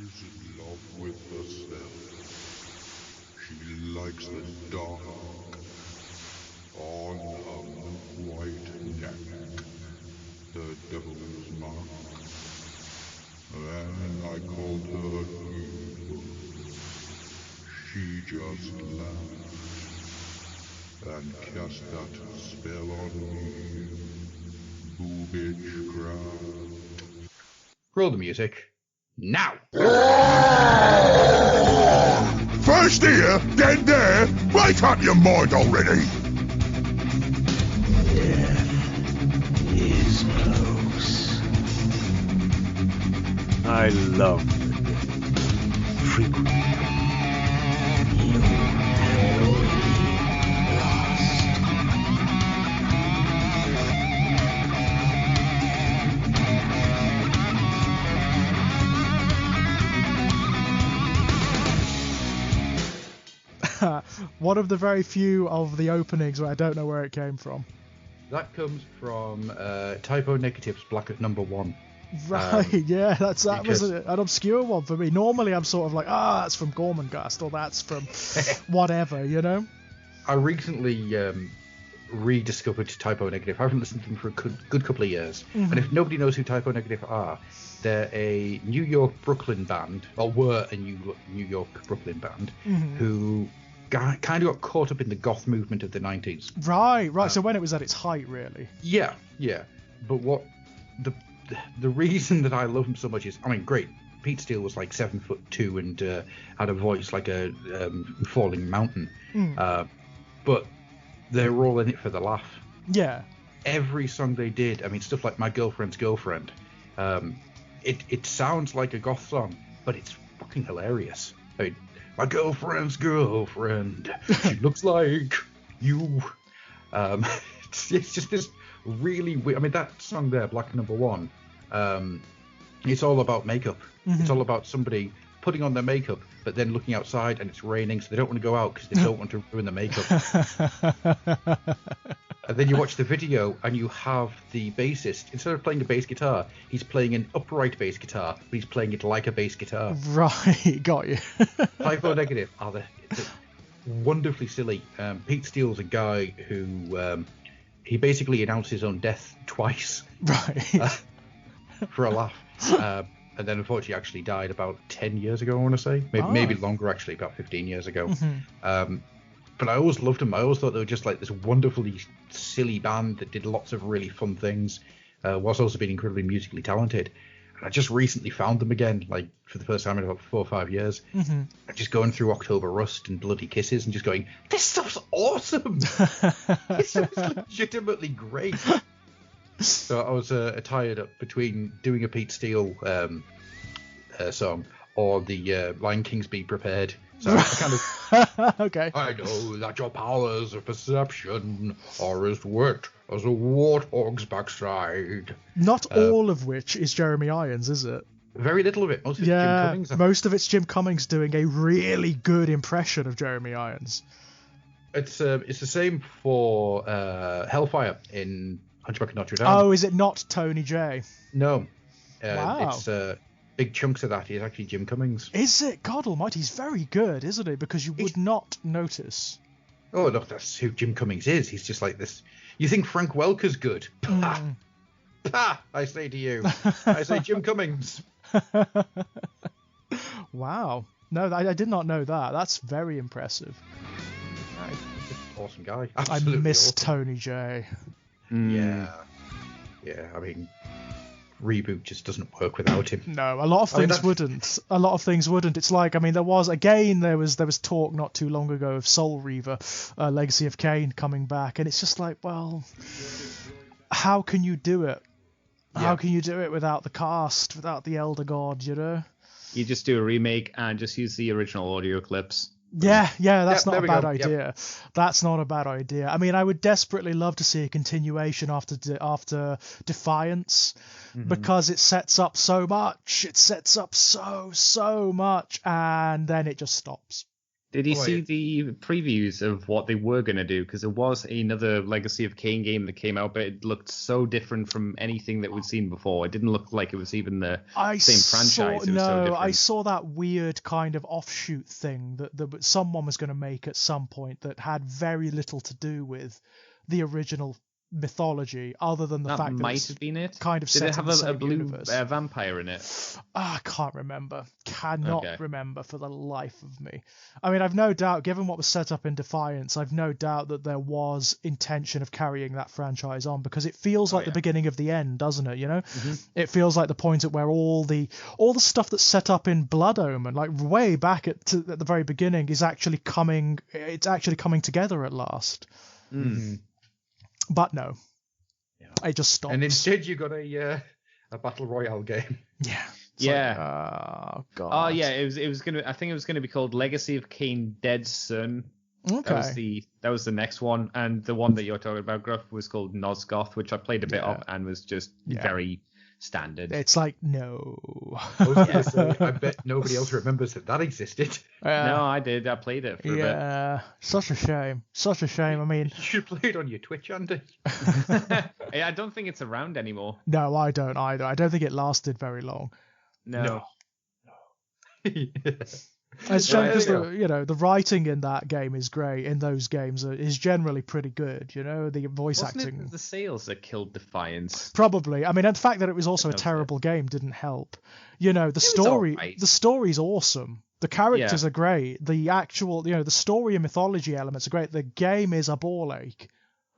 is in love with herself. She likes the dark. On her white neck, the devil's mark. And I called her evil. She just laughed and cast that spell on me. Boobage-craft. Roll the music. Now! First here, then there. Wake up your mind already. Death is close. I love Frequently, you have already lost. One of the very few of the openings where I don't know where it came from. That comes from Typo Negative's Black at Number 1. Right, yeah, that was because- an obscure one for me. Normally I'm sort of like, that's from Gormenghast, or that's from whatever, you know? I recently rediscovered Typo Negative. I haven't listened to them for a good couple of years. Mm-hmm. And if nobody knows who Typo Negative are, they're a New York Brooklyn band, or were a New York Brooklyn band, Mm-hmm. who kind of got caught up in the goth movement of the 90s. Right. So when it was at its height, really. Yeah. But what the reason that I love them so much is, I mean, great. Pete Steele was like 7'2" and had a voice like a falling mountain. But they were all in it for the laugh. Yeah. Every song they did, I mean, stuff like My Girlfriend's Girlfriend, it sounds like a goth song, but it's fucking hilarious. I mean, my girlfriend's girlfriend, she looks like you. It's just this really weird. I mean, that song there, Black Number 1, it's all about makeup. Mm-hmm. It's all about somebody putting on their makeup, but then looking outside and it's raining, so they don't want to go out because they don't want to ruin the makeup. And then you watch the video and you have the bassist, instead of playing a bass guitar, he's playing an upright bass guitar, but he's playing it like a bass guitar. Right, got you. Typo Negative are they're wonderfully silly. Pete Steele's a guy who he basically announced his own death twice. Right. For a laugh. And then unfortunately actually died about 10 years ago, I want to say. Maybe longer, actually, about 15 years ago. Mm-hmm. But I always loved them. I always thought they were just like this wonderfully silly band that did lots of really fun things, whilst also being incredibly musically talented. And I just recently found them again, like for the first time in about 4 or 5 years. Mm-hmm. I'm just going through October Rust and Bloody Kisses and just going, this stuff's awesome! It's legitimately great. So I was tired up between doing a Pete Steele song or the Lion King's Be Prepared. So I kind of Okay. I know that your powers of perception are as wet as a warthog's backside. Not all of which is Jeremy Irons, is it? Very little of it. Most of it's Jim Cummings. Most of it's Jim Cummings doing a really good impression of Jeremy Irons. It's the same for Hellfire in Hunchback of Notre Dame. Oh, is it not Tony J? No. Wow. It's big chunks of that is actually Jim Cummings. Is it? God almighty, he's very good, isn't he? Because you would not notice. Oh, look, that's who Jim Cummings is. He's just like this. You think Frank Welker's good? Pah! Pah! I say to you. I say Jim Cummings. Wow. No, I did not know that. That's very impressive. Right. Awesome guy. I Absolutely miss awesome. Tony J. Yeah. I mean, Reboot just doesn't work without him. No, a lot of things wouldn't. A lot of things wouldn't. It's like, I mean, there was talk not too long ago of Soul Reaver, Legacy of Kain coming back, and it's just like, well, how can you do it? How can you do it without the cast, without the Elder God, you know? You just do a remake and just use the original audio clips. Yeah, that's not a bad go. idea. Yep. That's not a bad idea. I mean, I would desperately love to see a continuation after Defiance, because it sets up so much. It sets up so much, and then it just stops. Did you Oh, see yeah. the previews of what they were going to do? Because there was another Legacy of Kain game that came out, but it looked so different from anything that we'd seen before. It didn't look like it was even the same franchise. It was so different. I saw that weird kind of offshoot thing that someone was going to make at some point that had very little to do with the original mythology, other than the That fact that might it's have been it. kind of Did set it have in the a same blue universe. vampire in it? I can't remember. Cannot Okay. remember for the life of me. I mean, I've no doubt, given what was set up in Defiance, I've no doubt that there was intention of carrying that franchise on, because it feels like the beginning of the end, doesn't it? You know, it feels like the point at where all the stuff that's set up in Blood Omen, like way back at the very beginning, is actually coming. It's actually coming together at last. But no, it just stops. And instead, you got a battle royale game. Yeah. Yeah. Oh god. Oh yeah, it was gonna. I think it was gonna be called Legacy of Kain: Dead Son. Okay. That was the next one, and the one that you're talking about, Gruff, was called Nosgoth, which I played a bit of and was just very standard. It's like no. I bet nobody else remembers that existed. No, I did. I played it for a bit. Yeah, such a shame. Such a shame. I mean, You should play it on your Twitch, Andy. I don't think it's around anymore. no, I don't either. I don't think it lasted very long. No. It's shame because the writing in that game is great. In those games is generally pretty good. You know, the voice Wasn't acting. it the sales that killed Defiance? Probably. I mean, and the fact that it was also a terrible game didn't help. You know, the story. alright. The story's awesome. The characters are great. The actual, the story and mythology elements are great. The game is a ball ache.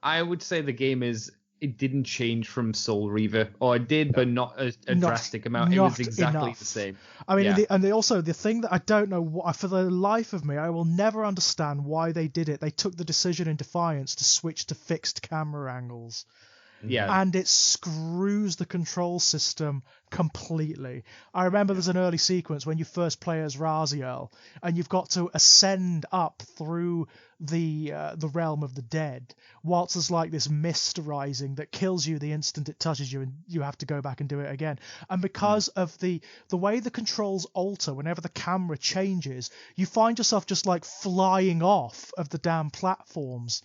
I would say the game it didn't change from Soul Reaver, or it did, but not a drastic amount. It was exactly enough. the same. I mean, the thing that I don't know, for the life of me, I will never understand why they did it. They took the decision in Defiance to switch to fixed camera angles. Yeah. And it screws the control system completely. I remember there's an early sequence when you first play as Raziel, and you've got to ascend up through the realm of the dead, whilst there's like this mist rising that kills you the instant it touches you, and you have to go back and do it again. And because of the way the controls alter whenever the camera changes, you find yourself just like flying off of the damn platforms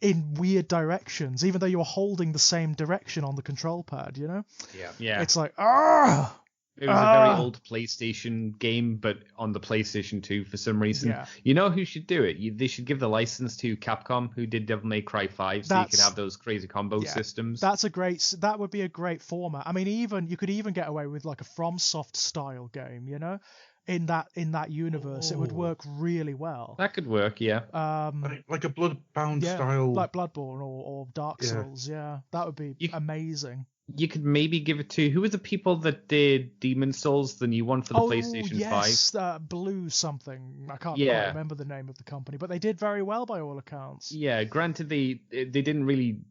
in weird directions, even though you're holding the same direction on the control pad, you know? Yeah. It's like, It was a very old PlayStation game, but on the PlayStation 2 for some reason. Yeah. You know who should do it? They should give the license to Capcom, who did Devil May Cry 5, so you could have those crazy combo systems. That would be a great format. I mean, you could even get away with like a FromSoft style game, you know? In that universe, it would work really well. That could work, yeah. Like a Bloodbound style. like Bloodborne or Dark Souls. Yeah, that would be amazing. You could maybe give it to, who were the people that did Demon Souls, the new one for the PlayStation 5? Blue something. I can't quite remember the name of the company, but they did very well by all accounts. Yeah, granted they didn't really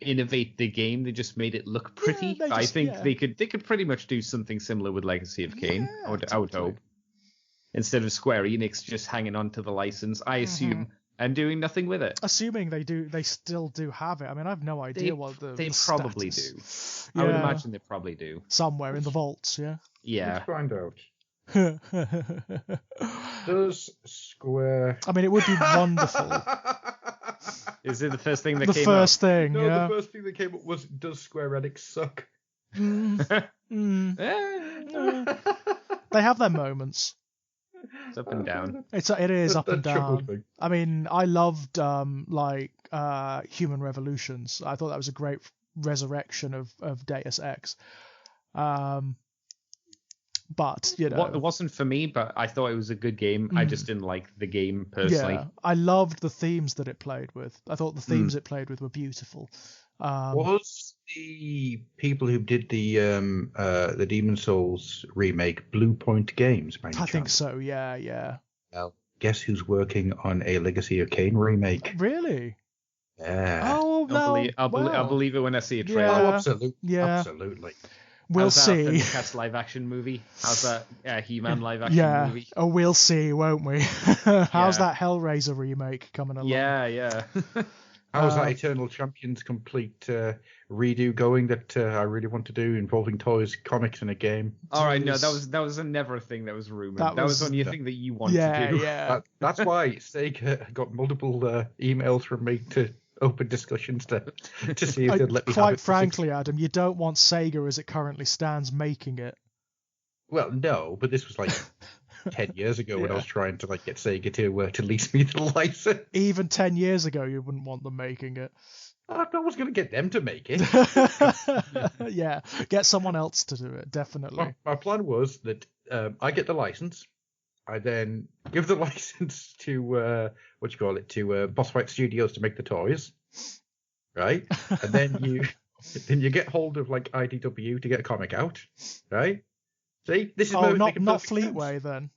innovate the game, they just made it look pretty. I think they could pretty much do something similar with Legacy of Kain. I would hope. Instead of Square Enix just hanging on to the license, I assume, and doing nothing with it. Assuming they still do have it. I mean, I have no idea what they probably do. Yeah. I would imagine they probably do. Somewhere in the vaults, yeah. Yeah. Let's find out. Does Square... I mean, it would be wonderful. Is it the first thing that the came up? first thing, No, yeah. the first thing that came up was, does Square Enix suck? They have their moments. It's up and down. It is up and trouble down. thing. I mean, I loved Human Revolutions. I thought that was a great resurrection of Deus Ex. But it wasn't for me, but I thought it was a good game. I just didn't like the game personally. Yeah, I loved the themes that it played with. I thought the themes it played with were beautiful. Was the people who did the Demon Souls remake Blue Point Games? By any I think chance? so. Yeah. Well, guess who's working on a Legacy of Kain remake? Really? Yeah. Oh, I'll believe it when I see a trailer. Yeah. Oh, absolutely. Yeah. Absolutely. We'll How's see. that Thundercats live action movie? How's that He-Man live action movie? Oh, we'll see, won't we? How's that Hellraiser remake coming along? Yeah. How's that Eternal Champions complete redo going that I really want to do, involving toys, comics, and a game? All right, no, that was never a thing that was rumored. That was only a thing that you wanted to do. Yeah. That's why Sega got multiple emails from me to open discussions to see if they'd let me have it. Quite frankly, Adam, you don't want Sega as it currently stands making it. Well, no, but this was like 10 years ago when I was trying to get Sega to lease me the license. Even 10 years ago, you wouldn't want them making it. I was going to get them to make it. Yeah, get someone else to do it, definitely. My plan was that I get the license. I then give the license to Boss Fight Studios to make the toys, right? And then you get hold of IDW to get a comic out, right? See, this is not Fleetway then.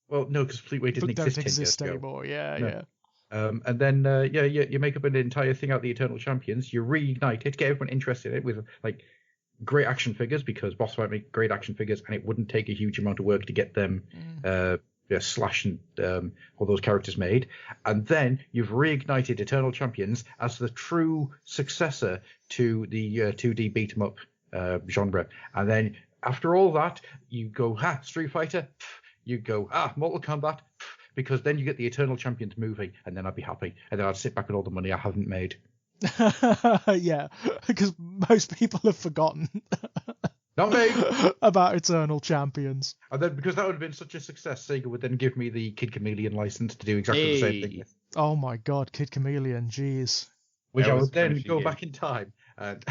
Well, no, because Fleetway didn't exist anymore. Yeah. And then you make up an entire thing out the Eternal Champions. You reignite it, get everyone interested in it with great action figures, because Boss Fight make great action figures, and it wouldn't take a huge amount of work to get them Slash and all those characters made. And then you've reignited Eternal Champions as the true successor to the 2D beat 'em up genre. And then after all that, you go, Street Fighter. You go, Mortal Kombat. Because then you get the Eternal Champions movie, and then I'd be happy. And then I'd sit back with all the money I haven't made. Yeah, because most people have forgotten. Not me. About Eternal Champions. And then, because that would have been such a success, Sega would then give me the Kid Chameleon license to do exactly the same thing. Oh my god, Kid Chameleon, jeez. Which I would then go back in time and...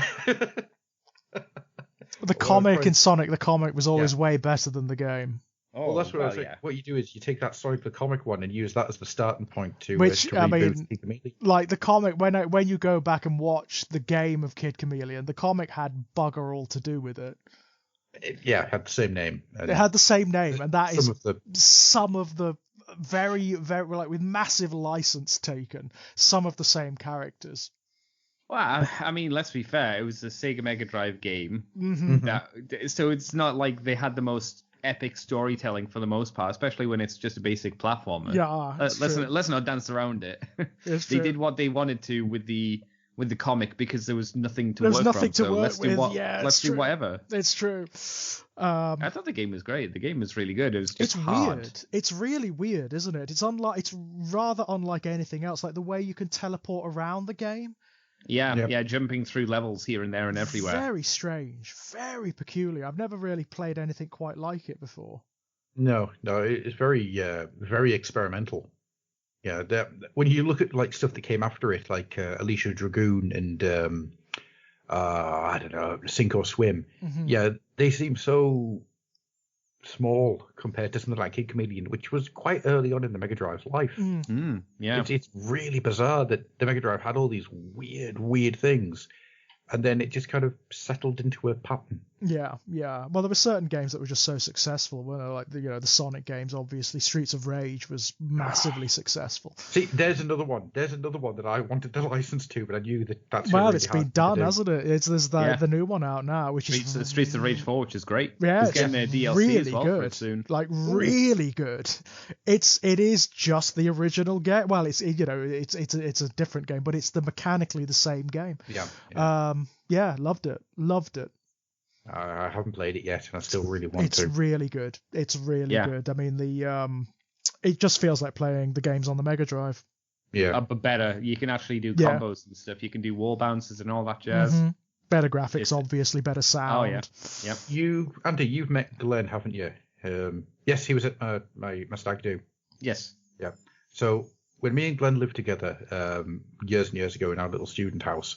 The comic in Sonic, the comic was always way better than the game. Well, that's what I was saying. What you do is you take that Sonic the comic one and use that as the starting point to Which, I mean, Kid Chameleon. Like the comic, when you go back and watch the game of Kid Chameleon, the comic had bugger all to do with it. It had the same name. It had the same name, and that is some of the very, very, with massive license taken, some of the same characters. Well, I mean, let's be fair. It was a Sega Mega Drive game. Mm-hmm. So it's not like they had the most epic storytelling for the most part, especially when it's just a basic platformer. Yeah, let's not dance around it. They did what they wanted to with the comic, because there was nothing to work from. Let's do whatever. It's true. I thought the game was great. The game was really good. It was just hard. Weird. It's really weird, isn't it? It's rather unlike anything else. Like the way you can teleport around the game. Yeah, jumping through levels here and there and everywhere. Very strange, very peculiar. I've never really played anything quite like it before. No, it's very, very experimental. Yeah, when you look at stuff that came after it, like Alicia Dragoon and I don't know, Sink or Swim. Mm-hmm. Yeah, they seem so small compared to something like Kid Chameleon, which was quite early on in the Mega Drive's life. Yeah, it's really bizarre that the Mega Drive had all these weird things, and then it just kind of settled into a pattern. Yeah. Well, there were certain games that were just so successful. Like the Sonic games, obviously. Streets of Rage was massively successful. See, there's another one that I wanted the license to, but I knew that's well, really it's been done, hasn't it? There's the new one out now, which is Streets of Rage 4, which is great. Yeah, it's getting a DLC really as well good. for it soon. Really good. It is just the original game. Well, it's a different game, but it's mechanically the same game. Yeah. Loved it. I haven't played it yet, and I still really want to. It's really good. It's really good. I mean, it just feels like playing the games on the Mega Drive. Yeah. But better. You can actually do combos and stuff. You can do wall bounces and all that jazz. Mm-hmm. Better graphics, obviously, better sound. Oh, yeah. Yep. Andy, you've met Glenn, haven't you? Yes, he was at my stag do. Yes. Yeah. So when me and Glenn lived together years and years ago in our little student house,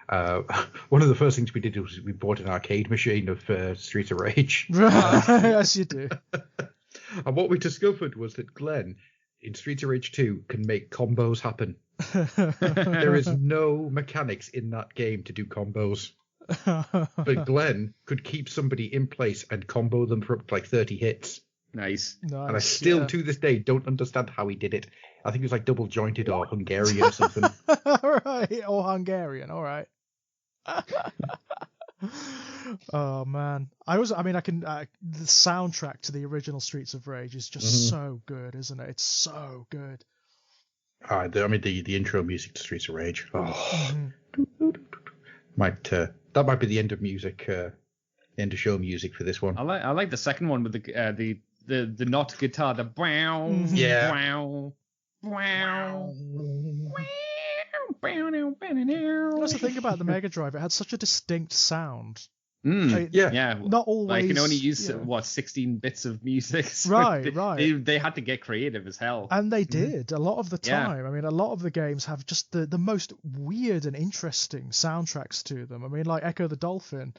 one of the first things we did was we bought an arcade machine of Streets of Rage. Yes, you do. And what we discovered was that Glenn, in Streets of Rage 2, can make combos happen. There is no mechanics in that game to do combos. But Glenn could keep somebody in place and combo them for up to 30 hits. Nice. And I still, to this day, don't understand how he did it. I think it was double jointed or Hungarian or something. Right, or Hungarian, all right. Oh man, the soundtrack to the original Streets of Rage is just so good, isn't it? It's so good. The intro music to Streets of Rage. Oh, Mhm. that might be the end of music, end of show music for this one. I like the second one with the not guitar, the wow, Yeah. wow, wow. That's the thing about the Mega Drive. It had such a distinct sound. Yeah. Not always. Like, you can only use 16 bits of music. So Right. They had to get creative as hell. And they did a lot of the Yeah. time. I mean, a lot of the games have just the most weird and interesting soundtracks to them. I mean, like Echo the Dolphin,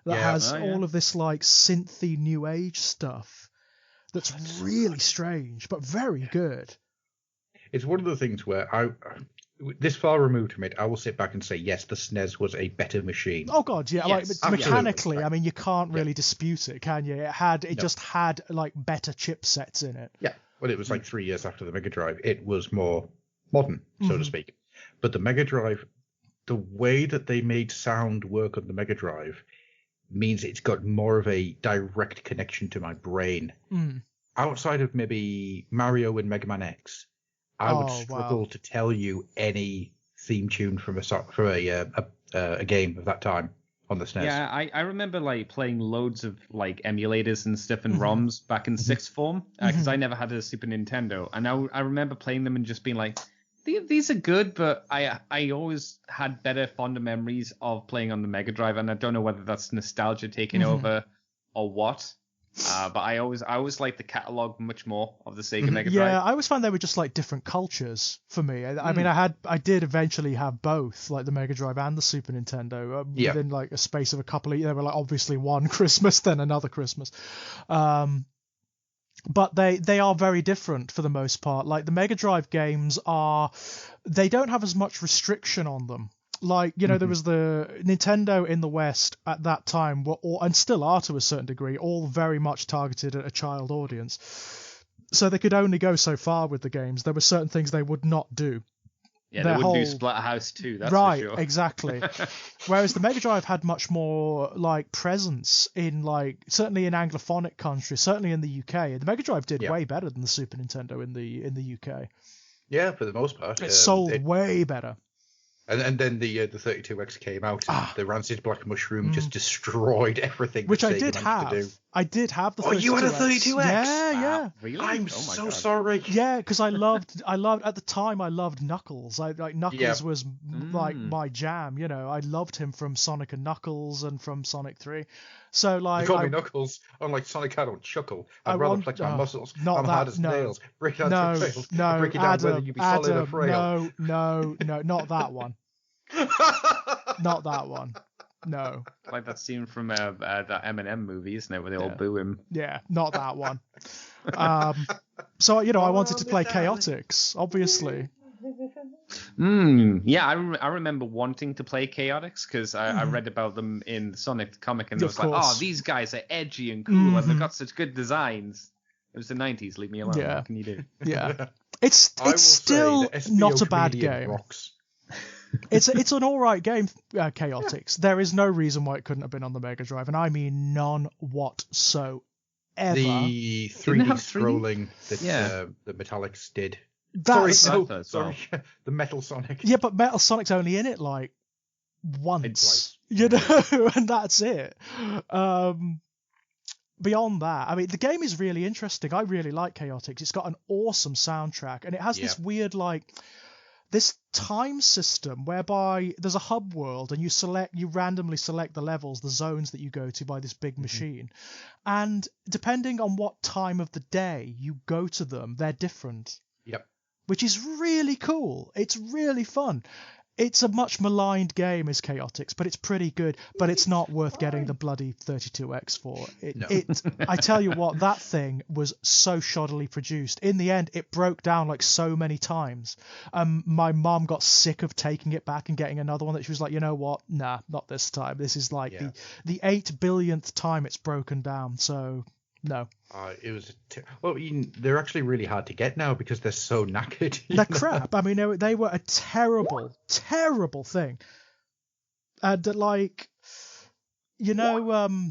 that has all of this like synthy new age stuff that's really strange but very good. It's one of the things where this far removed from it, I will sit back and say, yes, the SNES was a better machine. Oh god, yeah. Yes, like mechanically, absolutely. I mean, you can't really dispute it, can you? It just had like better chipsets in it. Yeah, well, it was like 3 years after the Mega Drive. It was more modern, so to speak. But the Mega Drive, the way that they made sound work on the Mega Drive means it's got more of a direct connection to my brain. Outside of maybe Mario and Mega Man X, I would struggle to tell you any theme tune from a game of that time on the SNES. Yeah, I remember like playing loads of like emulators and stuff and ROMs back in sixth form because I never had a Super Nintendo, and I remember playing them and just being like, these are good, but I always had better, fonder memories of playing on the Mega Drive, and I don't know whether that's nostalgia taking over or what. But I always liked the catalog much more of the Sega Mega Drive. Yeah, I always found they were just like different cultures for me. I mean, I did eventually have both, like the Mega Drive and the Super Nintendo, within like a space of a couple of years. They were like obviously one Christmas, then another Christmas. But they are very different for the most part. Like the Mega Drive games they don't have as much restriction on them. Like, there was the Nintendo in the West at that time were all, and still are to a certain degree, all very much targeted at a child audience. So they could only go so far with the games. There were certain things they would not do. Yeah, they wouldn't do Splatterhouse 2, that's right, for sure. Exactly. Whereas the Mega Drive had much more like presence in like certainly in Anglophonic countries, certainly in the UK. The Mega Drive did way better than the Super Nintendo in the UK. Yeah, for the most part. It sold way better. And then the 32X came out, and the Rancid Black Mushroom just destroyed everything. Which that I Sega did managed have. to do. I did have the 32X. Oh, you had a 32X? Yeah. Really? I'm so sorry. Yeah, because I loved at the time I loved Knuckles. Knuckles was like my jam. I loved him from Sonic and Knuckles and from Sonic 3. So like You call me Knuckles. Unlike Sonic, I don't chuckle. I'd rather flex my muscles. I'm hard as nails. Break it down through trails. Break it down whether you be solid or frail. No, not that one. Not that one. No. Like that scene from that Eminem movie, isn't it, where they all boo him? Yeah, not that one. So I wanted to play Chaotix, obviously. Yeah, I remember wanting to play Chaotix because I read about them in the Sonic comic, and it was like, oh, these guys are edgy and cool, and they've got such good designs. It was the 90s, leave me alone. Yeah. What can you do? Yeah. It's still not a bad game. Rocks. It's an all right game, Chaotix. There is no reason why it couldn't have been on the Mega Drive, and I mean none whatsoever. The 3D scrolling that the Metallics did. Sorry, the Metal Sonic. Yeah, but Metal Sonic's only in it like once, and that's it. Beyond that, I mean, the game is really interesting. I really like Chaotix. It's got an awesome soundtrack, and it has this weird this time system whereby there's a hub world and you randomly select the levels, the zones that you go to by this big machine, and depending on what time of the day you go to them, they're different. Yep. Which is really cool. It's really fun. It's a much maligned game as Chaotix, but it's pretty good. But it's not worth getting the bloody 32X for. I tell you what, that thing was so shoddily produced. In the end, it broke down like so many times. My mom got sick of taking it back and getting another one that she was like, you know what? Nah, not this time. This is like the 8 billionth time it's broken down. So no. It was they're actually really hard to get now because they're so knackered. They're crap. I mean, they were a terrible thing. And like, you know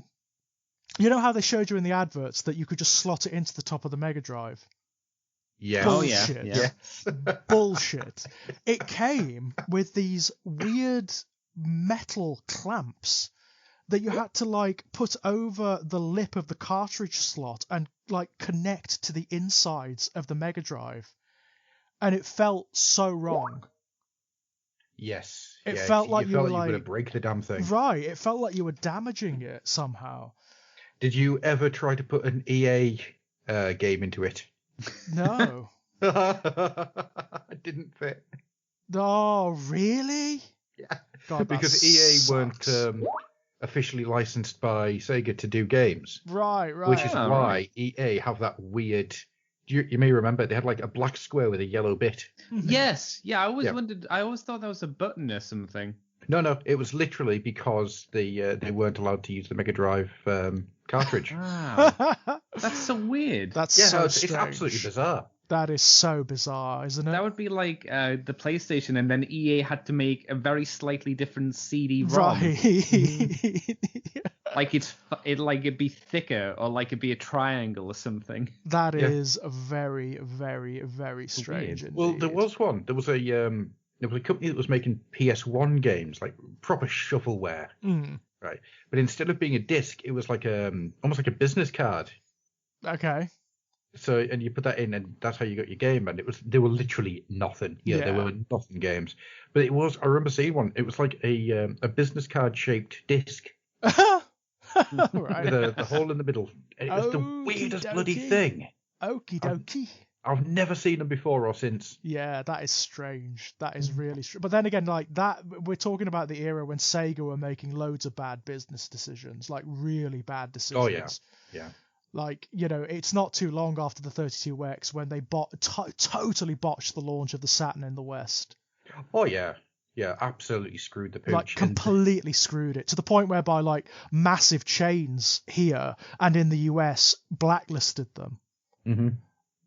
how they showed you in the adverts that you could just slot it into the top of the Mega Drive. Yeah. Bullshit. Yes. Bullshit. It came with these weird metal clamps that you had to like put over the lip of the cartridge slot and like connect to the insides of the Mega Drive. And it felt so wrong. Yes. It yeah, felt like you you felt were you were going like to break the damn thing. right. It felt like you were damaging it somehow. Did you ever try to put an EA game into it? No. It didn't fit. Oh, really? Yeah. God, Because that EA sucks. weren't officially licensed by Sega to do games, Right. which is Oh, why right. EA have that weird. You may remember they had like a black square with a yellow bit. Yes. Yeah, I always Yeah. wondered. I always thought that was a button or something. No, it was literally because they weren't allowed to use the Mega Drive cartridge. Wow. That's so weird. That's Yeah, so no, it's strange. absolutely bizarre. That is so bizarre, isn't it? That would be like the PlayStation, and then EA had to make a very slightly different CD-ROM. Right. Like it'd be thicker, or like it'd be a triangle or something. That Yeah. is very, very, very strange. Weird. Well, there indeed. was one. There was a company that was making PS1 games, like proper shovelware, Mm, right? But instead of being a disc, it was like almost like a business card. okay. So, and you put that in, and that's how you got your game. And they were literally nothing. Yeah, they Yeah. were nothing games. But it was. I remember seeing one. It was like a business card shaped disc with Right. the hole in the middle. And it was the Okey weirdest bloody dokey. thing. Okie dokie. I've never seen them before or since. Yeah, that is strange. That is really strange. But then again, like that, we're talking about the era when Sega were making loads of bad business decisions, like really bad decisions. Oh yeah, yeah. Like, you know, it's not too long after the 32X when they totally botched the launch of the Saturn in the West. Oh yeah, yeah. Absolutely screwed the pooch. Like, completely screwed it to the point whereby, like, massive chains here and in the US blacklisted them. Mm-hmm.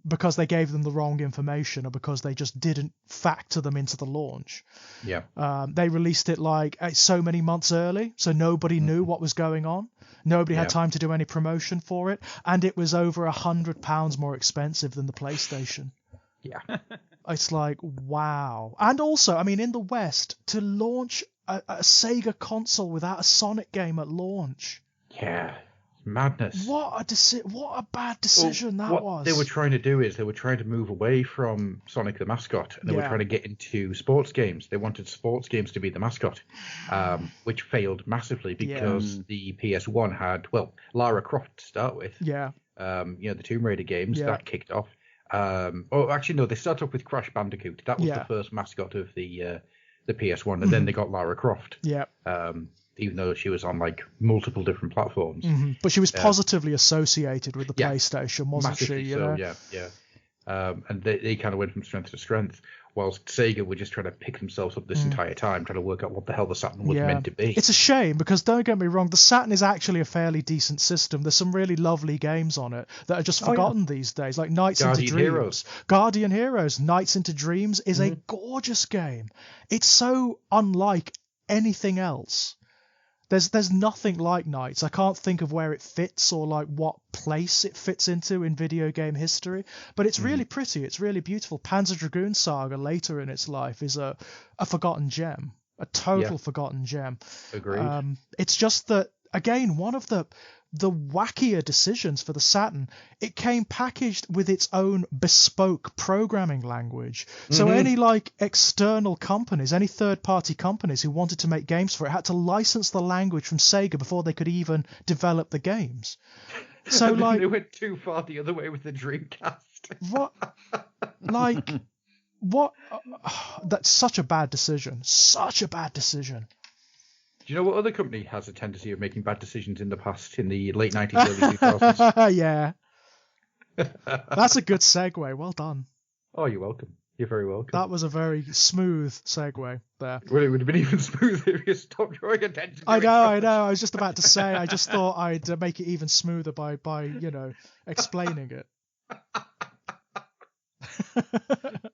Because they gave them the wrong information or because they just didn't factor them into the launch. Yeah. They released it like so many months early, so nobody knew what was going on. Nobody had time to do any promotion for it, and it was over £100 more expensive than the PlayStation. Yeah. It's like, wow. And also, I mean, in the West, to launch a Sega console without a Sonic game at launch. Yeah. Madness. What a bad decision that what was. they were trying to do is they were trying to move away from Sonic the mascot, and they were trying to get into sports games. They wanted sports games to be the mascot, which failed massively because the PS1 had, well, Lara Croft to start with. Yeah. The Tomb Raider games that kicked off. Actually, no, they started off with Crash Bandicoot. That was the first mascot of the PS1, and then they got Lara Croft. Yeah. Even though she was on like multiple different platforms. Mm-hmm. But she was positively associated with the PlayStation, wasn't massively she? So, yeah. And they kind of went from strength to strength, whilst Sega were just trying to pick themselves up this entire time, trying to work out what the hell the Saturn was meant to be. It's a shame because, don't get me wrong, the Saturn is actually a fairly decent system. There's some really lovely games on it that are just forgotten these days, like Nights into Dreams. Guardian Heroes, Nights into Dreams is a gorgeous game. It's so unlike anything else. There's nothing like Knights. I can't think of where it fits or like what place it fits into in video game history, but it's really pretty. It's really beautiful. Panzer Dragoon Saga later in its life is a forgotten gem, a total forgotten gem. Agreed. It's just that, again, one of the wackier decisions for the Saturn, it came packaged with its own bespoke programming language. So any like external companies, any third-party companies who wanted to make games for it had to license the language from Sega before they could even develop the games. So and like they went too far the other way with the Dreamcast. what? Like what? That's such a bad decision. Such a bad decision. Do you know what other company has a tendency of making bad decisions in the past, in the late 90s, early 2000s? Yeah. That's a good segue. Well done. Oh, you're welcome. You're very welcome. That was a very smooth segue there. Well, it would have been even smoother if you stopped drawing attention to I it. know. I was just about to say, I just thought I'd make it even smoother by explaining it.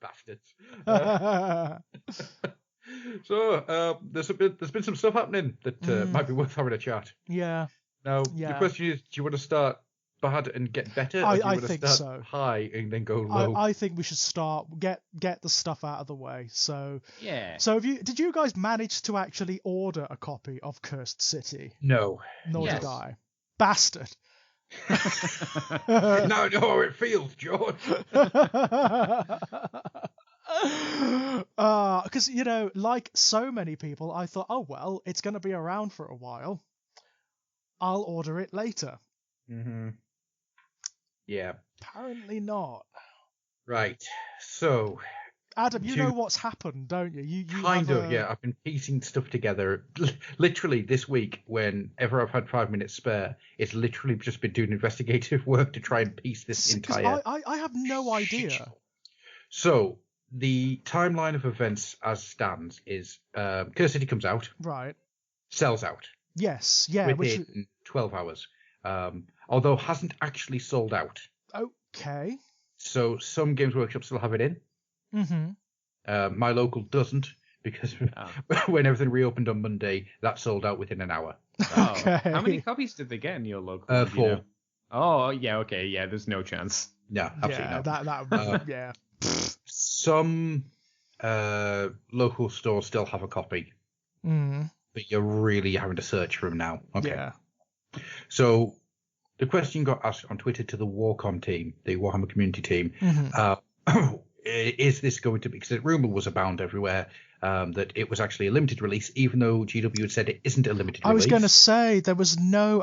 Bastards. So, there's been some stuff happening that might be worth having a chat. Yeah. Now, the question is, do you want to start bad and get better? Or I do you want to think start so. high and then go low? I think we should start get the stuff out of the way. So Yeah. so did you guys manage to actually order a copy of Cursed City? No. Nor Yes. did I. Bastard. No, it feels, George. Because like so many people, I thought, oh well, it's going to be around for a while. I'll order it later. Mm-hmm. Yeah. Apparently not. Right. So. Adam, you know what's happened, don't you? You kind of, yeah. I've been piecing stuff together. Literally this week, whenever I've had 5 minutes spare, it's literally just been doing investigative work to try and piece this entire. I have no idea. So the timeline of events as stands is Cursed City comes out, right? Sells out. Yes, yeah. Within 12 hours, although hasn't actually sold out. Okay. So some Games Workshop still have it in. Mm-hmm. My local doesn't, because when everything reopened on Monday, that sold out within an hour. Okay. How many copies did they get in your local? 4. Oh, yeah, okay, yeah, there's no chance. No, absolutely not. That yeah. Some local stores still have a copy, but you're really having to search for them now. Okay. Yeah. So the question got asked on Twitter to the Warcom team, the Warhammer community team, is this going to be, because the rumor was abound everywhere that it was actually a limited release, even though GW had said it isn't a limited release. I was going to say there was no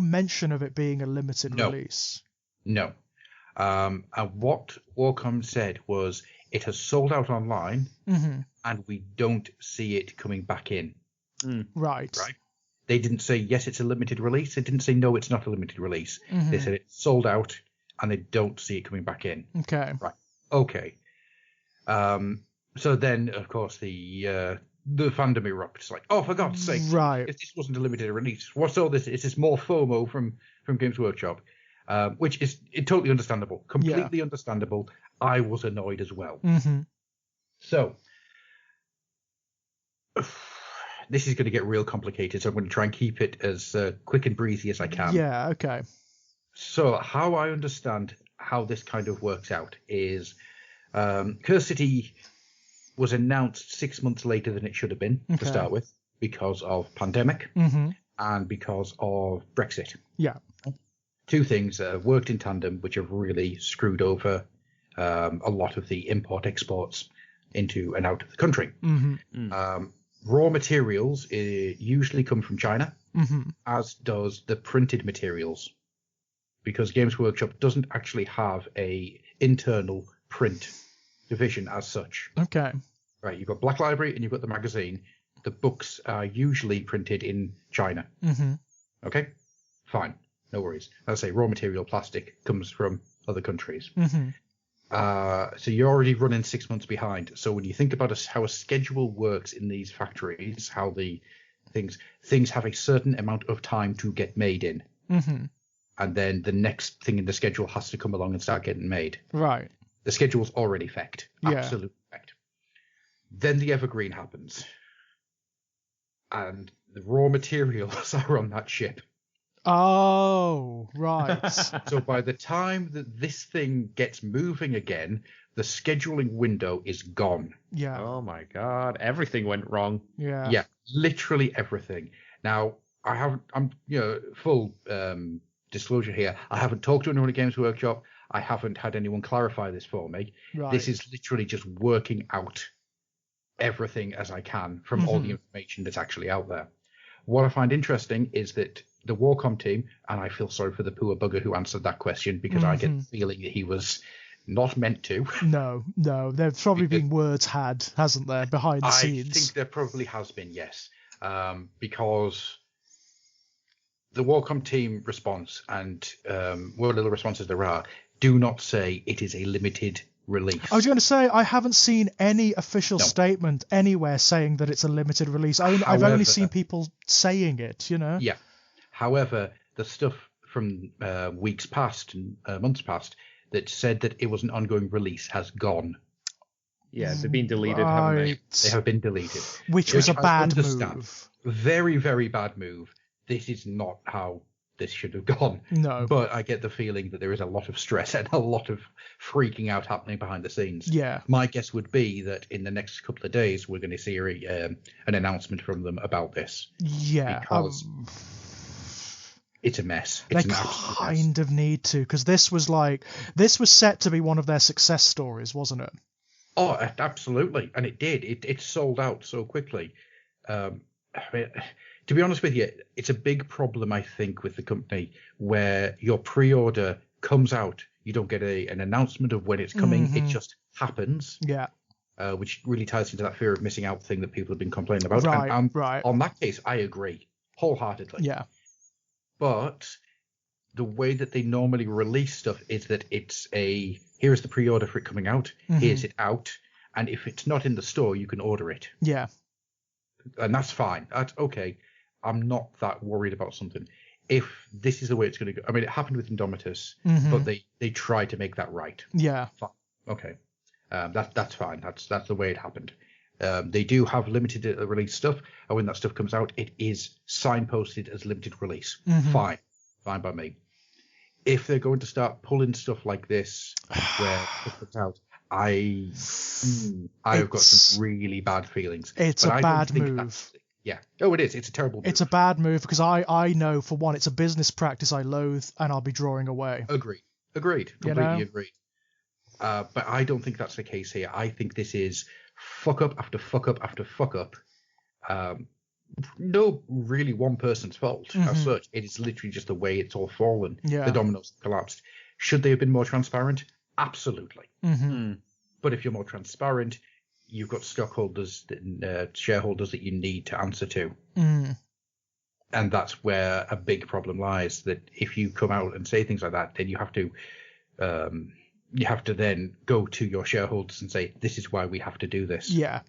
mention of it being a limited release. No. And what Warcom said was it has sold out online, and we don't see it coming back in. Right. They didn't say yes, it's a limited release. They didn't say no, it's not a limited release. They said it's sold out, and they don't see it coming back in. Okay. Right. Okay. So then, of course, the fandom erupts. It's like, oh, for God's sake! Right. If this wasn't a limited release, what's all this? Is this more FOMO from Games Workshop? Which is totally understandable, completely understandable. I was annoyed as well. So this is going to get real complicated, so I'm going to try and keep it as quick and breezy as I can. Yeah, okay. So how I understand how this kind of works out is Cursed City was announced 6 months later than it should have been to start with, because of pandemic and because of Brexit. Yeah. Two things that have worked in tandem, which have really screwed over a lot of the import-exports into and out of the country. Raw materials usually come from China, as does the printed materials, because Games Workshop doesn't actually have a internal print division as such. Okay. Right, you've got Black Library and you've got the magazine. The books are usually printed in China. Okay, fine, no worries. As I say, raw material plastic comes from other countries. So you're already running 6 months behind. So when you think about how a schedule works in these factories, how the things have a certain amount of time to get made in, and then the next thing in the schedule has to come along and start getting made. Right. The schedule's already fecked. Yeah. Absolute fecked. Then the Evergreen happens, and the raw materials are on that ship. Oh, right. So by the time that this thing gets moving again, the scheduling window is gone. Yeah. Oh my God, everything went wrong. Yeah. Yeah, literally everything. Now, I'm full disclosure here. I haven't talked to anyone at Games Workshop. I haven't had anyone clarify this for me. Right. This is literally just working out everything as I can from all the information that's actually out there. What I find interesting is that the Warcom team, and I feel sorry for the poor bugger who answered that question, because I get the feeling that he was not meant to. No. There's probably been words had, hasn't there, behind the scenes? I think there probably has been, yes. Because the Warcom team response, and what little responses there are, do not say it is a limited release. I was going to say, I haven't seen any official statement anywhere saying that it's a limited release. I've only seen people saying it, Yeah. However, the stuff from weeks past and months past that said that it was an ongoing release has gone. Yeah, they've been deleted, haven't they? They have been deleted. Which was a bad move. Very, very bad move. This is not how this should have gone. No. But I get the feeling that there is a lot of stress and a lot of freaking out happening behind the scenes. Yeah. My guess would be that in the next couple of days, we're going to see an announcement from them about this. Yeah. Because it's a mess. It's they an absolute kind of need to, because this was set to be one of their success stories, wasn't it? Oh, absolutely. And it did. It sold out so quickly. I mean, to be honest with you, it's a big problem, I think, with the company where your pre-order comes out. You don't get an announcement of when it's coming. Mm-hmm. It just happens. Yeah. Which really ties into that fear of missing out thing that people have been complaining about. Right, and, right. On that case, I agree wholeheartedly. Yeah. But the way that they normally release stuff is that it's here's the pre-order for it coming out, here's it out, and if it's not in the store, you can order it. Yeah. And that's fine. That's okay. I'm not that worried about something. If this is the way it's going to go, I mean, it happened with Indomitus, but they tried to make that right. Yeah. Fine. Okay. That's fine. That's the way it happened. They do have limited release stuff, and when that stuff comes out, it is signposted as limited release. Fine by me. If they're going to start pulling stuff like this, where it's out, I've got some really bad feelings. It's a bad move. Yeah. Oh, it is. It's a terrible move. It's a bad move because I know, for one, it's a business practice I loathe, and I'll be drawing away. Agreed. Completely agreed. But I don't think that's the case here. I think this is fuck up after fuck up after fuck up. No, really one person's fault as such. It is literally just the way it's all fallen. Yeah. The dominoes collapsed. Should they have been more transparent? Absolutely. But if you're more transparent, you've got stockholders, shareholders that you need to answer to. And that's where a big problem lies, that if you come out and say things like that, then you have to then go to your shareholders and say, this is why we have to do this. Yeah.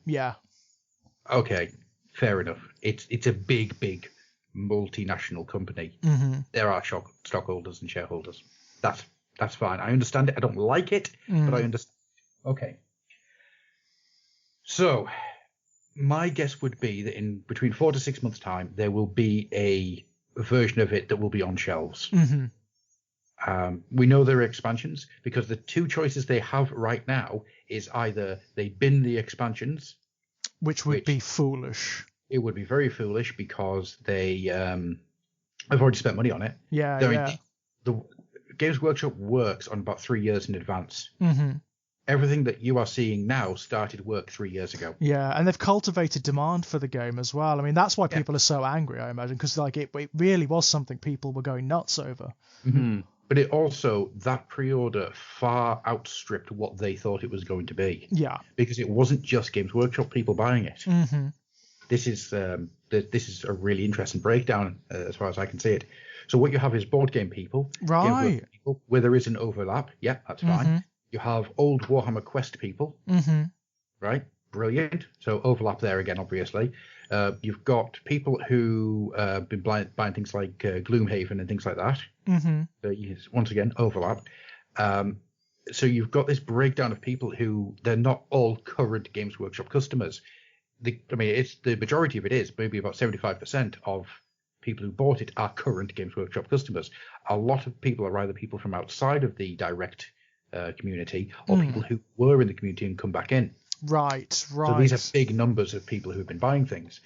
Okay, fair enough. It's a big multinational company. There are stockholders and shareholders. That's fine. I understand it. I don't like it, but I understand. Okay. So my guess would be that in between 4 to 6 months' time, there will be a version of it that will be on shelves. We know there are expansions because the two choices they have right now is either they bin the expansions, which would be foolish. It would be very foolish because they have already spent money on it. The Games Workshop works on about 3 years in advance. Everything that you are seeing now started work 3 years ago. Yeah, and they've cultivated demand for the game as well. I mean, that's why people are so angry, I imagine, because it really was something people were going nuts over. But it also, that pre-order far outstripped what they thought it was going to be. Yeah. Because it wasn't just Games Workshop people buying it. This is a really interesting breakdown as far as I can see it. So what you have is board game people, right? People, where there is an overlap. Yeah, that's fine. You have old Warhammer Quest people, right? Brilliant. So overlap there again, obviously. You've got people who have been buying things like Gloomhaven and things like that. Yes, once again, overlap. So you've got this breakdown of people who they're not all current Games Workshop customers. It's the majority of it is maybe about 75% of people who bought it are current Games Workshop customers. A lot of people are either people from outside of the direct community or people who were in the community and come back in. Right. So these are big numbers of people who've been buying things.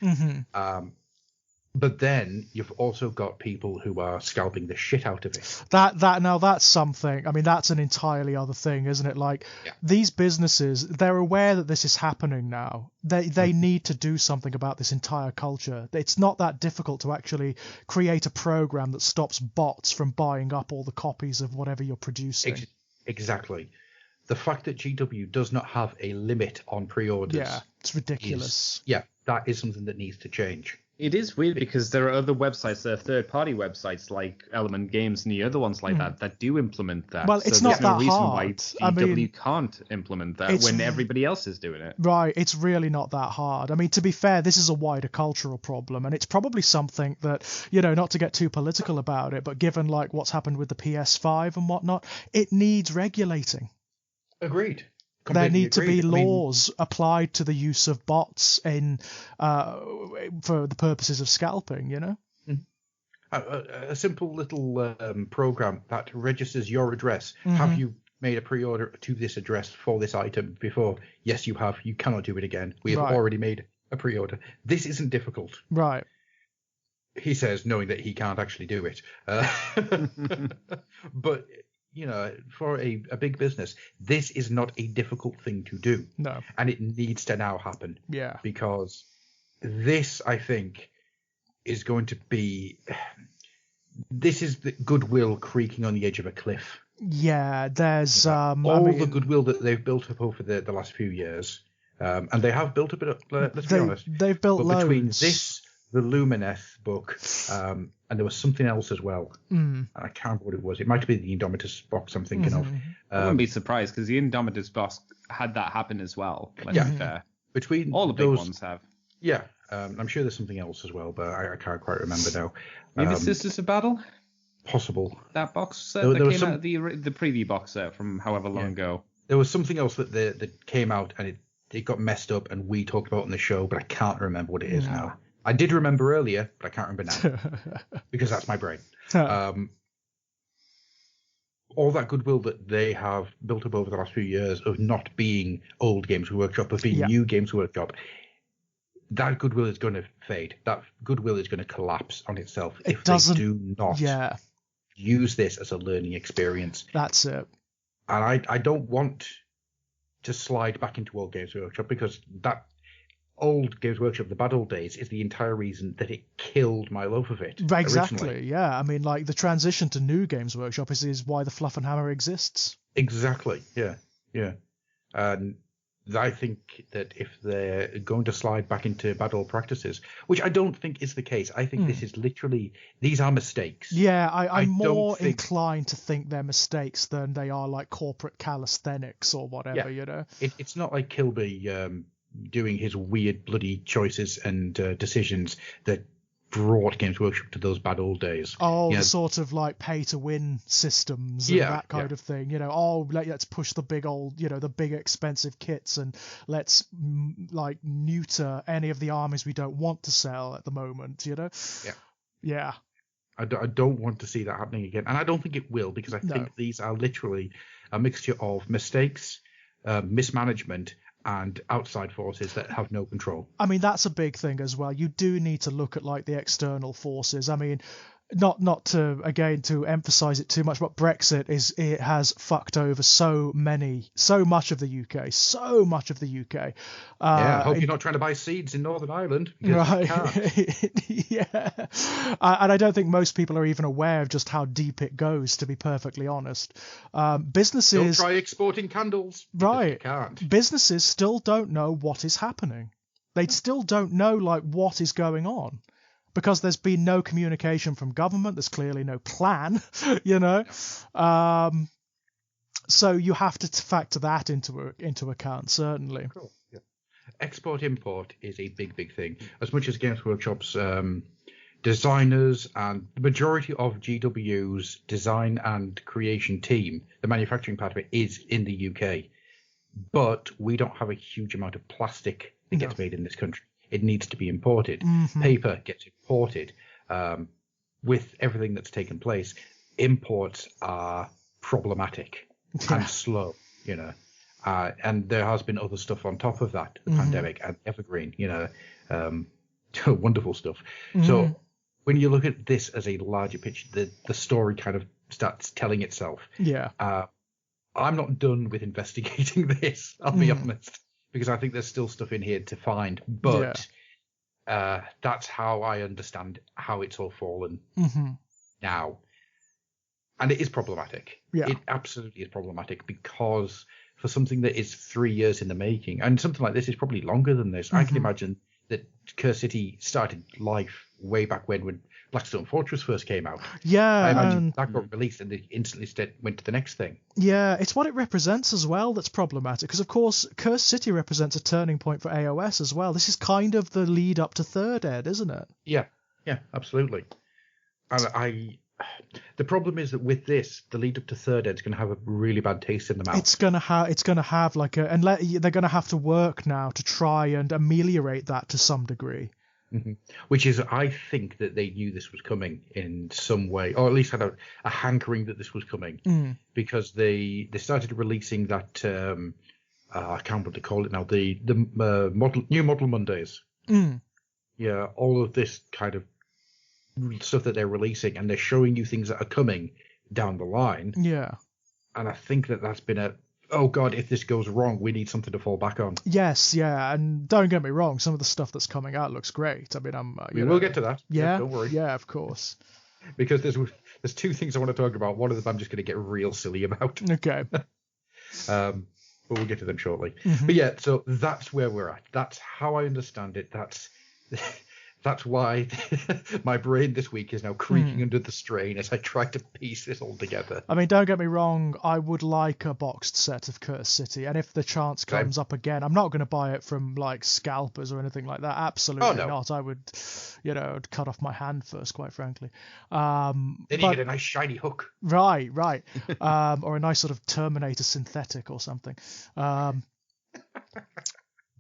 But then you've also got people who are scalping the shit out of it. That's something. I mean, that's an entirely other thing, isn't it? Like, these businesses, they're aware that this is happening now. They need to do something about this entire culture. It's not that difficult to actually create a program that stops bots from buying up all the copies of whatever you're producing. Exactly. The fact that GW does not have a limit on pre-orders. Yeah, it's ridiculous. That is something that needs to change. It is weird because there are other websites, there are third-party websites like Element Games and the other ones like that do implement that. Well, it's not that hard. There's no reason why GW can't implement that when everybody else is doing it. Right, it's really not that hard. I mean, to be fair, this is a wider cultural problem, and it's probably something that, not to get too political about it, but given like what's happened with the PS5 and whatnot, it needs regulating. Agreed. There need to be laws applied to the use of bots for the purposes of scalping, A simple little program that registers your address. Mm-hmm. Have you made a pre-order to this address for this item before? Yes, you have. You cannot do it again. We have already made a pre-order. This isn't difficult. Right. He says, knowing that he can't actually do it. But, for a big business, this is not a difficult thing to do. No. And it needs to now happen. Yeah. Because this, I think, is going to be... This is the goodwill creaking on the edge of a cliff. Yeah, there's... the goodwill that they've built up over the last few years. And they have built a bit up, let's be honest. They've built loads. Between this... the Lumineth book, and there was something else as well. And I can't remember what it was. It might be the Indomitus box I'm thinking of. I wouldn't be surprised because the Indomitus box had that happen as well. Between all the big ones have. Yeah, I'm sure there's something else as well, but I can't quite remember now. Maybe Sisters of Battle? Possible. That box set that came out, the preview box set from however long ago. There was something else that came out and it got messed up and we talked about in the show, but I can't remember what it is now. I did remember earlier, but I can't remember now because that's my brain. All that goodwill that they have built up over the last few years of not being old Games Workshop, of being new Games Workshop, that goodwill is going to fade. That goodwill is going to collapse on itself if they do not use this as a learning experience. That's it. And I don't want to slide back into old Games Workshop because that old Games Workshop, the bad old days, is the entire reason that it killed my love of it. Exactly, originally. Yeah. I mean, like, the transition to new Games Workshop is why the Fluffenhammer exists. Exactly, yeah. And I think that if they're going to slide back into bad old practices, which I don't think is the case, I think this is literally, these are mistakes. Yeah, I'm more inclined to think they're mistakes than they are, like, corporate calisthenics or whatever, It's not like Kilby... doing his weird bloody choices and decisions that brought Games Workshop to those bad old days. The sort of like pay to win systems and that kind of thing. Let's push the big old, the big expensive kits and let's like neuter any of the armies we don't want to sell at the moment. Yeah. I don't want to see that happening again, and I don't think it will because I think these are literally a mixture of mistakes, mismanagement, and outside forces that have no control. I mean, that's a big thing as well. You do need to look at like the external forces. I mean, not to emphasize it too much, but Brexit has fucked over so much of the UK. I hope you're not trying to buy seeds in Northern Ireland. Right. Yeah. And I don't think most people are even aware of just how deep it goes, to be perfectly honest. Businesses don't try exporting candles. Right. You can't. Businesses still don't know what is happening. They still don't know like what is going on. Because there's been no communication from government, there's clearly no plan, So you have to factor that into account, certainly. Cool. Yeah. Export-import is a big thing. As much as Games Workshop's designers and the majority of GW's design and creation team, the manufacturing part of it, is in the UK. But we don't have a huge amount of plastic that gets made in this country. It needs to be imported. Paper gets imported. With everything that's taken place, imports are problematic and slow, and there has been other stuff on top of that, the pandemic and Evergreen, wonderful stuff. So when you look at this as a larger picture, the story kind of starts telling itself. Yeah. I'm not done with investigating this, I'll be honest. Because I think there's still stuff in here to find, but that's how I understand how it's all fallen now. And it is problematic. Yeah. It absolutely is problematic because for something that is 3 years in the making, and something like this is probably longer than this, I can imagine that Curse City started life way back when Blackstone Fortress first came out. Yeah. I imagine that got released and they instantly went to the next thing. Yeah, it's what it represents as well that's problematic. Because, of course, Curse City represents a turning point for AOS as well. This is kind of the lead up to Third Ed, isn't it? Yeah, absolutely. And the problem is that with this, the lead up to Third Ed is going to have a really bad taste in the mouth. It's going to have like they're going to have to work now to try and ameliorate that to some degree. Which is, I think that they knew this was coming in some way, or at least had a hankering that this was coming, because they started releasing that I can't remember what they call it now, the new model Mondays. Yeah, all of this kind of stuff that they're releasing, and they're showing you things that are coming down the line. Yeah. And I think that that's been oh God, if this goes wrong, we need something to fall back on. Yes, yeah, and don't get me wrong, some of the stuff that's coming out looks great. I mean, We'll get to that. Yeah, don't worry. Yeah, of course. Because there's two things I want to talk about. One of them I'm just going to get real silly about. Okay. But we'll get to them shortly. But yeah, so that's where we're at. That's how I understand it. That's why my brain this week is now creaking under the strain as I try to piece this all together. I mean, don't get me wrong, I would like a boxed set of Curse City, and if the chance comes up again, I'm not going to buy it from like scalpers or anything like that. Absolutely not. I would, cut off my hand first, quite frankly. Then you get a nice shiny hook. Right. Or a nice sort of Terminator synthetic or something.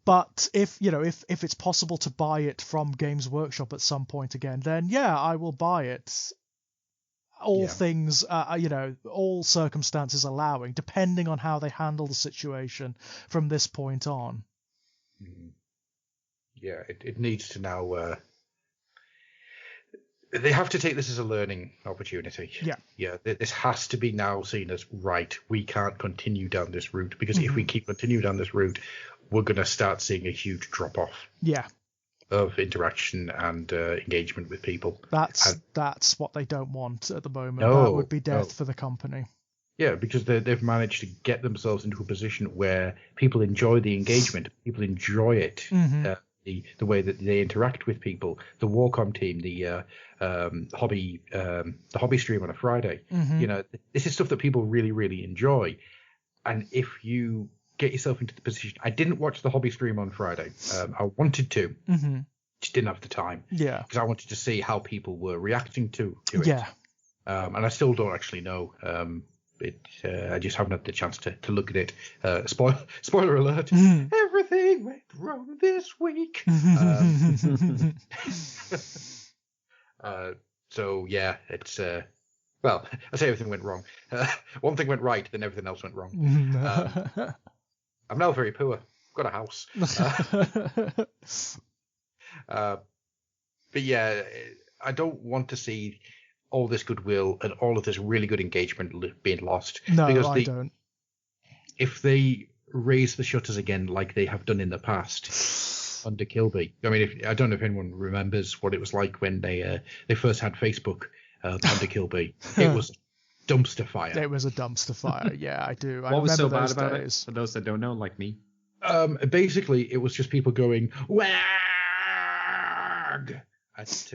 But if it's possible to buy it from Games Workshop at some point again, then yeah, I will buy it. All things, all circumstances allowing, depending on how they handle the situation from this point on. Yeah, it needs to now. They have to take this as a learning opportunity. Yeah. This has to be now seen as right. We can't continue down this route, because if we continue down this route, we're going to start seeing a huge drop-off of interaction and engagement with people. That's what they don't want at the moment. That would be death for the company. Yeah, because they've managed to get themselves into a position where people enjoy the engagement. People enjoy it. The way that they interact with people. The Warcom team, the hobby stream on a Friday. This is stuff that people really, really enjoy. And if you get yourself into the position, I didn't watch the hobby stream on Friday. I wanted to, just didn't have the time. Yeah, because I wanted to see how people were reacting to it. Yeah, and I still don't actually know. I just haven't had the chance to look at it. Spoiler alert: everything went wrong this week. So yeah, it's well, I say everything went wrong. One thing went right, then everything else went wrong. I'm now very poor. I've got a house. But yeah, I don't want to see all this goodwill and all of this really good engagement being lost. No, because I don't. If they raise the shutters again like they have done in the past under Kilby, I mean, I don't know if anyone remembers what it was like when they first had Facebook under Kilby. It was dumpster fire. It was a dumpster fire. Yeah, I do. What was so bad about it? For those that don't know, like me. Basically, it was just people going wag at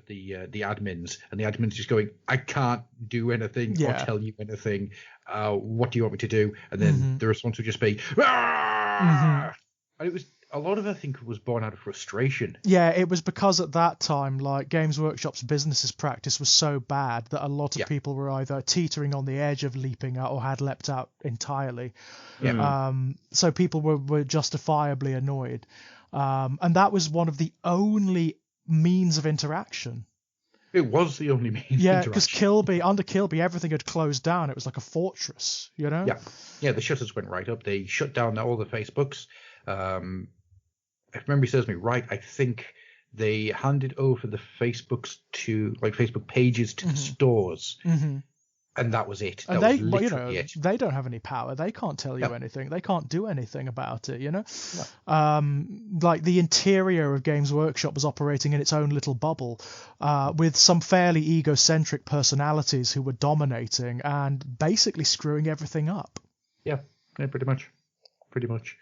the admins, and the admins just going, I can't do anything or tell you anything. What do you want me to do? And then the response would just be, and it was. A lot of it, I think, was born out of frustration. Yeah, it was because at that time, like, Games Workshop's business's practice was so bad that a lot of people were either teetering on the edge of leaping out or had leapt out entirely. So people were justifiably annoyed. And that was one of the only means of interaction. It was the only means of interaction. Yeah, because under Kilby, everything had closed down. It was like a fortress, Yeah, the shutters went right up. They shut down all the Facebooks. If memory serves me right, I think they handed over the Facebook pages to the stores, and that was it. And they don't have any power. They can't tell you anything. They can't do anything about it. Like the interior of Games Workshop was operating in its own little bubble, with some fairly egocentric personalities who were dominating and basically screwing everything up. Yeah, pretty much.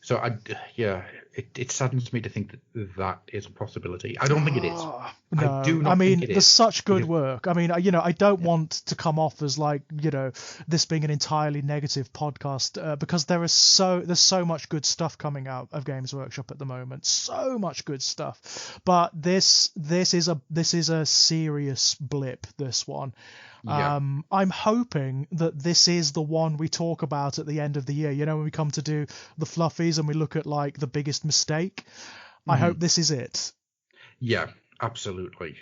So it saddens me to think that is a possibility. I don't think it is. No, I do not think it is. There's such good work. I mean, I don't want to come off as like, this being an entirely negative podcast, because there's so much good stuff coming out of Games Workshop at the moment. So much good stuff. But this is a serious blip, this one. Yeah. I'm hoping that this is the one we talk about at the end of the year. When we come to do the fluffies and we look at like the biggest mistake. I hope this is it. Yeah, absolutely.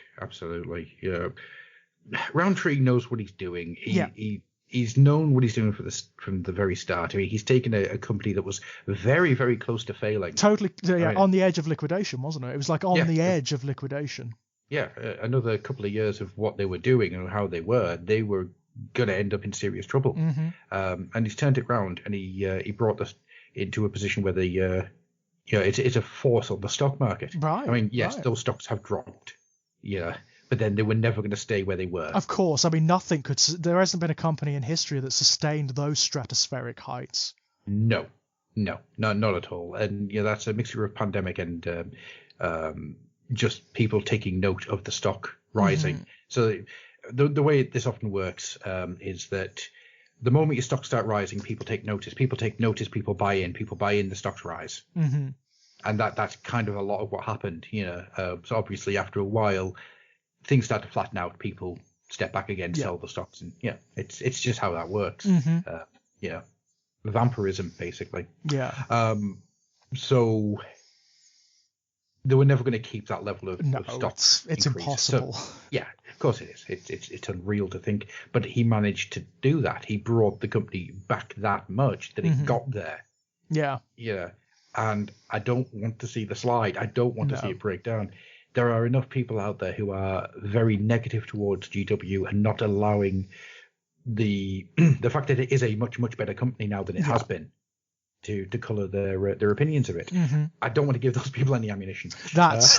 Yeah. Roundtree knows what he's doing. He's known what he's doing from the very start. I mean, he's taken a company that was very, very close to failing. Totally, I mean, on the edge of liquidation, wasn't it? It was like on the edge of liquidation. Yeah, another couple of years of what they were doing and how they were going to end up in serious trouble. Mm-hmm. And he's turned it around, and he brought us into a position where it's a force on the stock market. Right. I mean, yes, those stocks have dropped. Yeah. But then they were never going to stay where they were. Of course. I mean, there hasn't been a company in history that sustained those stratospheric heights. No, not at all. And that's a mixture of pandemic and just people taking note of the stock rising. Mm-hmm. So the way this often works is that the moment your stocks start rising, people take notice. People buy in. The stocks rise. Mm-hmm. And that's kind of a lot of what happened. So obviously after a while, things start to flatten out. People step back again, sell the stocks, and it's just how that works. Mm-hmm. Vampirism basically. Yeah. So they were never going to keep that level of stocks. It's impossible. So, yeah, of course it is. It's unreal to think, but he managed to do that. He brought the company back that much that it got there. Yeah. Yeah. And I don't want to see the slide. I don't want to see it break down. There are enough people out there who are very negative towards GW and not allowing the fact that it is a much, much better company now than it has been to colour their opinions of it. Mm-hmm. I don't want to give those people any ammunition. That's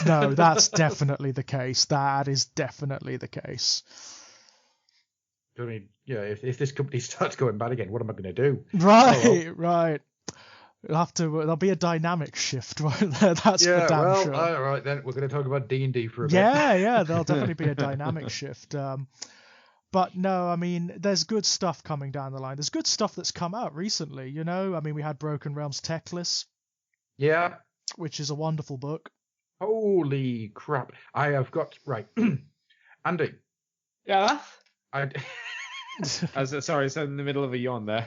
definitely the case. That is definitely the case. I mean, if this company starts going bad again, what am I going to do? Right. There'll be a dynamic shift right there. That's for damn sure. All right, then we're going to talk about D&D for a bit. Yeah, there'll definitely be a dynamic shift. But no, I mean, there's good stuff coming down the line. There's good stuff that's come out recently, I mean, we had Broken Realms Techless. Yeah. Which is a wonderful book. Holy crap. I have got... Right. Andy. Yeah? Sorry, I was in the middle of a yawn there.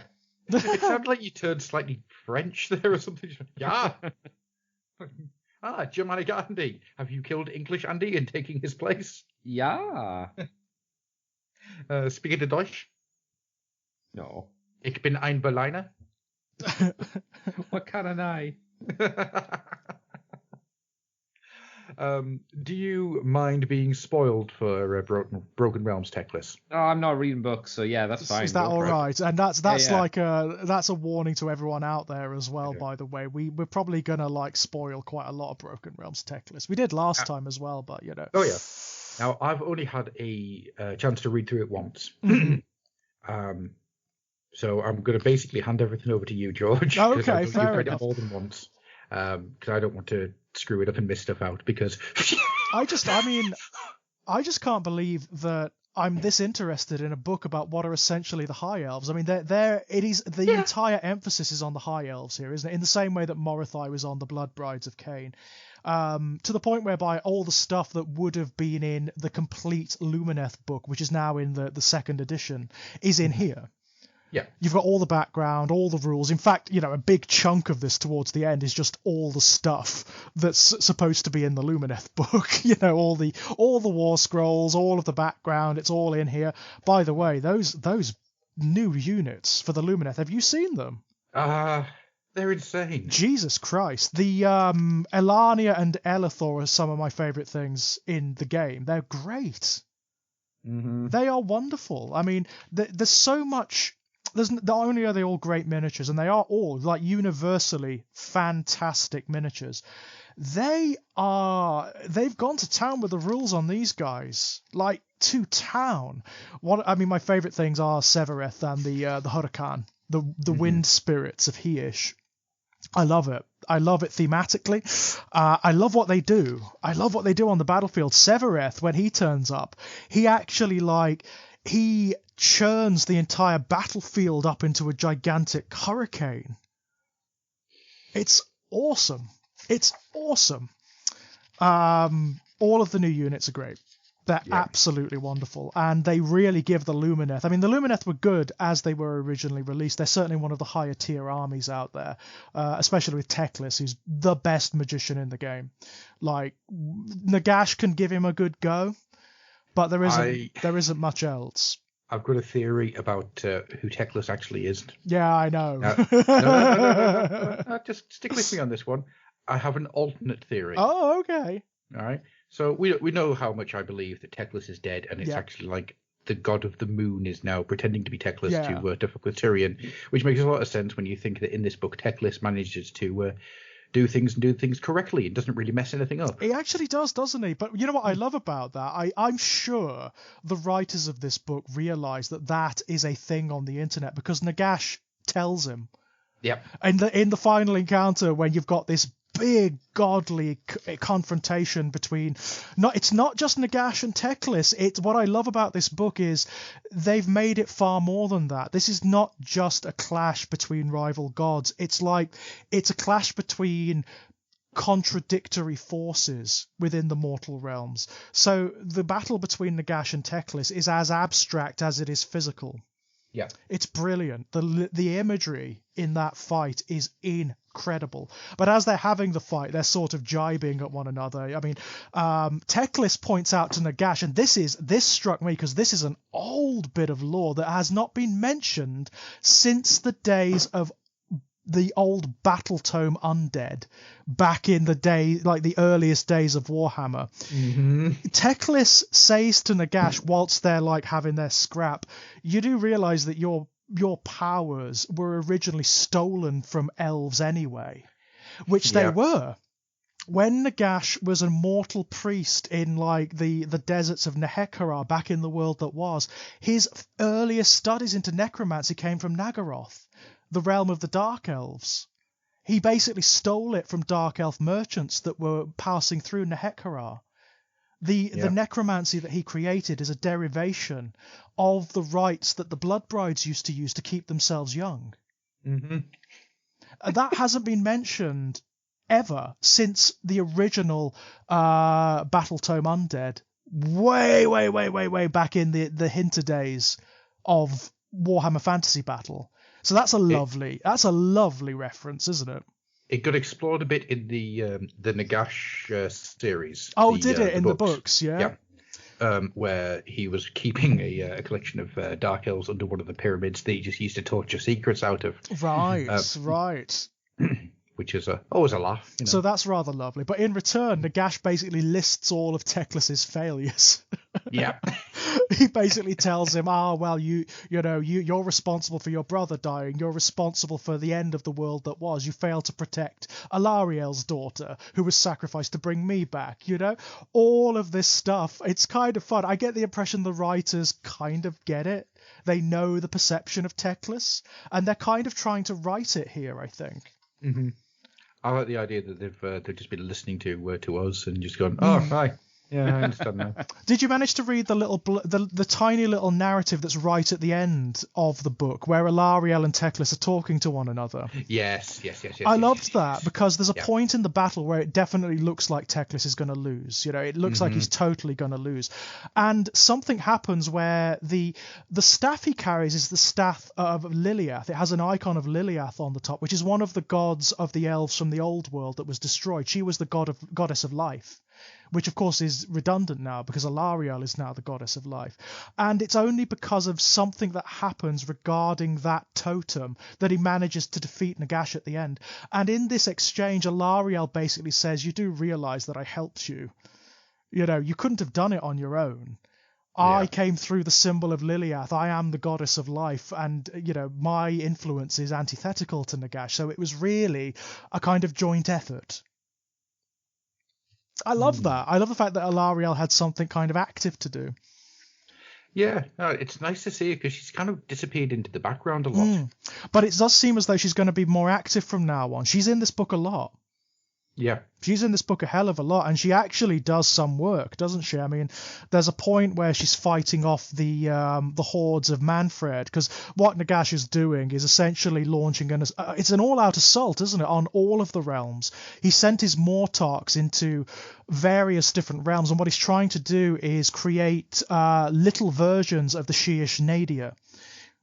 It sounded like you turned slightly French there or something. Yeah. Germanic Andy. Have you killed English Andy and taking his place? Yeah. Speaking to Deutsch? No. Ich bin ein Berliner. What can I? Do you mind being spoiled for Broken Realms Techless? No, I'm not reading books, so yeah, that's fine. Is that all right? And that's like that's a warning to everyone out there as well. By the way, we're probably gonna spoil quite a lot of Broken Realms Techless. We did last time as well, but Oh yeah. Now I've only had a chance to read through it once. So I'm going to basically hand everything over to you, George. Okay, fair enough. More than once, because I don't want to screw it up and miss stuff out. Because I just can't believe that I'm this interested in a book about what are essentially the High Elves. I mean, the entire emphasis is on the High Elves here, isn't it? In the same way that Morothai was on the Blood Brides of Cain. To the point whereby all the stuff that would have been in the complete Lumineth book, which is now in the second edition, is in here. Yeah. You've got all the background, all the rules. In fact, a big chunk of this towards the end is just all the stuff that's supposed to be in the Lumineth book. All the war scrolls, all of the background, it's all in here. By the way, those new units for the Lumineth, have you seen them? They're insane. Jesus Christ. The Elania and Elithor are some of my favourite things in the game. They're great. Mm-hmm. They are wonderful. I mean, there's so much... Not only are they all great miniatures, and they are all universally fantastic miniatures, they've gone to town with the rules on these guys, to town. My favourite things are Severeth and the Huracan, the wind spirits of Heish. I love it. I love it thematically. I love what they do. I love what they do on the battlefield. Severeth, when he turns up, he actually he churns the entire battlefield up into a gigantic hurricane. It's awesome. All of the new units are great. They're absolutely wonderful, and they really give the Lumineth. I mean, the Lumineth were good as they were originally released. They're certainly one of the higher tier armies out there, especially with Teclis, who's the best magician in the game. Like, Nagash can give him a good go, but there isn't much else. I've got a theory about who Teclis actually is. Yeah, I know. No, just stick with me on this one. I have an alternate theory. Oh, okay. All right. So we know how much I believe that Teclis is dead, and it's actually like the god of the moon is now pretending to be Teclis to fuck with Tyrion, which makes a lot of sense when you think that in this book Teclis manages to do things correctly and doesn't really mess anything up. He actually does, doesn't he? But you know what I love about that? I'm sure the writers of this book realize that is a thing on the internet because Nagash tells him. Yep. And in the final encounter, when you've got this big godly confrontation between it's not just Nagash and Teclis. It's what I love about this book is they've made it far more than that. This is not just a clash between rival gods. It's a clash between contradictory forces within the mortal realms. So the battle between Nagash and Teclis is as abstract as it is physical. Yeah, it's brilliant. The imagery in that fight is incredible. But as they're having the fight, they're sort of jibing at one another. I mean, Teclis points out to Nagash, and this struck me because this is an old bit of lore that has not been mentioned since the days of the old battle tome undead back in the day, like the earliest days of Warhammer. Mm-hmm. Teclis says to Nagash whilst they're like having their scrap, you do realize that your powers were originally stolen from elves anyway, which they were. When Nagash was a mortal priest in like the deserts of Nehekara back in the world that was, his earliest studies into necromancy came from Nagaroth, the realm of the Dark Elves. He basically stole it from Dark Elf merchants that were passing through Nehekara. The necromancy that he created is a derivation of the rites that the Blood Brides used to use to keep themselves young. Mm-hmm. That hasn't been mentioned ever since the original Battle Tome Undead, way back in the Hinter days of Warhammer Fantasy Battle. So that's a lovely reference, isn't it? It got explored a bit in the Nagash series. Oh, did it in the books? Yeah. Where he was keeping a collection of dark elves under one of the pyramids that he just used to torture secrets out of. Right. Which is always a laugh. You know? So that's rather lovely. But in return, Nagash basically lists all of Teclis's failures. Yeah. He basically tells him, you're responsible for your brother dying. You're responsible for the end of the world that was. You failed to protect Alariel's daughter, who was sacrificed to bring me back. All of this stuff. It's kind of fun. I get the impression the writers kind of get it. They know the perception of Teclis, and they're kind of trying to write it here, I think. Mm-hmm. I like the idea that they've just been listening to us and just gone, oh, right. Yeah, I understand now. Did you manage to read the tiny little narrative that's right at the end of the book where Alariel and Teclis are talking to one another? Yes. I loved that because there's a point in the battle where it definitely looks like Teclis is going to lose. It looks like he's totally going to lose. And something happens where the staff he carries is the staff of Liliath. It has an icon of Liliath on the top, which is one of the gods of the elves from the old world that was destroyed. She was the goddess of life, which of course is redundant now because Alariel is now the goddess of life. And it's only because of something that happens regarding that totem that he manages to defeat Nagash at the end. And in this exchange, Alariel basically says, you do realize that I helped you. You couldn't have done it on your own. I came through the symbol of Liliath. I am the goddess of life, and my influence is antithetical to Nagash. So it was really a kind of joint effort. I love that. I love the fact that Alariel had something kind of active to do. Yeah, it's nice to see her because she's kind of disappeared into the background a lot. But it does seem as though she's going to be more active from now on. She's in this book a lot. Yeah. She's in this book a hell of a lot, and she actually does some work, doesn't she? I mean, there's a point where she's fighting off the hordes of Manfred, because what Nagash is doing is essentially launching it's an all-out assault, isn't it, on all of the realms. He sent his Mortarks into various different realms, and what he's trying to do is create little versions of the Sheesh Nadir,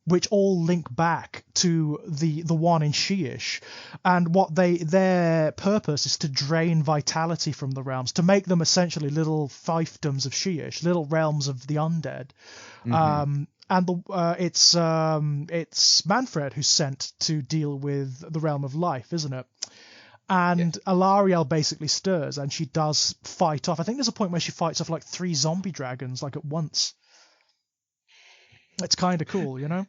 which all link back to the one in Sheesh, and what their purpose is to drain vitality from the realms, to make them essentially little fiefdoms of Sheesh, little realms of the undead. And it's Manfred who's sent to deal with the realm of life, isn't it? And Alarielle basically stirs, and she does fight off. I think there's a point where she fights off like 3 zombie dragons like at once. It's kind of cool, you know?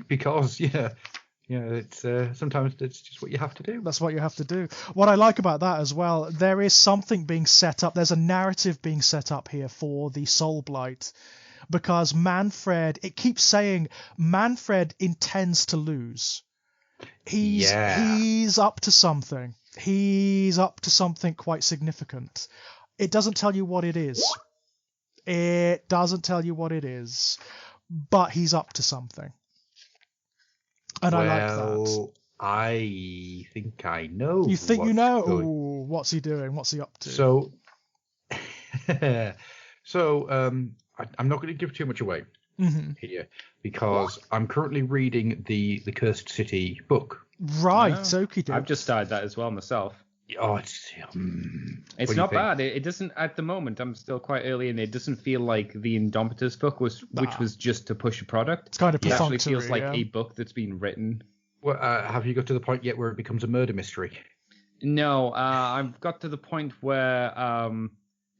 Because, it's sometimes it's just what you have to do. That's what you have to do. What I like about that as well, there is something being set up. There's a narrative being set up here for the Soul Blight. Because Manfred, it keeps saying Manfred intends to lose. He's up to something. He's up to something quite significant. It doesn't tell you what it is. It doesn't tell you what it is. But he's up to something. And I like that. I think I know. You think you know? Ooh, what's he doing? What's he up to? So, I'm not going to give too much away here, because I'm currently reading the Cursed City book. Right, okie doke. I've just started that as well myself. Oh, it's not bad. It doesn't, at the moment, I'm still quite early, and it doesn't feel like the Indomitus book which was just to push a product. It's kind of It actually perfunctory, feels like a book that's been written. Well, have you got to the point yet where it becomes a murder mystery? No, I've got to the point where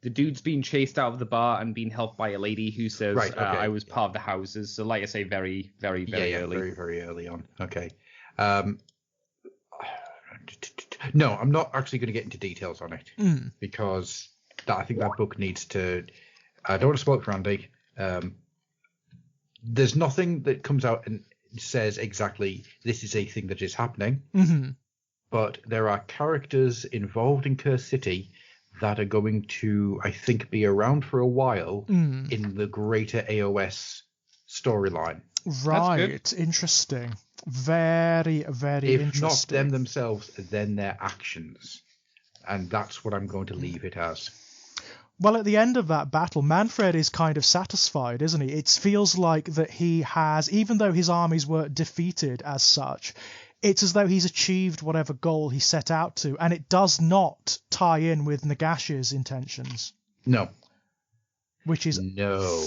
the dude's being chased out of the bar and being helped by a lady who says, I was part of the houses. So, like I say, very, very, very early. Very, very early on. Okay. No, I'm not actually going to get into details on it because I think that book needs to. I don't want to spoil it for Andy. There's nothing that comes out and says exactly this is a thing that is happening, but there are characters involved in Cursed City that are going to, I think, be around for a while in the greater AOS storyline. Right, interesting. Very, very if interesting. If not them themselves, then their actions. And that's what I'm going to leave it as. Well, at the end of that battle, Manfred is kind of satisfied, isn't he? It feels like that he has, even though his armies were defeated as such, it's as though he's achieved whatever goal he set out to, and it does not tie in with Nagash's intentions. No. Which is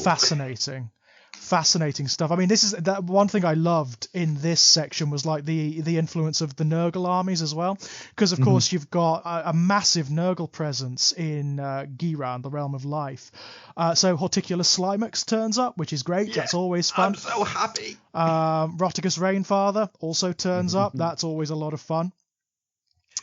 fascinating. Fascinating stuff. I mean, this is that one thing I loved in this section was like the influence of the Nurgle armies as well, because of course you've got a massive Nurgle presence in Giran, the Realm of Life. So Horticulus Slimax turns up, which is great. That's always fun. I'm so happy. Roticus Rainfather also turns up. That's always a lot of fun.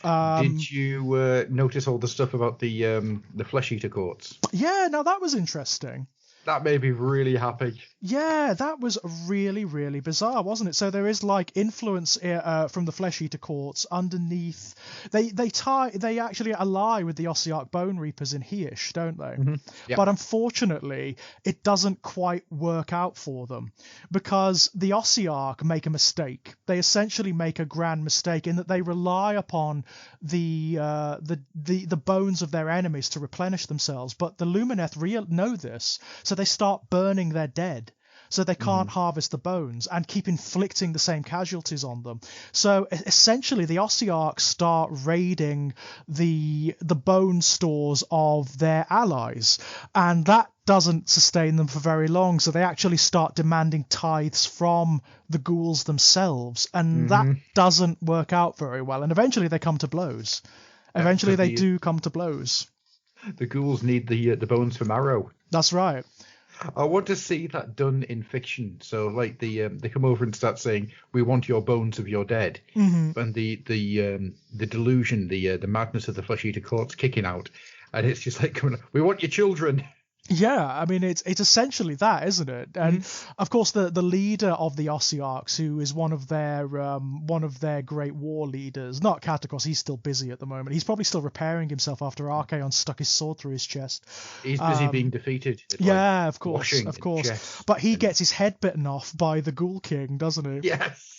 Did you notice all the stuff about the Flesh Eater courts? Yeah, no, that was interesting. That made me really happy. Yeah, that was really, really bizarre, wasn't it? So there is like influence from the Flesh Eater courts underneath. They actually ally with the Ossiarch Bone Reapers in Heish, don't they? Yep. But unfortunately, it doesn't quite work out for them because the Ossiarch make a mistake. They essentially make a grand mistake in that they rely upon the bones of their enemies to replenish themselves. But the Lumineth know this. So they start burning their dead. So they can't harvest the bones and keep inflicting the same casualties on them. So essentially the Ossiarchs start raiding the bone stores of their allies. And that doesn't sustain them for very long. So they actually start demanding tithes from the ghouls themselves. And that doesn't work out very well. And eventually they come to blows. Eventually they do come to blows. The ghouls need the bones for marrow. That's right. I want to see that done in fiction. So, like they come over and start saying, "We want your bones of your dead," and the delusion, the madness of the Flesh Eater courts kicking out, and it's just like, "We want your children." Yeah, I mean it's essentially that, isn't it? And of course the leader of the Ossiarchs, who is one of their great war leaders, not Katakos, he's still busy at the moment. He's probably still repairing himself after Archaon stuck his sword through his chest. He's busy being defeated. It's Yeah, like of course, washing of course. chest But he and- gets his head bitten off by the Ghoul King, doesn't he? Yes.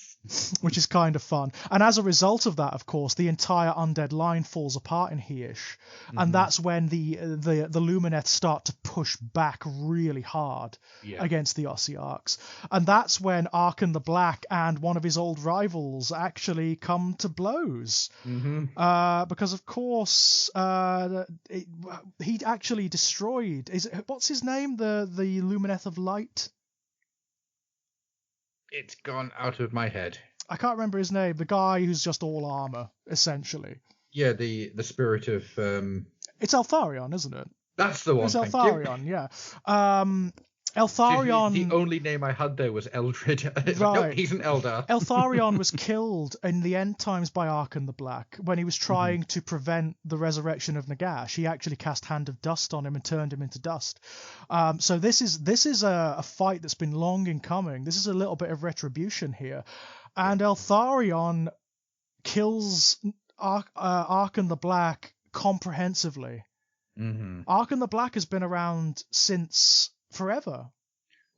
Which is kind of fun. And as a result of that, of course, the entire undead line falls apart in Heish. And that's when the Lumineth start to push back really hard against the Ossiarchs. And that's when Archon the Black and one of his old rivals actually come to blows. Because, of course, he actually destroyed... what's his name? The Lumineth of Light? It's gone out of my head. I can't remember his name. The guy who's just all armor, essentially. Yeah, the spirit of... It's Eltharion, isn't it? That's the one. It's thank you. Eltharion, yeah. Eltharion... The only name I had there was Eldred. Right. No, he's an Eldar. Eltharion was killed in the end times by Archon the Black when he was trying to prevent the resurrection of Nagash. He actually cast Hand of Dust on him and turned him into dust. So this is a fight that's been long in coming. This is a little bit of retribution here. And Eltharion kills Archon the Black comprehensively. Archon the Black has been around since forever.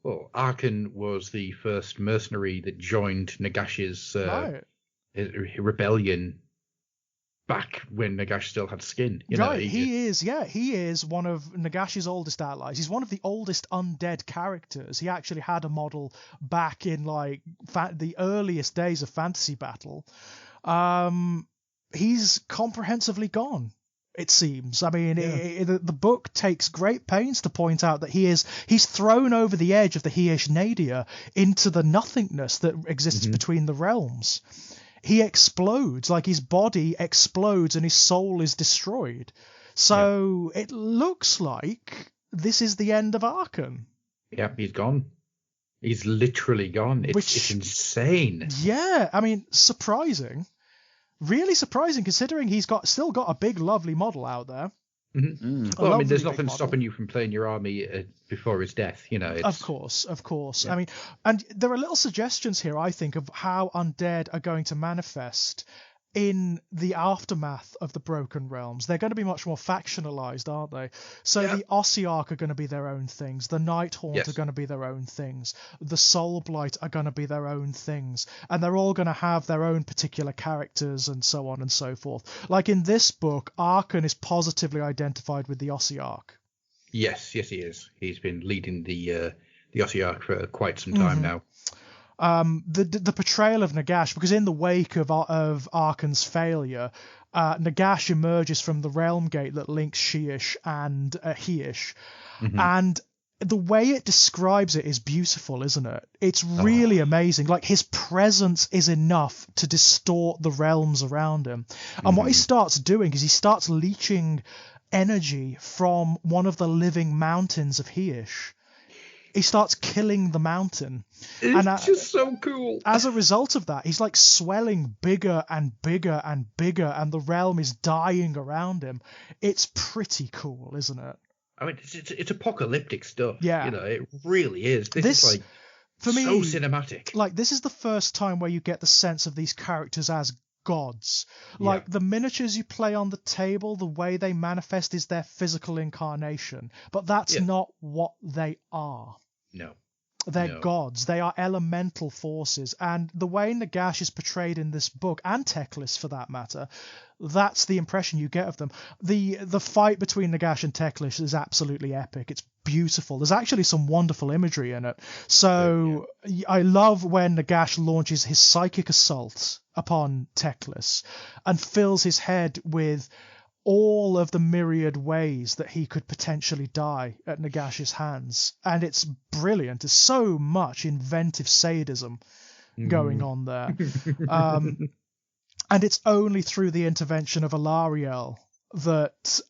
Well, Archon was the first mercenary that joined Nagash's rebellion back when Nagash still had skin. He is one of Nagash's oldest allies. He's one of the oldest undead characters. He actually had a model back in like the earliest days of Fantasy Battle. He's comprehensively gone, it seems. I mean, the book takes great pains to point out that he's thrown over the edge of the Heish Nadir into the nothingness that exists between the realms. He explodes, like his body explodes and his soul is destroyed. So it looks like this is the end of Archon. Yeah, he's gone. He's literally gone. It's insane. Yeah, I mean, surprising. Really surprising, considering he's still got a big, lovely model out there. Well, I mean, there's nothing stopping you from playing your army before his death, Of course. Yeah. I mean, and there are little suggestions here, I think, of how undead are going to manifest in the aftermath of the Broken Realms. They're going to be much more factionalized, aren't they? So the Ossiarch are going to be their own things. The Nighthaunt are going to be their own things. The Soulblight are going to be their own things. And they're all going to have their own particular characters and so on and so forth. Like in this book, Archon is positively identified with the Ossiarch. Yes, he is. He's been leading the Ossiarch for quite some time now. The portrayal of Nagash, because in the wake of Archon's failure, Nagash emerges from the realm gate that links Sheesh and Heish, and the way it describes it is beautiful, isn't it? It's really amazing. Like, his presence is enough to distort the realms around him. And what he starts doing is he starts leeching energy from one of the living mountains of Heish. He starts killing the mountain. It's just so cool. As a result of that, he's like swelling bigger and bigger and bigger, and the realm is dying around him. It's pretty cool, isn't it? I mean, it's apocalyptic stuff. Yeah. It really is. This is like, for me, so cinematic. Like, this is the first time where you get the sense of these characters as gods. Like, the miniatures you play on the table, the way they manifest is their physical incarnation. But that's not what they are. No. They're gods. They are elemental forces. And the way Nagash is portrayed in this book, and Teclis for that matter, that's the impression you get of them. The fight between Nagash and Teclis is absolutely epic. It's beautiful. There's actually some wonderful imagery in it. So I love when Nagash launches his psychic assault upon Teclis and fills his head with all of the myriad ways that he could potentially die at Nagash's hands. And it's brilliant. There's so much inventive sadism going on there. And it's only through the intervention of Alariel that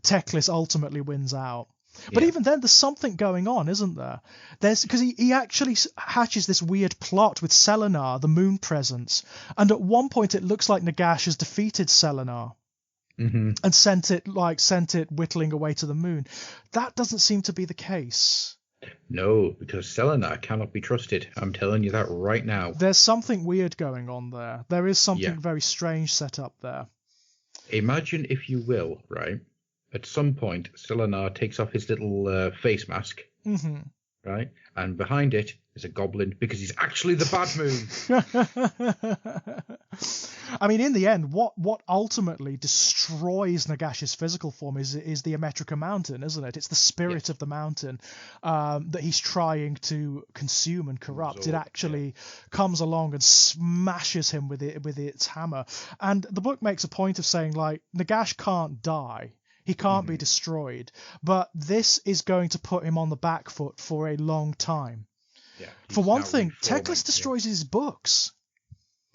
Teclis ultimately wins out. But even then, there's something going on, isn't there? Because he actually hatches this weird plot with Selenar, the moon presence. And at one point, it looks like Nagash has defeated Selenar. and sent it whittling away to the moon. That doesn't seem to be the case. No, because Selenar cannot be trusted. I'm telling you that right now. There's something weird going on there. There is something Yeah. very strange set up there. Imagine, if you will, right? At some point, Selenar takes off his little face mask, right? And behind it is a goblin, because he's actually the Bad Moon. I mean, in the end, what ultimately destroys Nagash's physical form is the Ametrica mountain, isn't it? It's the spirit of the mountain that he's trying to consume and corrupt. It actually comes along and smashes him with its hammer. And the book makes a point of saying, like, Nagash can't die. He can't be destroyed. But this is going to put him on the back foot for a long time. Yeah, for one thing, Teclis destroys his books.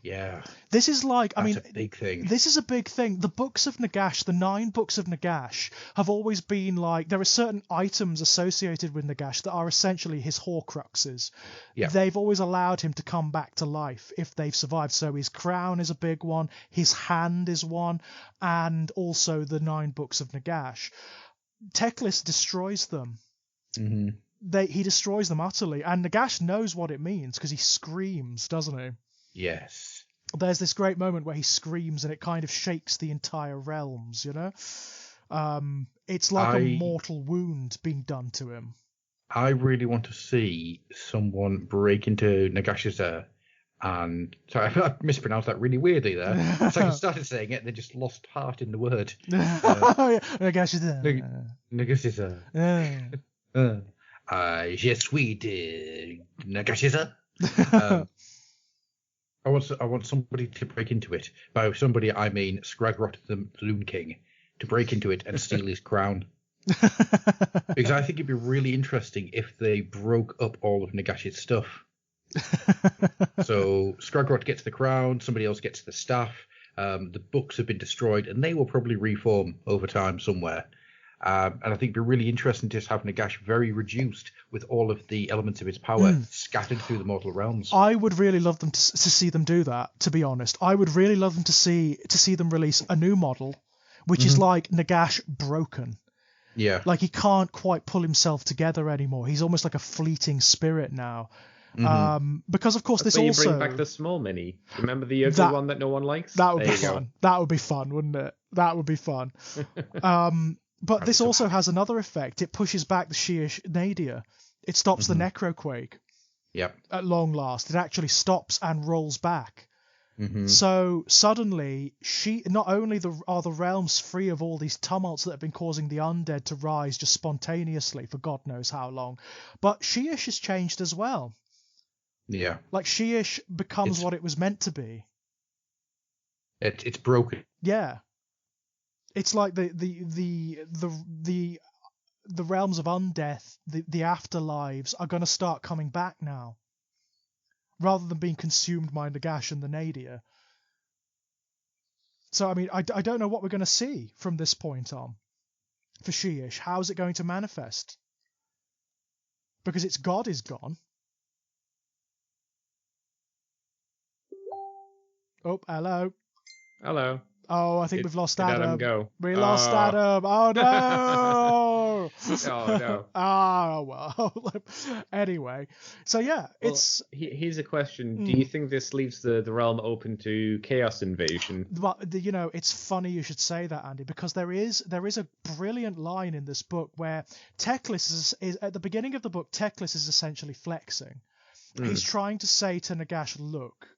Yeah. This is like, That's a big thing. This is a big thing. The books of Nagash, the 9 books of Nagash, have always been like, there are certain items associated with Nagash that are essentially his Horcruxes. Yeah. They've always allowed him to come back to life if they've survived. So his crown is a big one, his hand is one, and also the 9 books of Nagash. Teclis destroys them. He destroys them utterly, and Nagash knows what it means because he screams, doesn't he? Yes. There's this great moment where he screams and it kind of shakes the entire realms, you know? It's like a mortal wound being done to him. I really want to see someone break into Nagash's and... Sorry, I mispronounced that really weirdly there. So I started saying it and then just lost heart in the word. Nagash's Nagash's je suis de Nagash's I want somebody to break into it. By somebody, I mean Scragrot the Loon King, to break into it and steal his crown. Because I think it'd be really interesting if they broke up all of Nagash's stuff. So Scragrot gets the crown, somebody else gets the staff, the books have been destroyed, and they will probably reform over time somewhere. And I think it'd be really interesting to just have Nagash very reduced with all of the elements of his power scattered through the mortal realms. I would really love them to see them do that, to be honest. I would really love them to see them release a new model, which is like Nagash broken. Yeah. Like he can't quite pull himself together anymore. He's almost like a fleeting spirit now. Because of course That's this also... you bring back the small mini. Remember the ugly one that no one likes? That would be fun. That would be fun, wouldn't it? That would be fun. But this also has another effect. It pushes back the Sheesh Nadir. It stops the Necroquake. Yep. At long last. It actually stops and rolls back. So suddenly, not only are the realms free of all these tumults that have been causing the undead to rise just spontaneously for God knows how long, but Sheesh has changed as well. Yeah. Like Sheesh becomes what it was meant to be. It's broken. Yeah. It's like the realms of undeath, the afterlives are going to start coming back now, rather than being consumed by Nagash and the Nadir. So I mean, I don't know what we're going to see from this point on for Sheesh. How's it going to manifest? Because its god is gone. Oh, hello. Hello. Oh, I think we've lost Adam. Adam go. We lost Adam. Oh no! Oh no. Oh well. Anyway, so yeah, it's. Here's a question: do you think this leaves the realm open to chaos invasion? But it's funny you should say that, Andy, because there is a brilliant line in this book where Teclis is at the beginning of the book. Teclis is essentially flexing. He's trying to say to Nagash, "Look,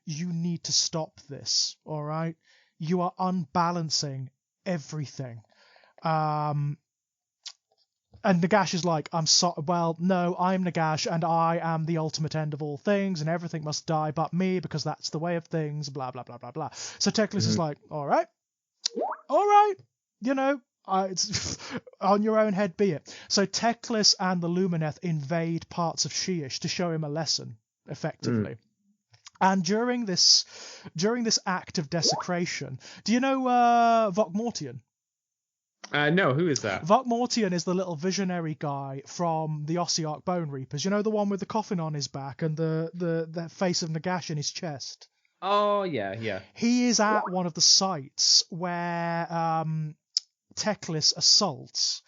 you need to stop this. All right." You are unbalancing everything. And Nagash is like, I'm Nagash and I am the ultimate end of all things and everything must die but me because that's the way of things, blah, blah, blah, blah, blah. So Teclis is like, all right, it's on your own head be it. So Teclis and the Lumineth invade parts of Sheesh to show him a lesson, effectively. And during this act of desecration, do you know Vokmortian? No, who is that? Vokmortian is the little visionary guy from the Ossiarch Bone Reapers. You know, the one with the coffin on his back and the face of Nagash in his chest? Oh, yeah. He is at one of the sites where Teclis assaults,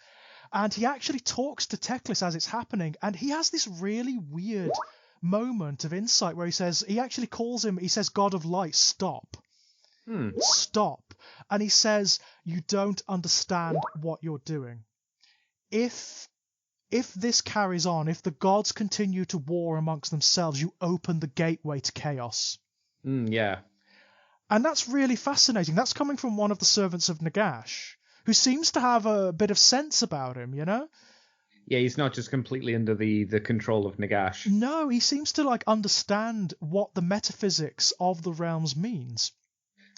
and he actually talks to Teclis as it's happening, and he has this really weird moment of insight where he actually calls him, he says, God of Light, stop. Stop. And he says, you don't understand what you're doing. If this carries on, if the gods continue to war amongst themselves, you open the gateway to chaos. Yeah. And that's really fascinating. That's coming from one of the servants of Nagash, who seems to have a bit of sense about him, you know? Yeah, he's not just completely under the control of Nagash. No, he seems to understand what the metaphysics of the realms means.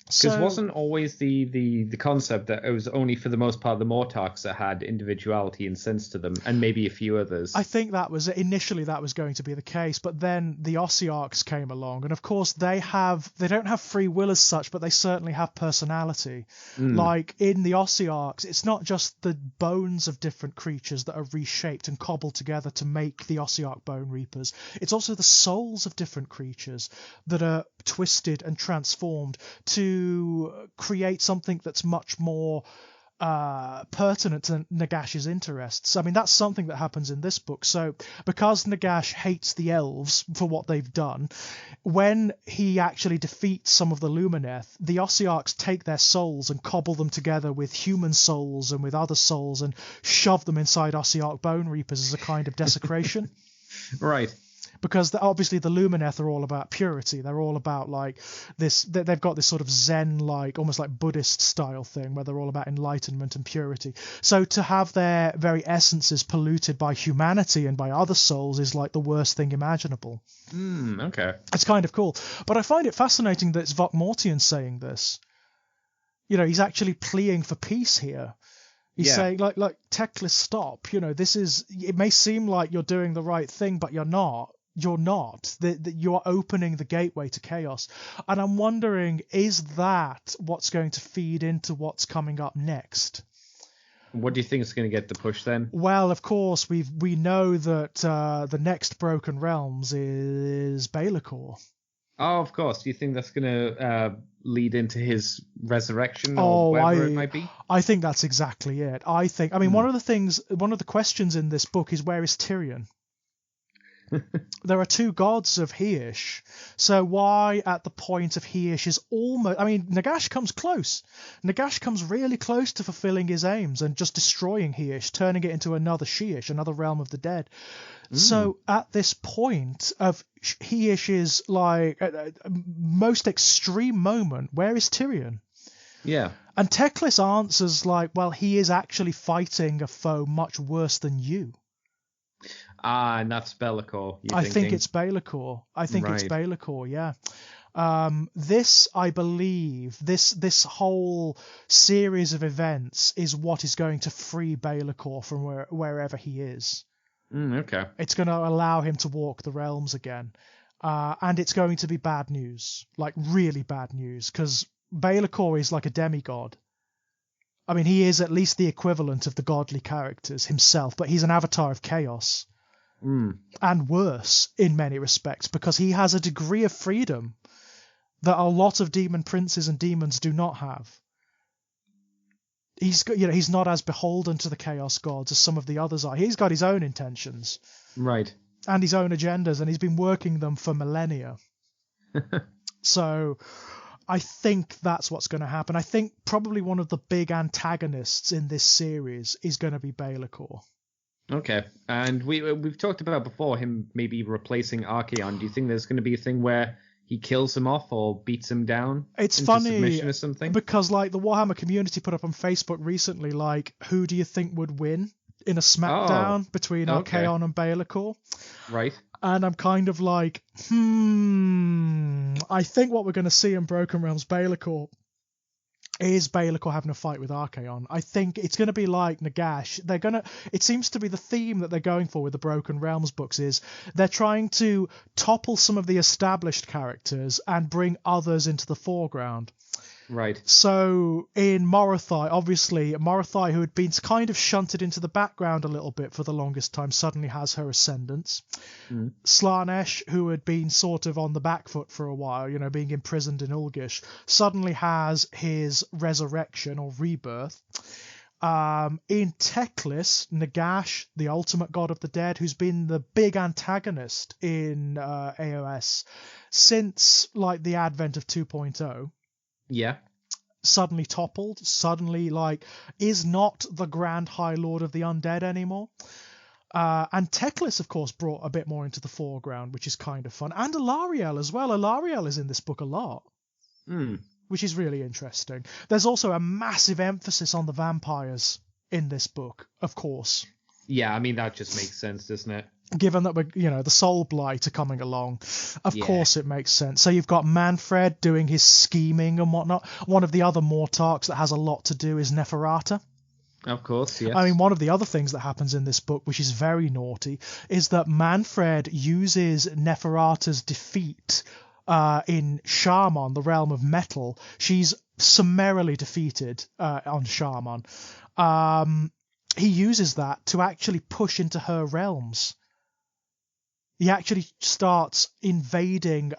Because wasn't always the concept that it was only for the most part the Mortarks that had individuality and sense to them, and maybe a few others? I think initially that was going to be the case, but then the Ossiarchs came along, and of course they don't have free will as such, but they certainly have personality. Like in the Ossiarchs, it's not just the bones of different creatures that are reshaped and cobbled together to make the Ossiarch Bone Reapers. It's also the souls of different creatures that are twisted and transformed to create something that's much more pertinent to Nagash's interests. I mean, that's something that happens in this book. So because Nagash hates the elves for what they've done, when he actually defeats some of the Lumineth, the Ossiarchs take their souls and cobble them together with human souls and with other souls and shove them inside Ossiarch Bone Reapers as a kind of desecration. Right. Because obviously the Lumineth are all about purity. They're all about this. They've got this sort of Zen, almost like Buddhist style thing where they're all about enlightenment and purity. So to have their very essences polluted by humanity and by other souls is like the worst thing imaginable. Okay. It's kind of cool. But I find it fascinating that it's Vokmortian saying this. You know, he's actually pleading for peace here. He's saying, like, Teclis, stop. You know, it may seem like you're doing the right thing, but you're not. You're not. You're opening the gateway to chaos. And I'm wondering, is that what's going to feed into what's coming up next? What do you think is going to get the push then? Well, of course, we know that the next Broken Realms is Baelacor. Oh, of course. Do you think that's going to lead into his resurrection or whatever it might be? I think that's exactly it. One of the questions in this book is, where is Tyrion? There are two gods of Heish, so why at the point of Heish is almost... I mean, Nagash comes close. Nagash comes really close to fulfilling his aims and just destroying Heish, turning it into another Sheesh, another realm of the dead. So at this point of Heish's most extreme moment, where is Tyrion? Yeah. And Teclis answers well, he is actually fighting a foe much worse than you. And that's Baelacor. I think it's Baelacor. It's Baelacor, yeah. This, I believe, this whole series of events is what is going to free Baelacor from wherever he is. Okay. It's going to allow him to walk the realms again. And it's going to be bad news, really bad news, because Baelacor is like a demigod. I mean, he is at least the equivalent of the godly characters himself, but he's an avatar of chaos. And worse in many respects, because he has a degree of freedom that a lot of demon princes and demons do not have. He's not as beholden to the chaos gods as some of the others are. He's got his own intentions. Right. And his own agendas, and he's been working them for millennia. So I think that's what's going to happen. I think probably one of the big antagonists in this series is going to be Baelacor. Okay, and we've talked about before him maybe replacing Archaon. Do you think there's going to be a thing where he kills him off or beats him down? It's into funny submission or something? Because the Warhammer community put up on Facebook recently, who do you think would win in a smackdown between Archaon and Baelacor? Right. And I'm kind of I think what we're going to see in Broken Realms Baelacor is Baelacor having a fight with Archaon. I think it's going to be like Nagash. It seems to be the theme that they're going for with the Broken Realms books is they're trying to topple some of the established characters and bring others into the foreground. Right. So in Morathai, obviously, Morathai, who had been kind of shunted into the background a little bit for the longest time, suddenly has her ascendance. Slaanesh, who had been sort of on the back foot for a while, being imprisoned in Ulgish, suddenly has his resurrection or rebirth. In Teclis, Nagash, the ultimate god of the dead, who's been the big antagonist in AOS since like the advent of 2.0, Yeah. suddenly toppled, suddenly is not the Grand High Lord of the Undead anymore. And Teclis, of course, brought a bit more into the foreground, which is kind of fun. And Alariel as well. Alariel is in this book a lot. Which is really interesting. There's also a massive emphasis on the vampires in this book, of course. Yeah, I mean, that just makes sense, doesn't it? Given that the Soul Blight are coming along, of course it makes sense. So you've got Manfred doing his scheming and whatnot. One of the other Mortarks that has a lot to do is Neferata. Of course, yes. I mean, one of the other things that happens in this book, which is very naughty, is that Manfred uses Neferata's defeat in Sharmon, the realm of metal. She's summarily defeated on Sharmon. He uses that to actually push into her realms. He actually starts invading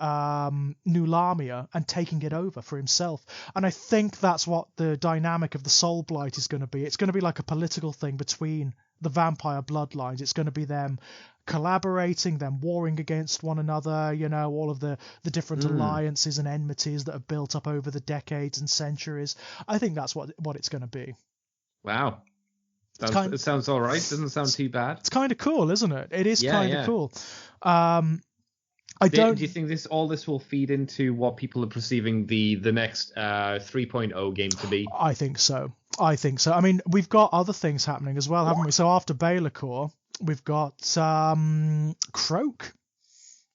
New Lamia and taking it over for himself. And I think that's what the dynamic of the Soul Blight is going to be. It's going to be like a political thing between the vampire bloodlines. It's going to be them collaborating, them warring against one another, all of the different alliances and enmities that have built up over the decades and centuries. I think that's what it's going to be. Wow. It sounds all right. Doesn't sound too bad. It's kind of cool, isn't it? It is kind of cool. Do you think all this will feed into what people are perceiving the next 3.0 game to be? I think so. I mean, we've got other things happening as well, haven't we? So after Baelacor, we've got Croak.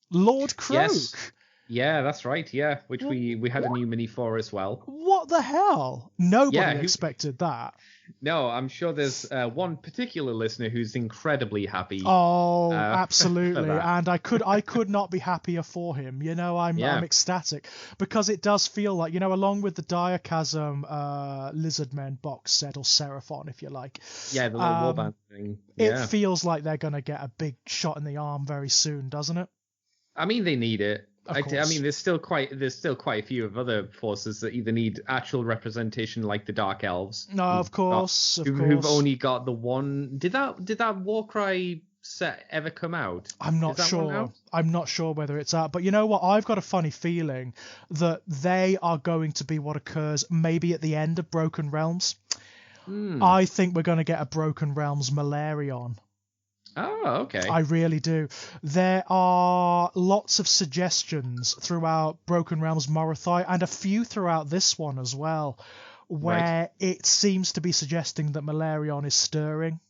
Lord Croak. Yes. Yeah, that's right. Yeah, which we had a new mini for as well. What the hell? Nobody expected that. No, I'm sure there's one particular listener who's incredibly happy. Oh, absolutely. And I could not be happier for him. I'm ecstatic because it does feel like, along with the Diachasm Lizardmen box set, or Seraphon, if you like. Yeah, the little warband thing. Yeah. It feels like they're going to get a big shot in the arm very soon, doesn't it? I mean, they need it. Of course. I mean, there's still quite a few of other forces that either need actual representation, like the Dark Elves. No, of course. Who've only got the one. Did that Warcry set ever come out? I'm not sure. I'm not sure whether it's out. But you know what? I've got a funny feeling that they are going to be what occurs maybe at the end of Broken Realms. I think we're going to get a Broken Realms Malarion. Oh, okay. I really do. There are lots of suggestions throughout Broken Realms Morathai, and a few throughout this one as well, where it seems to be suggesting that Malarion is stirring.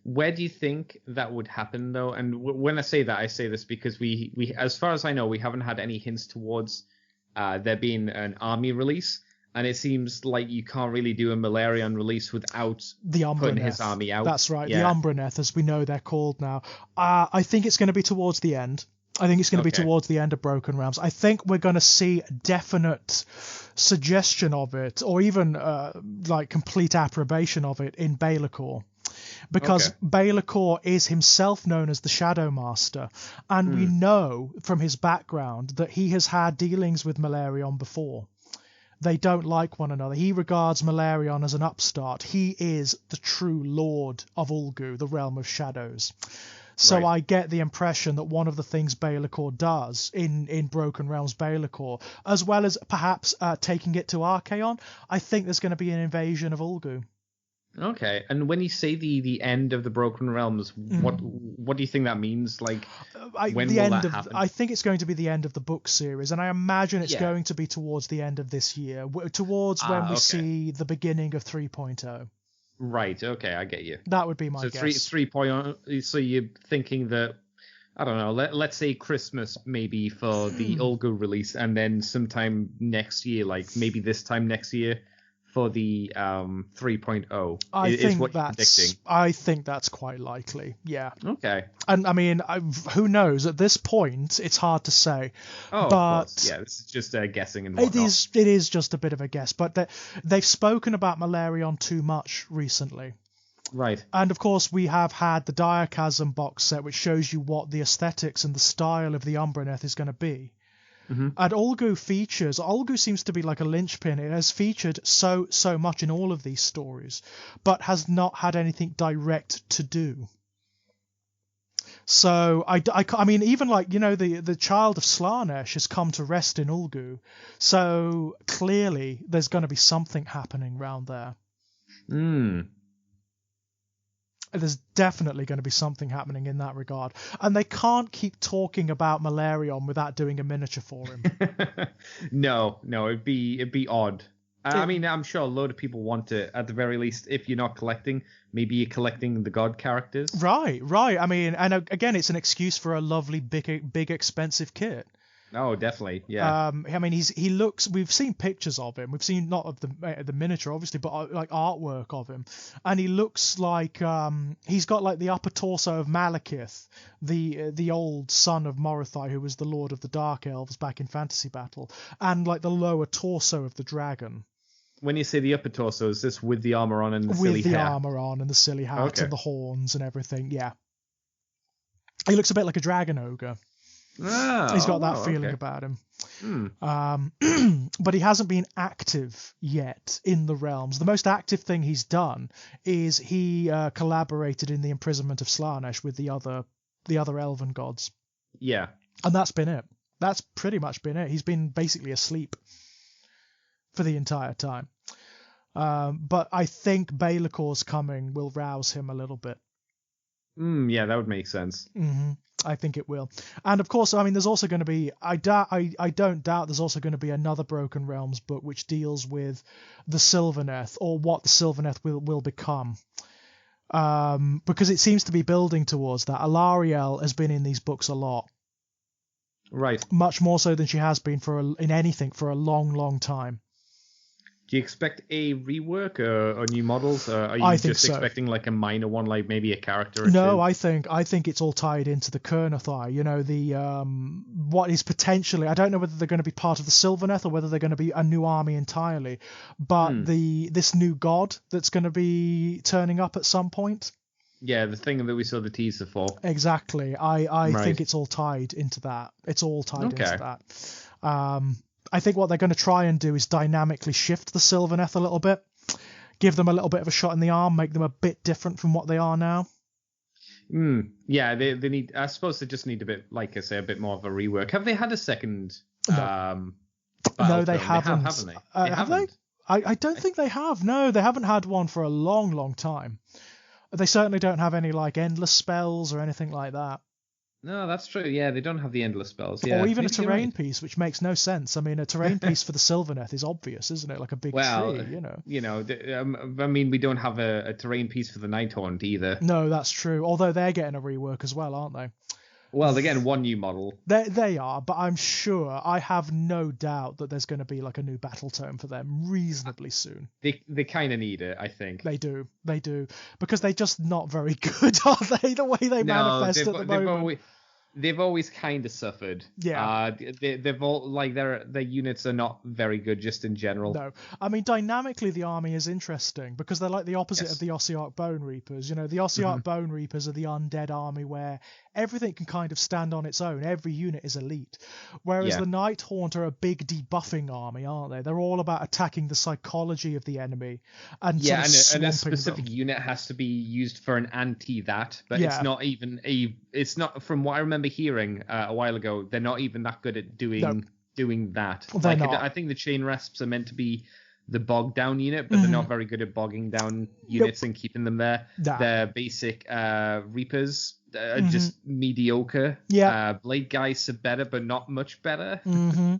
Where do you think that would happen, though? And when I say that, I say this because we, as far as I know, we haven't had any hints towards there being an army release. And it seems like you can't really do a Malarion release without putting his army out. That's right, the Umbraneth, as we know they're called now. I think it's going to be towards the end. I think it's going to be towards the end of Broken Realms. I think we're going to see definite suggestion of it, or even complete approbation of it in Baelacor. Because Baelacor is himself known as the Shadow Master, and we know from his background that he has had dealings with Malarion before. They don't like one another. He regards Malarion as an upstart. He is the true lord of Ulgu, the realm of shadows. So I get the impression that one of the things Baelacor does in Broken Realms Baelacor, as well as perhaps taking it to Archaon, I think there's going to be an invasion of Ulgu. Okay, and when you say the end of the Broken Realms, what do you think that means? Like, when will that happen? I think it's going to be the end of the book series, and I imagine it's going to be towards the end of this year, towards when we see the beginning of 3.0. Right. Okay, I get you. That would be my guess. 3.0. So you're thinking that, I don't know. Let's say Christmas maybe for the Ulgu release, and then sometime next year, like maybe this time next year, for the 3.0. Is what you're predicting. I think that's quite likely. Yeah. Okay. And I mean, who knows? At this point, it's hard to say. Oh, but of course. Yeah, this is just guessing and whatnot. It is just a bit of a guess. But they've spoken about Malarion too much recently. Right. And of course, we have had the Diachasm box set, which shows you what the aesthetics and the style of the Umbraneth is going to be. Mm-hmm. And Olgu seems to be like a linchpin. It has featured so much in all of these stories, but has not had anything direct to do. So I mean, even like, the child of Slaanesh has come to rest in Ulgu. So clearly there's going to be something happening around there. There's definitely going to be something happening in that regard. And they can't keep talking about Malarion without doing a miniature for him. No, it'd be odd. I mean, I'm sure a load of people want to, at the very least, if you're not collecting, maybe you're collecting the god characters. Right. I mean, and again, it's an excuse for a lovely, big, expensive kit. Oh, definitely, yeah. I mean, he looks. We've seen pictures of him. We've seen not of the miniature, obviously, but like artwork of him, and he looks like he's got like the upper torso of Malekith, the old son of Morathai, who was the Lord of the Dark Elves back in Fantasy Battle, and like the lower torso of the dragon. When you say the upper torso, is this with the armor on and the silly hair? With the armor on and the silly hat and the horns and everything. Yeah, he looks a bit like a dragon ogre. He's got that feeling about him. But he hasn't been active yet in the realms. The most active thing he's done is he collaborated in the imprisonment of Slaanesh with the other elven gods. Yeah. And that's been it. That's pretty much been it. He's been basically asleep for the entire time. But I think Balacor's coming will rouse him a little bit. Yeah, that would make sense. Mm-hmm. I think it will. And of course, I mean, there's also going to be, I don't doubt there's also going to be another Broken Realms book which deals with the Sylvaneth, or what the Sylvaneth will become. Because it seems to be building towards that. Alarielle has been in these books a lot. Right. Much more so than she has been in anything for a long, long time. Do you expect a rework or new models? Or are you just expecting like a minor one, like maybe a character or No, two? I think it's all tied into the Kurnothai. The what is potentially, I don't know whether they're going to be part of the Sylvaneth or whether they're going to be a new army entirely, but this new god that's going to be turning up at some point. Yeah, the thing that we saw the teaser for. Exactly. I think it's all tied into that. It's all tied into that. I think what they're going to try and do is dynamically shift the Sylvaneth a little bit, give them a little bit of a shot in the arm, make them a bit different from what they are now. Yeah, they need. I suppose they just need a bit, like I say, a bit more of a rework. Have they had a second? No, they haven't. Haven't they? Have they? I don't think they have. No, they haven't had one for a long, long time. They certainly don't have any like endless spells or anything like that. No, that's true. Yeah, they don't have the endless spells. Yeah. Or even a terrain piece, which makes no sense. I mean, a terrain piece for the Sylvaneth is obvious, isn't it? Like a big tree, I mean, we don't have a terrain piece for the Nighthaunt either. No, that's true. Although they're getting a rework as well, aren't they? Well, they're getting one new model. They are, but I'm sure, I have no doubt that there's going to be like a new battle tome for them reasonably soon. They kind of need it, I think. They do, because they're just not very good, are they? The way they manifest at the moment. They've always kind of suffered. Yeah. They've all like their units are not very good just in general. No, I mean dynamically the army is interesting because they're like the opposite of the Ossiarch Bone Reapers. The Ossiarch Bone Reapers are the undead army where everything can kind of stand on its own. Every unit is elite. Whereas the Nighthaunt are a big debuffing army, aren't they? They're all about attacking the psychology of the enemy and and a specific unit has to be used for an anti-that, but it's not even it's not, from what I remember hearing a while ago, they're not even that good at doing that. They're not. I think the chain rasps are meant to be the bog down unit, but they're not very good at bogging down units and keeping them there. Their basic reapers are just mediocre. Blade guys are better, but not much better.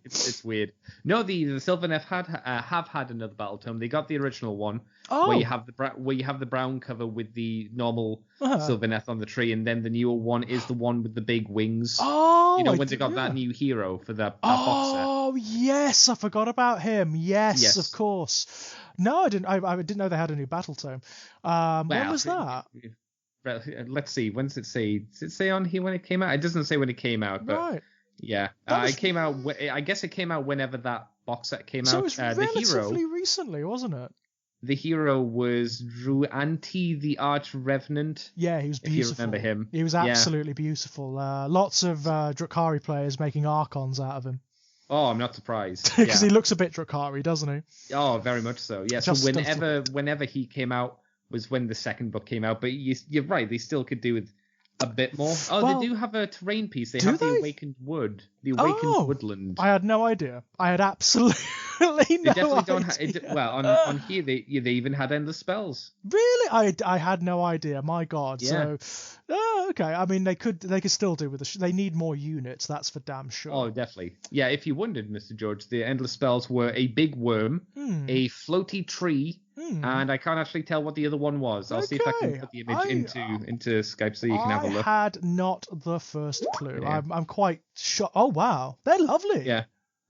It's weird. No, the Sylvaneth have had another battle tome. They got the original one where you have the brown cover with the normal Sylvaneth on the tree, and then the newer one is the one with the big wings. When they got that new hero for that box set. Oh yes, I forgot about him. Yes, of course. No, I didn't. I didn't know they had a new battle tome. When was that? Let's see. When does it say? Does it say on here when it came out? It doesn't say when it came out, but Right. yeah, it came out. I guess it came out whenever that box set came So out. it was relatively recently, wasn't it? The hero was Ruanti, the Arch Revenant. Yeah, he was beautiful. If you remember him. He was absolutely beautiful. Lots of Drukhari players making Archons out of him. Oh, I'm not surprised. Because he looks a bit Drukhari, doesn't he? Oh, very much so. Yeah, so whenever he came out was when the second book came out. But you're right, they still could do with a bit more. Oh, they do have a terrain piece. They have the Awakened Wood. The Awakened Woodland. I had no idea. I had absolutely no idea. Don't on here, they even had endless spells. Really? I had no idea. My God. Yeah. So, okay. I mean, they could still do with they need more units. That's for damn sure. Oh, definitely. Yeah. If you wondered, Mr. George, the endless spells were a big worm, a floaty tree, and I can't actually tell what the other one was. I'll see if I can put the image into Skype so you can have a look. I had not the first clue. Yeah. I'm quite shocked. Oh wow, they're lovely. Yeah.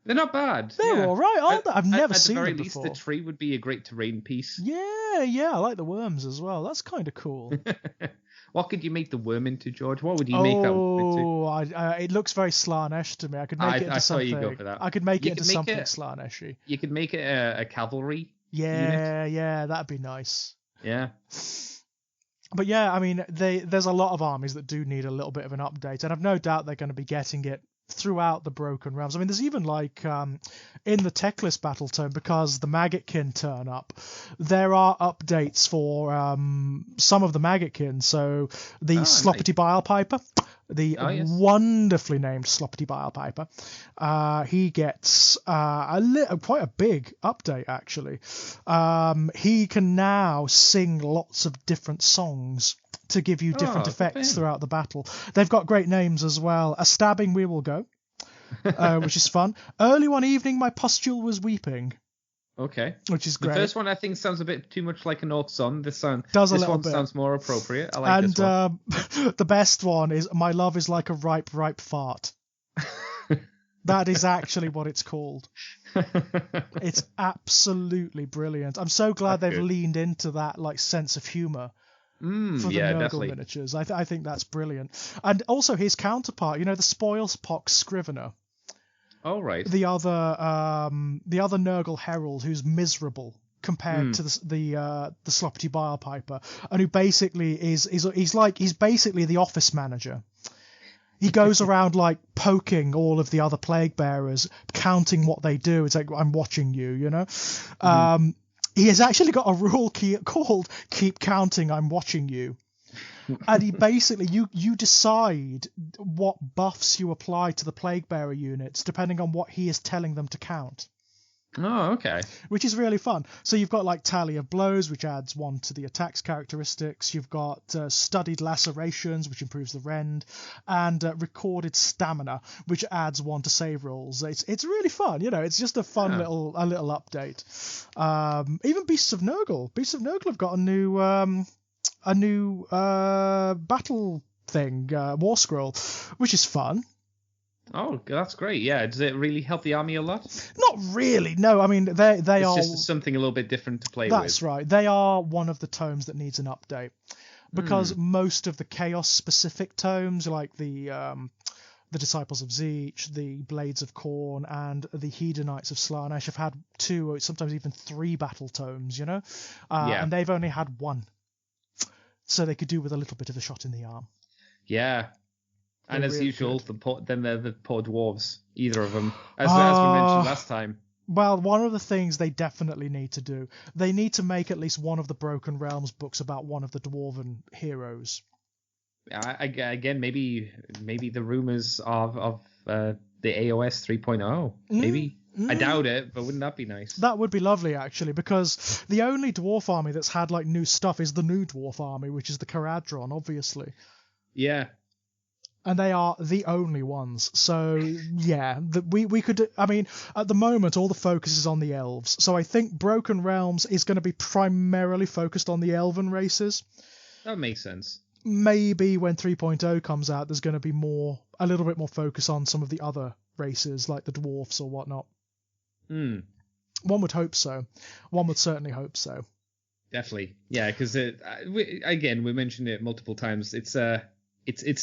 They're not bad. They're all right, aren't they? I've never seen them before. At the very least, the tree would be a great terrain piece. Yeah, I like the worms as well. That's kind of cool. What could you make the worm into, George? What would you make that worm into? It looks very Slaanesh to me. I could make it into something. I thought you'd go for that. I could make it into something Slaanesh-y. You could make it a cavalry unit. Yeah, that'd be nice. Yeah. But yeah, I mean, there's a lot of armies that do need a little bit of an update, and I've no doubt they're going to be getting it throughout the Broken Realms. I mean, there's even like in the Techless battle tome, because the Maggotkin turn up, there are updates for some of the Maggotkin. So the Sloppity Bile Piper, the wonderfully named Sloppity Bile Piper, he gets quite a big update actually. He can now sing lots of different songs to give you different effects throughout the battle. They've got great names as well. A Stabbing We Will Go, which is fun. Early one evening, my pustule was weeping. Okay. Which is great. The first one I think sounds a bit too much like an Orc song. This one sounds more appropriate. I like this one. And the best one is My Love is Like a Ripe, Ripe Fart. That is actually what it's called. It's absolutely brilliant. I'm so glad they've leaned into that like sense of humour. For the Nurgle miniatures. I think that's brilliant. And also his counterpart, the Spoilspox Scrivener. Oh, right. The other Nurgle herald who's miserable compared to the Sloppity Bile Piper, and who basically he's basically the office manager. He goes around like poking all of the other plague bearers, counting what they do. It's like, I'm watching you, He has actually got a rule called "Keep counting, I'm watching you," and he basically you decide what buffs you apply to the plague bearer units depending on what he is telling them to count. Oh, okay. Which is really fun. So you've got like Tally of Blows, which adds 1 to the attack's characteristics. You've got Studied Lacerations, which improves the rend, and Recorded Stamina, which adds 1 to save rolls. It's really fun. It's just a fun little update. Even Beasts of Nurgle. Beasts of Nurgle have got a new battle thing, War Scroll, which is fun. Oh, that's great. Yeah. Does it really help the army a lot? Not really. No, I mean, they are... It's just something a little bit different to play with. That's right. They are one of the tomes that needs an update. Because most of the Chaos-specific tomes, like the Disciples of Zeech, the Blades of Khorne, and the Hedonites of Slaanesh have had 2 or sometimes even 3 battle tomes, And they've only had 1. So they could do with a little bit of a shot in the arm. Yeah. And as usual, then they're the poor dwarves, either of them, as we mentioned last time. Well, one of the things they definitely need to do, they need to make at least one of the Broken Realms books about one of the dwarven heroes. Again, maybe the rumors of the AOS 3.0. Maybe. I doubt it, but wouldn't that be nice? That would be lovely, actually, because the only dwarf army that's had like new stuff is the new dwarf army, which is the Caradron, obviously. Yeah. And they are the only ones. So, yeah, we could... I mean, at the moment, all the focus is on the elves. So I think Broken Realms is going to be primarily focused on the elven races. That makes sense. Maybe when 3.0 comes out, there's going to be a little bit more focus on some of the other races, like the dwarfs or whatnot. One would hope so. One would certainly hope so. Definitely, yeah. Because again, we mentioned it multiple times. It's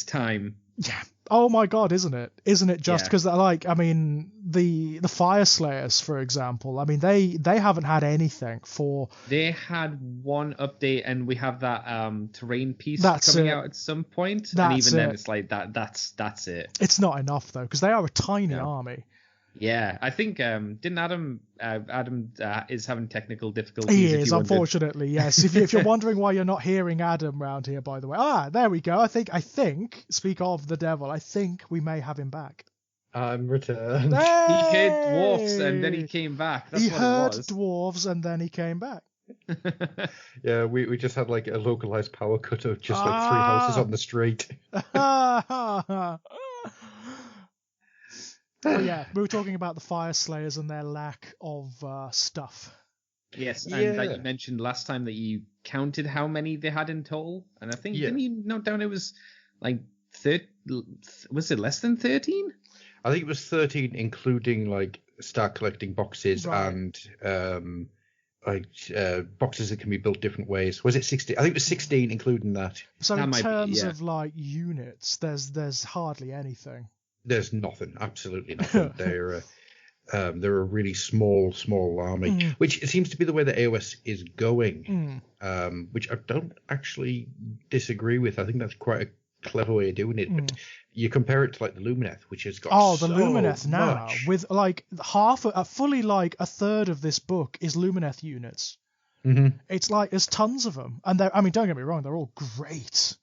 time. Yeah. Oh my God, isn't it? Isn't it just because the Fire Slayers, for example, I mean they haven't had anything for. They had one update, and we have that terrain piece That's coming it. out at some point, and That's even then it. it's like that's it. It's not enough though, because they are a tiny army. Yeah, I think didn't Adam is having technical difficulties. He is, unfortunately, yes. If you're wondering why you're not hearing Adam round here, by the way, there we go. I think. Speak of the devil. I think we may have him back. I'm returned. Hey! He heard dwarfs and then he came back. That's he what heard it was. dwarves and then he came back. Yeah, we just had like a localized power cut of just like 3 houses on the street. But yeah, we were talking about the Fire Slayers and their lack of stuff. Yes, and that you mentioned last time that you counted how many they had in total, and I think didn't you note down it was like was it less than 13? I think it was 13, including like start collecting boxes and boxes that can be built different ways. Was it 16? I think it was 16, including that. So in terms of like units, there's hardly anything. There's nothing, absolutely nothing. They're a really small army, which seems to be the way the AOS is going, which I don't actually disagree with. I think that's quite a clever way of doing it. But you compare it to like the Lumineth, which has got the Lumineth now with like fully like a third of this book is Lumineth units. Mm-hmm. It's like there's tons of them, and don't get me wrong, they're all great.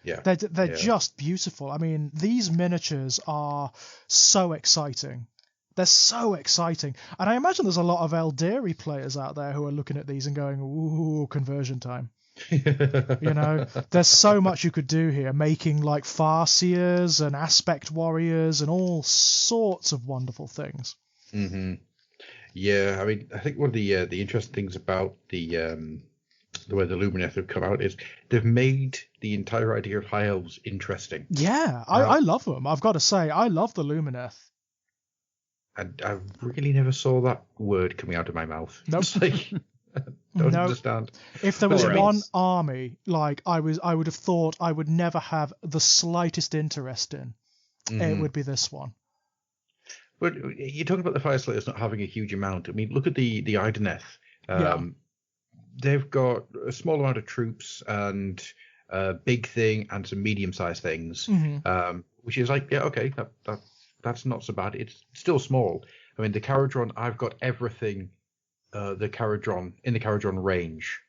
Yeah, they're just beautiful. I mean, these miniatures are so exciting. They're so exciting. And I imagine there's a lot of Eldari players out there who are looking at these and going, ooh, conversion time. There's so much you could do here, making like Farseers and Aspect Warriors and all sorts of wonderful things. Mm-hmm. Yeah, I mean, I think one of the interesting things about the way the Lumineth have come out is they've made the entire idea of High Elves interesting. Yeah, I love them. I've got to say, I love the Lumineth. I really never saw that word coming out of my mouth. Nope. It's like, I don't understand. If there was one army, like I would have thought I would never have the slightest interest in, it would be this one. But you're talking about the Fire Slayers not having a huge amount. I mean, look at the Ideneth. They've got a small amount of troops and a big thing and some medium-sized things, which is like, that's not so bad. It's still small. I mean, the Caradron, I've got everything in the Caradron range,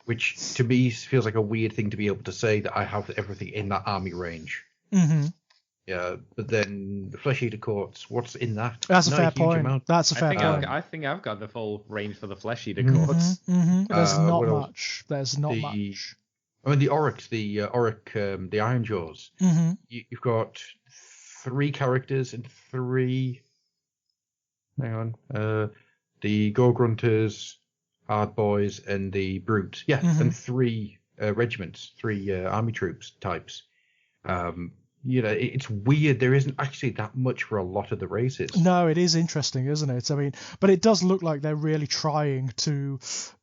which to me feels like a weird thing to be able to say that I have everything in that army range. Mm-hmm. Yeah, but then the Flesh Eater Courts, what's in that? That's a fair point. That's a fair point. I think I've got the full range for the Flesh Eater Courts. There's not much. There's not much. I mean, the Auric, the Iron Jaws. You've got 3 characters and 3. Hang on. The Gore Grunters, Hard Boys, and the Brutes. Yeah, and 3 regiments, 3 army troops types. It's weird. There isn't actually that much for a lot of the races. No, it is interesting, isn't it? I mean, but it does look like they're really trying to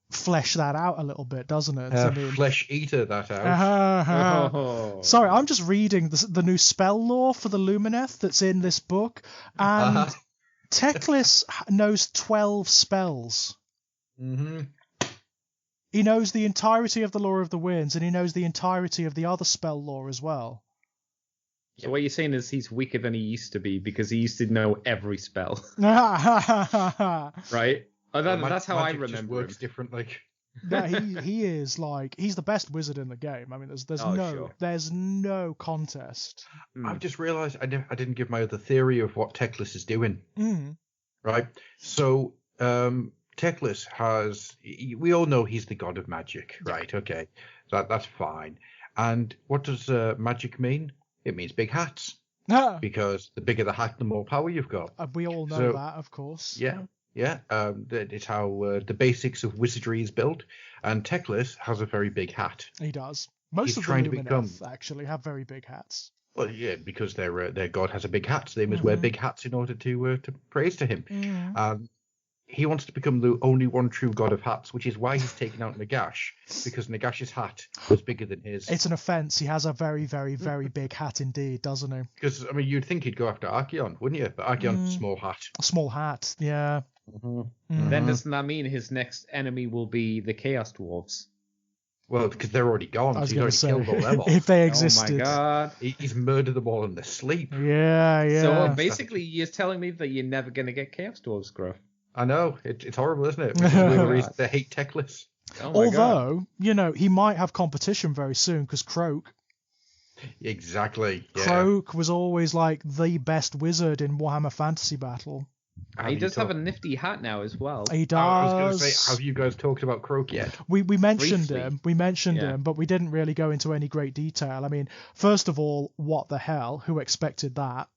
flesh that out a little bit, doesn't it? Flesh Eater that out. Sorry, I'm just reading the new spell lore for the Lumineth that's in this book, and Teclis knows 12 spells. Mm-hmm. He knows the entirety of the Lore of the Winds, and he knows the entirety of the other spell lore as well. So what you're saying is he's weaker than he used to be because he used to know every spell. Right? That's how I remember just works differently. Yeah, he is like he's the best wizard in the game. I mean, there's no contest. I've just realised I didn't give my other theory of what Teclis is doing. Right? So Teclis has, we all know he's the god of magic, right? Okay, that's fine. And what does magic mean? It means big hats. Because the bigger the hat, the more power you've got. We all know that, of course. Yeah. It's how the basics of wizardry is built. And Teclis has a very big hat. He does. Most of the Lumineth actually have very big hats. Well, yeah, because their god has a big hat, so they must wear big hats in order to praise to him. he wants to become the only one true god of hats, which is why he's taken out Nagash, because Nagash's hat was bigger than his. It's an offence. He has a very, very, very big hat indeed, doesn't he? Because, I mean, you'd think he'd go after Archeon, wouldn't you? But Archeon's a small hat. A small hat, yeah. Then doesn't that mean his next enemy will be the Chaos Dwarves? Well, because they're already gone, I was so going to he's say, already killed all them off. if they existed. Oh my god. He's murdered them all in their sleep. Yeah. So basically, you're telling me that you're never going to get Chaos Dwarves, Gruff. I know, it's horrible, isn't it? Because one of the reasons they hate Techless. Oh my Although, he might have competition very soon, because Croak. Exactly. Yeah. Croak was always like the best wizard in Warhammer Fantasy Battle. He does have a nifty hat now as well. He does. I was going to say, have you guys talked about Croak yet? We mentioned Briefly. him. We mentioned him, but we didn't really go into any great detail. I mean, first of all, what the hell? Who expected that?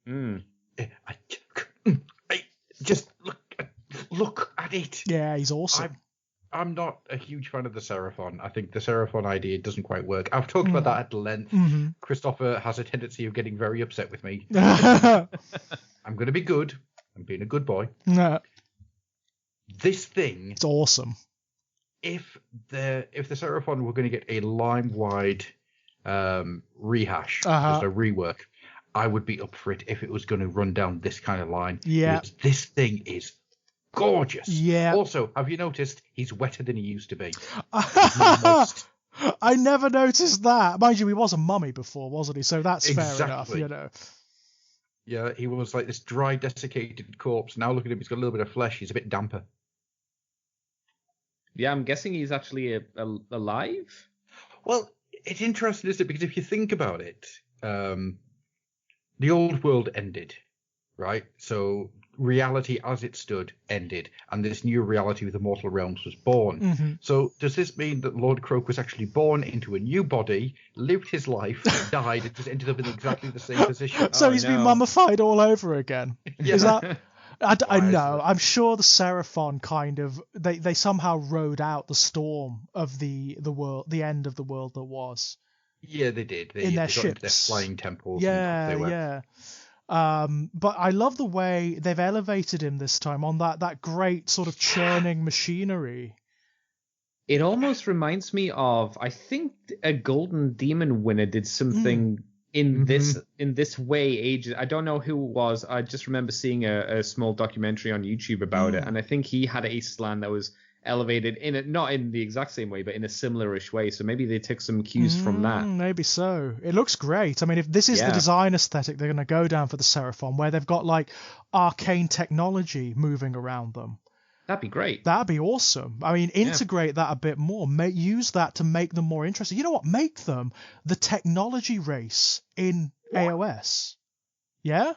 I just look at it. Yeah, he's awesome. I'm not a huge fan of the Seraphon. I think the Seraphon idea doesn't quite work. I've talked about that at length. Christopher has a tendency of getting very upset with me. I'm going to be good. I'm being a good boy. No. This thing, It's awesome. if the Seraphon were going to get a line-wide rehash, just a rework, I would be up for it if it was going to run down this kind of line. Yeah. Because this thing is gorgeous. Yeah. Also, have you noticed he's wetter than he used to be? I never noticed that. Mind you, he was a mummy before, wasn't he? So that's fair enough, Yeah, he was like this dry, desiccated corpse. Now look at him, he's got a little bit of flesh. He's a bit damper. Yeah, I'm guessing he's actually alive? Well, it's interesting, isn't it? Because if you think about it, the old world ended, right? So reality as it stood ended, and this new reality with the mortal realms was born. So does this mean that Lord Croak was actually born into a new body, lived his life, died, and just ended up in exactly the same position? So he's been mummified all over again. Is that... I know. I'm sure the Seraphon kind of they somehow rode out the storm of the world, the end of the world that was. Yeah, they did. They in their got ships, into their flying temples. Yeah. But I love the way they've elevated him this time on that great sort of churning machinery. It almost reminds me of, I think a Golden Demon winner did something in this way ages. I don't know who it was. I just remember seeing a small documentary on YouTube about it, and I think he had Ace Land that was elevated in it, not in the exact same way, but in a similar-ish way. So maybe they took some cues from that. Maybe so. It looks great. I mean, if this is the design aesthetic they're going to go down for the Seraphon, where they've got like arcane technology moving around them. That'd be great. That'd be awesome. I mean, integrate that a bit more. Use that to make them more interesting. You know what? Make them the technology race in AOS. Yeah?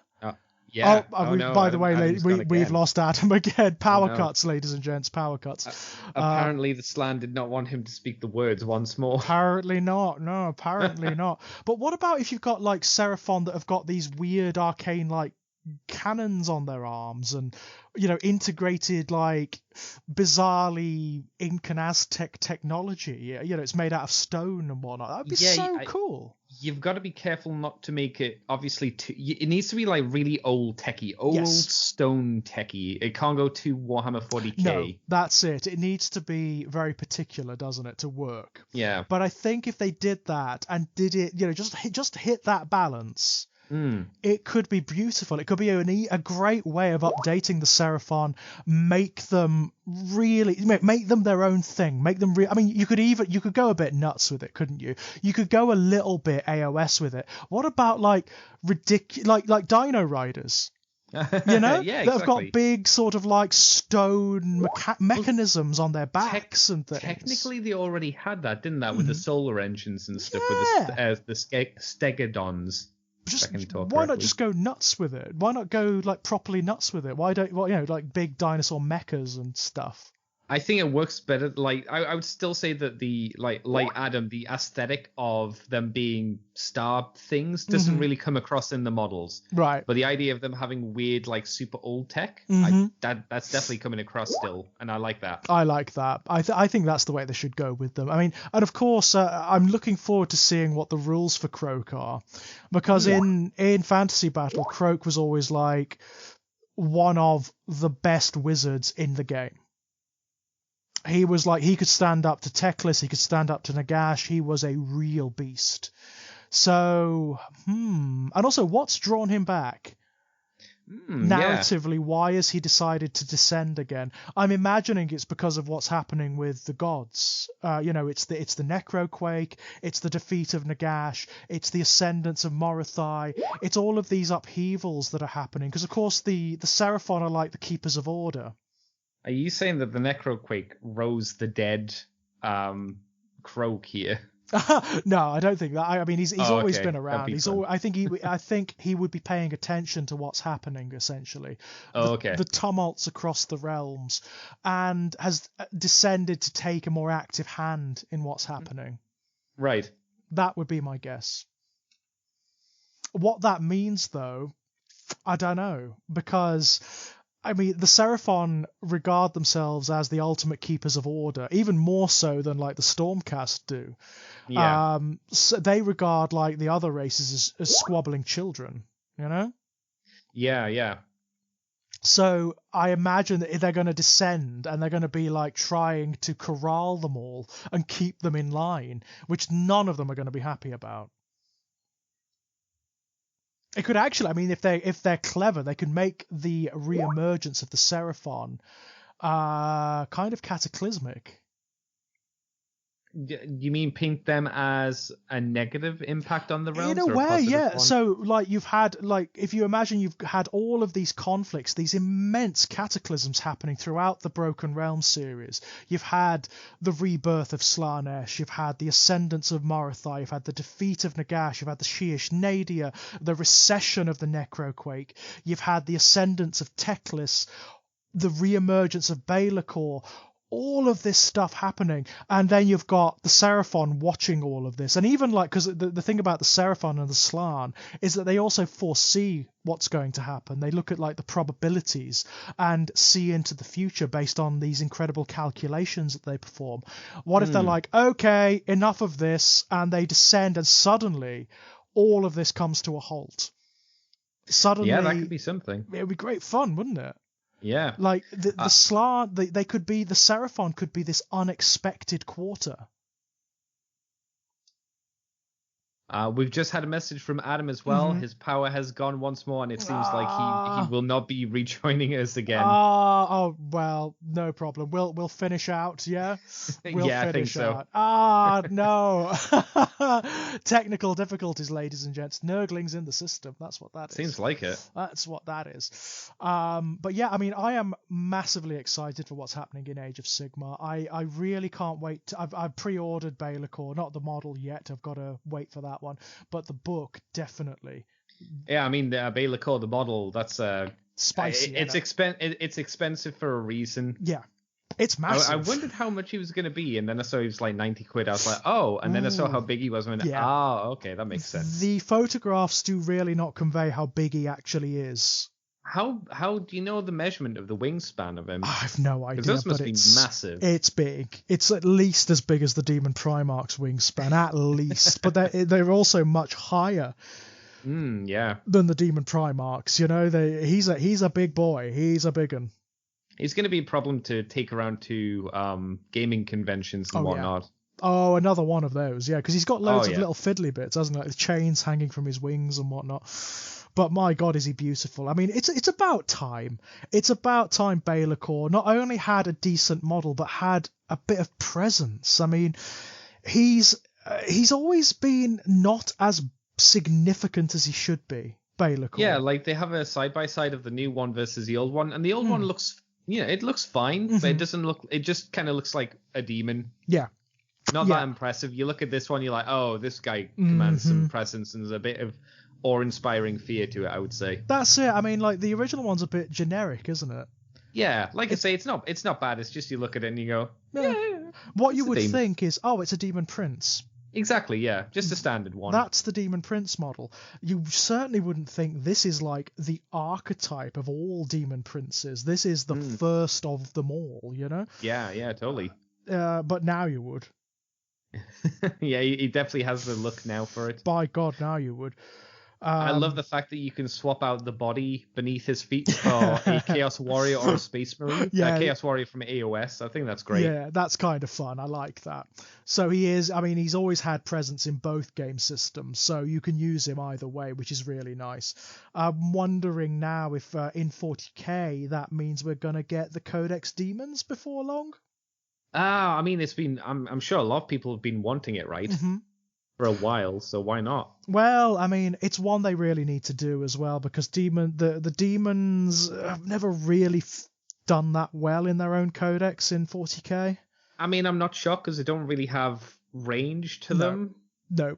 Yeah. By the way, we've lost Adam again. Power cuts, ladies and gents. Power cuts. Apparently, the Slan did not want him to speak the words once more. Apparently not. No, apparently not. But what about if you've got like Seraphon that have got these weird arcane like cannons on their arms and integrated like bizarrely Incan Aztec technology? It's made out of stone and whatnot. That'd be cool. You've got to be careful not to make it obviously it needs to be like really old techie, stone techie. It can't go to Warhammer 40k. No, that's it. It needs to be very particular, doesn't it, to work? Yeah. But I think if they did that and did it, just hit that balance, it could be beautiful. It could be a great way of updating the Seraphon. Make them their own thing. Make them I mean, you could go a bit nuts with it, couldn't you? You could go a little bit AOS with it. What about like ridiculous, like Dino Riders? Yeah, exactly. That have got big sort of like stone mechanisms on their backs and things. Technically, they already had that, didn't they, with the solar engines and stuff, with the Stegodons. Why not just go nuts with it? Why not go like properly nuts with it? Why don't like big dinosaur mechas and stuff? I think it works better. Like I would still say that the like Adam, the aesthetic of them being star things doesn't really come across in the models. Right. But the idea of them having weird like super old tech, that's definitely coming across still, and I like that. I like that. I think that's the way they should go with them. I mean, and of course, I'm looking forward to seeing what the rules for Croak are, because in Fantasy Battle, Croak was always like one of the best wizards in the game. He was like, he could stand up to Teclis, he could stand up to Nagash. He was a real beast. So, and also, what's drawn him back? Narratively, why has he decided to descend again? I'm imagining it's because of what's happening with the gods. It's the Necroquake, it's the defeat of Nagash, it's the ascendance of Morathai, it's all of these upheavals that are happening. Because of course the Seraphon are like the keepers of order. Are you saying that the Necroquake rose the dead croak here? No, I don't think that. I mean, he's always okay. been around. Be I think he would be paying attention to what's happening, essentially. Okay. The tumults across the realms, and has descended to take a more active hand in what's happening. Right. That would be my guess. What that means, though, I don't know, because I mean, the Seraphon regard themselves as the ultimate keepers of order, even more so than like the Stormcast do. Yeah. So they regard like the other races as squabbling children, you know? Yeah. So I imagine that they're going to descend and they're going to be like trying to corral them all and keep them in line, which none of them are going to be happy about. It could actually, I mean, if they're clever, they could make the re-emergence of the Seraphon kind of cataclysmic. You mean paint them as a negative impact on the realms? In a way, yeah. So, like, you've had, like, if you imagine you've had all of these conflicts, these immense cataclysms happening throughout the Broken Realms series. You've had the rebirth of Slaanesh, you've had the ascendance of Morathai, you've had the defeat of Nagash, you've had the Shyish Nadir, the recession of the Necroquake, you've had the ascendance of Teclis, the re-emergence of Baelacor, all of this stuff happening, and then you've got the Seraphon watching all of this. And even like, because the thing about the Seraphon and the Slann is that they also foresee what's going to happen. They look at like the probabilities and see into the future based on these incredible calculations that they perform. What if they're like, okay, enough of this, and they descend, and suddenly all of this comes to a halt? Suddenly, yeah, that could be something. It would be great fun, wouldn't it? Yeah. Like the Slann, they could be, the Seraphon could be this unexpected quarter. We've just had a message from Adam as well. His power has gone once more, and it seems like he will not be rejoining us again. Oh well, no problem. We'll finish out, yeah. Yeah, I think so. No. Technical difficulties, ladies and gents. Nurgling's in the system. That's what that is. Seems like it. That's what that is. But yeah, I mean, I am massively excited for what's happening in Age of Sigmar. I really can't wait. I've pre-ordered Baelacor, not the model yet. I've got to wait for that one, but the book definitely. Yeah, I mean, Baelacor, the model, that's spicy. It's expensive for a reason. Yeah, it's massive. I wondered how much he was going to be, and then I saw he was like 90 quid. I was like, oh, and then I saw how big he was, and okay, that makes sense. The photographs do really not convey how big he actually is. How do you know the measurement of the wingspan of him? I have no idea. Because those must be massive. It's big. It's at least as big as the Demon Primarch's wingspan, at least. But they're also much higher. Yeah. Than the Demon Primarchs. You know, he's a big boy. He's a big one. He's going to be a problem to take around to gaming conventions and whatnot. Yeah. Oh, another one of those. Yeah, because he's got loads of little fiddly bits, hasn't he? Like the chains hanging from his wings and whatnot. But my God, is he beautiful. I mean, it's about time. It's about time Baelacor not only had a decent model, but had a bit of presence. I mean, he's always been not as significant as he should be, Baelacor. Yeah, like they have a side-by-side of the new one versus the old one, and the old one looks, it looks fine, but it doesn't look, it just kind of looks like a demon. Yeah. Not that impressive. You look at this one, you're like, oh, this guy commands some presence, and there's a bit of awe-inspiring fear to it, I would say. That's it. I mean, like the original one's a bit generic, isn't it? Yeah, like I say, it's not bad. It's just you look at it and you go, What you would think is, oh, it's a Demon Prince. Exactly, yeah, just a standard one. That's the Demon Prince model. You certainly wouldn't think this is like the archetype of all Demon Princes. This is the first of them all, you know? Yeah, totally. But now you would. Yeah, he definitely has the look now for it. By God, now you would. I love the fact that you can swap out the body beneath his feet for a Chaos Warrior or a Space Marine. Yeah. Chaos Warrior from AOS. I think that's great. Yeah, that's kind of fun. I like that. So he's always had presence in both game systems, so you can use him either way, which is really nice. I'm wondering now if in 40k that means we're going to get the Codex Demons before long? I mean, it's been. I'm sure a lot of people have been wanting it, right? Mm-hmm. For a while, so why not? Well, I mean, it's one they really need to do as well, because the demons have never really done that well in their own codex in 40k. I mean, I'm not shocked because they don't really have range to them. No.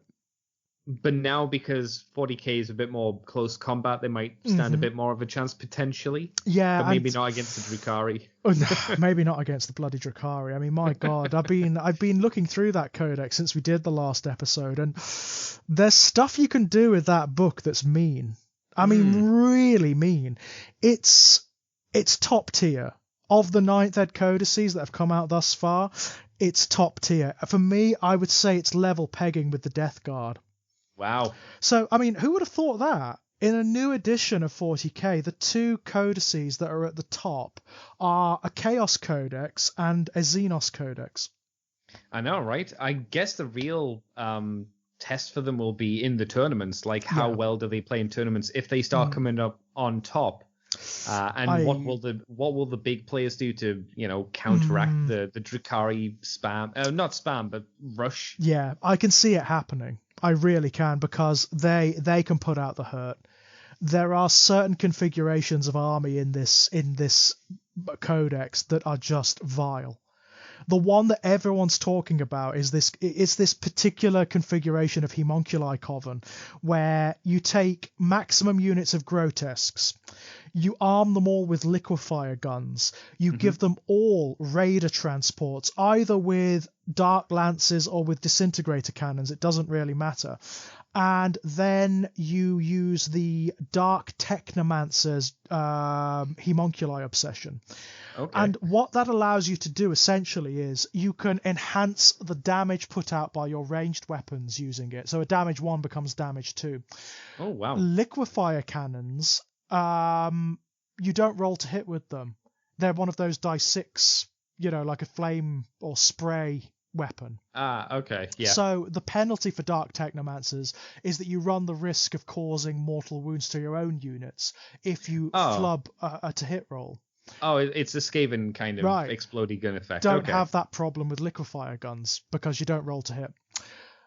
But now, because 40k is a bit more close combat, they might stand a bit more of a chance potentially. Yeah, but maybe not against the Drukhari. Maybe not against the bloody Drukhari. I mean, my God, I've been looking through that codex since we did the last episode, and there's stuff you can do with that book that's mean. I mean, really mean. It's top tier of the 9th ed codices that have come out thus far. It's top tier. For me, I would say it's level pegging with the Death Guard. Wow. So, I mean, who would have thought that? In a new edition of 40k, the two codices that are at the top are a Chaos Codex and a Xenos Codex. I know, right? I guess the real test for them will be in the tournaments. Like, how well do they play in tournaments if they start coming up on top? What will the big players do to counteract the Drukhari spam? Not spam, but rush. Yeah, I can see it happening. I really can, because they can put out the hurt. There are certain configurations of army in this codex that are just vile. The one that everyone's talking about is this particular configuration of Homunculi Coven, where you take maximum units of grotesques, you arm them all with liquefier guns, you give them all raider transports, either with dark lances or with disintegrator cannons, it doesn't really matter. And then you use the Dark Technomancer's Homunculi Obsession. Okay. And what that allows you to do essentially is you can enhance the damage put out by your ranged weapons using it. So a damage 1 becomes damage 2. Oh, wow. Liquefier cannons, you don't roll to hit with them. They're one of those dice 6, like a flame or spray weapon. Okay, yeah. So the penalty for Dark Technomancers is that you run the risk of causing mortal wounds to your own units if you flub a to-hit roll. Oh, it's a Skaven kind of explodey gun effect. Don't have that problem with liquefier guns because you don't roll to hit.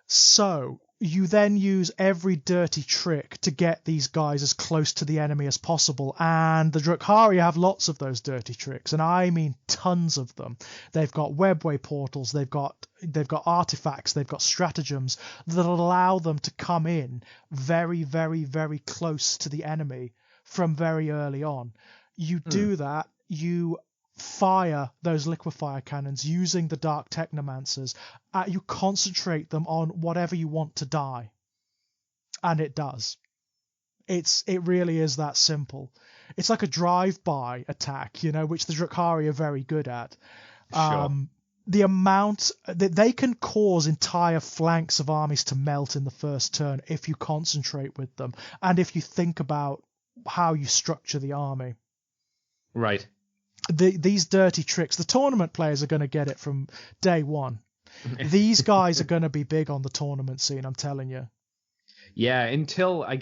So you then use every dirty trick to get these guys as close to the enemy as possible, and the Drukhari have lots of those dirty tricks, and I mean tons of them. They've got webway portals, they've got artifacts, they've got stratagems that allow them to come in very, very, very close to the enemy from very early on. You do that, you fire those liquefier cannons using the Dark Technomancers. You concentrate them on whatever you want to die, and it does. It really is that simple. It's like a drive-by attack, which the Drukhari are very good at. Sure. The amount that they can cause entire flanks of armies to melt in the first turn if you concentrate with them, and if you think about how you structure the army. Right. These dirty tricks, the tournament players are going to get it from day one. These guys are going to be big on the tournament scene, I'm telling you. Yeah, until they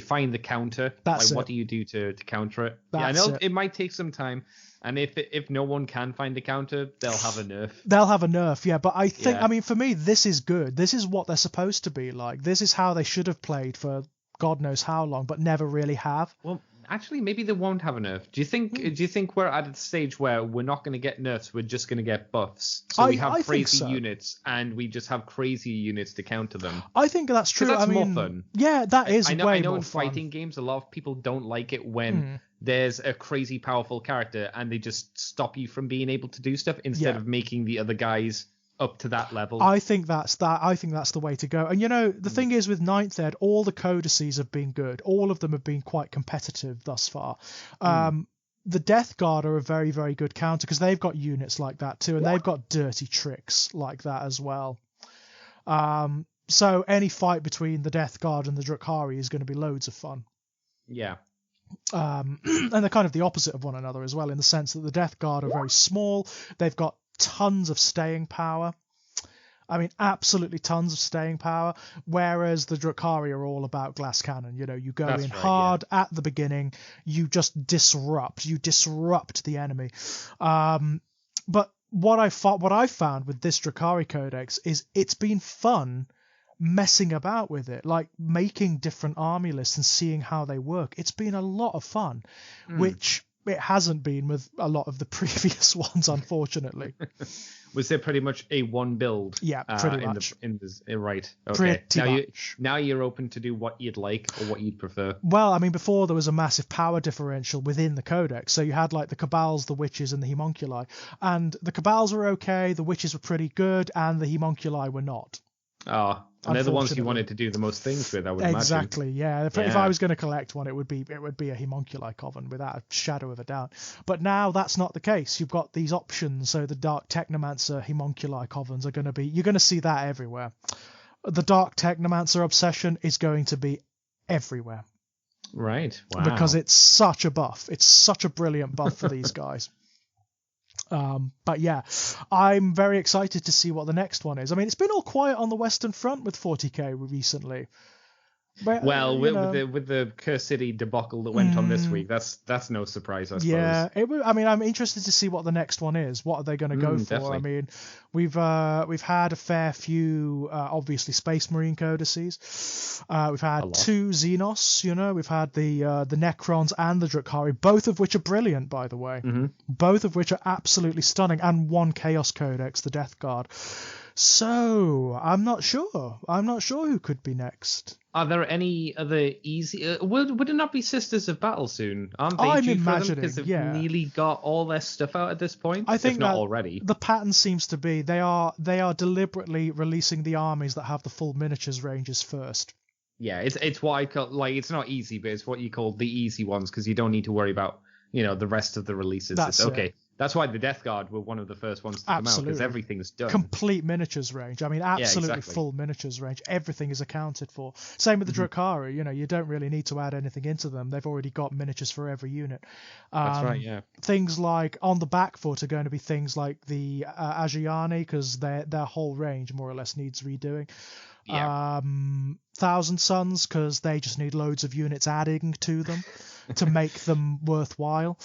find the counter. That's what do you do to counter it? That's I know it. It might take some time, and if no one can find a counter, they'll have a nerf. They'll have a nerf, yeah. But I think, I mean, for me, this is good. This is what they're supposed to be like. This is how they should have played for God knows how long, but never really have. Well, actually, maybe they won't have a nerf. Do you think we're at a stage where we're not going to get nerfs? We're just going to get buffs. So we have crazy units, and we just have crazy units to counter them. I think that's true. That's more fun. Yeah, that is I know more in fun. Fighting games, a lot of people don't like it when there's a crazy powerful character and they just stop you from being able to do stuff instead of making the other guys up to that level. I think that's the way to go. And the thing is with 9th Ed, all the codices have been good. All of them have been quite competitive thus far. The Death Guard are a very, very good counter because they've got units like that too, and they've got dirty tricks like that as well. So any fight between the Death Guard and the Drukhari is going to be loads of fun. Yeah. And they're kind of the opposite of one another as well, in the sense that the Death Guard are very small. They've got tons of staying power. I mean, absolutely tons of staying power. Whereas the Drukhari are all about glass cannon. You know, you go in hard at the beginning, you just disrupt the enemy. But what I found with this Drukhari Codex is it's been fun messing about with it, like making different army lists and seeing how they work. It's been a lot of fun, which it hasn't been with a lot of the previous ones, unfortunately. Was there pretty much a one build? Yeah, pretty much. Right. Okay. Pretty much. Now you're open to do what you'd like or what you'd prefer. Well, I mean, before there was a massive power differential within the codex. So you had like the Cabals, the Witches, and the Homunculi. And the Cabals were okay, the Witches were pretty good, and the Homunculi were not. Oh, and they're the ones you wanted to do the most things with, I would imagine. Exactly, yeah. If I was going to collect one, it would be a Homunculi Coven, without a shadow of a doubt. But now that's not the case. You've got these options, so the Dark Technomancer Homunculi Covens are going to be... You're going to see that everywhere. The Dark Technomancer obsession is going to be everywhere. Right, wow. Because it's such a buff. It's such a brilliant buff for these guys. But yeah, I'm very excited to see what the next one is. I mean, it's been all quiet on the Western Front with 40k recently. But, well, with the Curse City debacle that went on this week, that's no surprise, I suppose. Yeah, I mean, I'm interested to see what the next one is. What are they going to go for? Definitely. I mean, we've had a fair few, obviously, Space Marine codices. We've had 2 Xenos. You know, we've had the Necrons and the Drukhari, both of which are brilliant, by the way. Mm-hmm. Both of which are absolutely stunning, and 1 Chaos Codex, the Death Guard. So I'm not sure. Who could be next. Are there any other easy? Would it not be Sisters of Battle soon? Aren't they I'm due for them? imagining, Because they've yeah. nearly got all their stuff out at this point. I think if not that already. The pattern seems to be they are deliberately releasing the armies that have the full miniatures ranges first. Yeah, it's what I call, like, it's not easy, but it's what you call the easy ones, because you don't need to worry about, you know, the rest of the releases. That's okay. it. That's why the Death Guard were one of the first ones to come out, because everything's done. Complete miniatures range. I mean, absolutely exactly. full miniatures range. Everything is accounted for. Same with the Drukhari. You know, you don't really need to add anything into them. They've already got miniatures for every unit. That's right, yeah. Things like on the back foot are going to be things like the Agiani, because their whole range more or less needs redoing. Yeah. Thousand Suns, because they just need loads of units adding to them to make them worthwhile.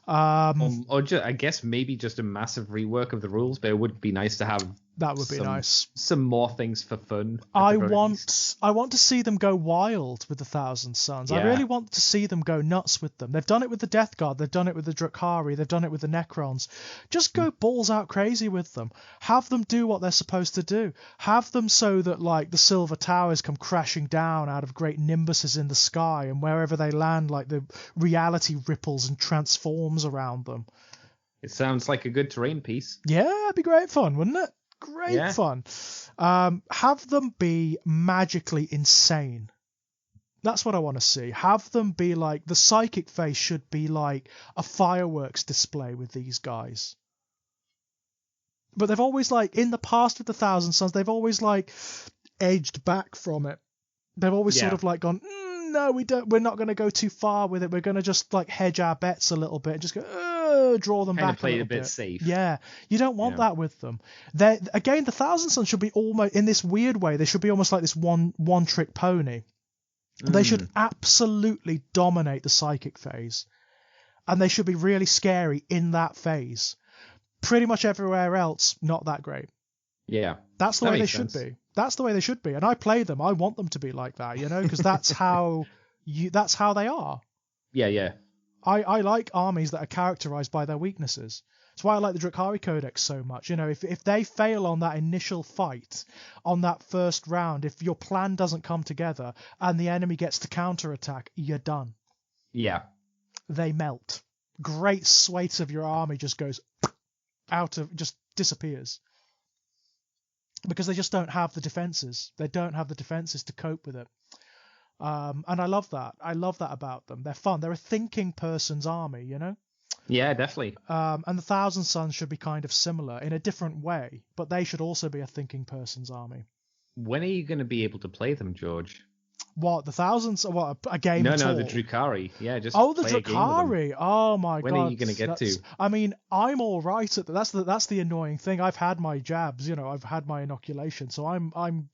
Or just, I guess maybe just a massive rework of the rules, but it would be nice to have. That would be nice. Some more things for fun. I want to see them go wild with the Thousand Suns. Yeah. I really want to see them go nuts with them. They've done it with the Death Guard. They've done it with the Drukhari. They've done it with the Necrons. Just go balls out crazy with them. Have them do what they're supposed to do. Have them so that, like, the Silver Towers come crashing down out of great nimbuses in the sky, and wherever they land, like, the reality ripples and transforms around them. It sounds like a good terrain piece. Yeah, it'd be great fun, wouldn't it? Great fun. Have them be magically insane. That's what I want to see. Have them be like, the psychic phase should be like a fireworks display with these guys. But they've always, like, in the past with the Thousand Suns, they've always, like, edged back from it. They've always sort of like gone, no, we're not going to go too far with it. We're going to just, like, hedge our bets a little bit and just go, draw them back a little bit. Play it a bit safe. Yeah, you don't want that with them. Again, the Thousand Suns should be almost, in this weird way, they should be almost like this one-trick pony. They should absolutely dominate the psychic phase. And they should be really scary in that phase. Pretty much everywhere else, not that great. Yeah. That's the way they should be. That's the way they should be. And I play them. I want them to be like that, you know, because that's how they are. Yeah, yeah. I like armies that are characterized by their weaknesses. That's why I like the Drukhari Codex so much. You know, if they fail on that initial fight, on that first round, if your plan doesn't come together and the enemy gets to counterattack, you're done. Yeah. They melt. Great swathes of your army just goes just disappears. Because they just don't have the defenses. They don't have the defenses to cope with it. And I love that. I love that about them. They're fun. They're a thinking person's army, you know? Yeah, definitely. And the Thousand Suns should be kind of similar in a different way, but they should also be a thinking person's army. when are you going to be able to play them, George? What, the thousands? Or what, a game No, at no, all? the Drukhari. Yeah, just Oh, the play a game with them. Drukhari. Oh my god. When are you going to get to? I mean, I'm all right at that. That's the annoying thing. I've had my jabs, I've had my inoculation, so I'm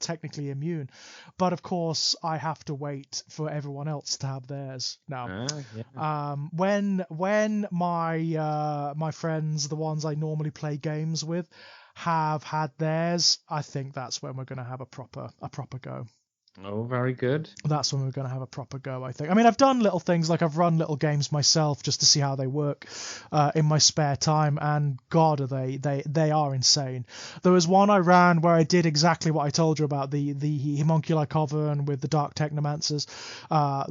technically immune. But of course, I have to wait for everyone else to have theirs now. Yeah. When my friends, the ones I normally play games with, have had theirs, I think that's when we're going to have a proper go. Oh, very good. That's when we're going to have a proper go, I think. I mean, I've done little things, like I've run little games myself just to see how they work in my spare time, and God, are they are insane. There was one I ran where I did exactly what I told you about, the Homunculi Coven with the Dark Technomancers,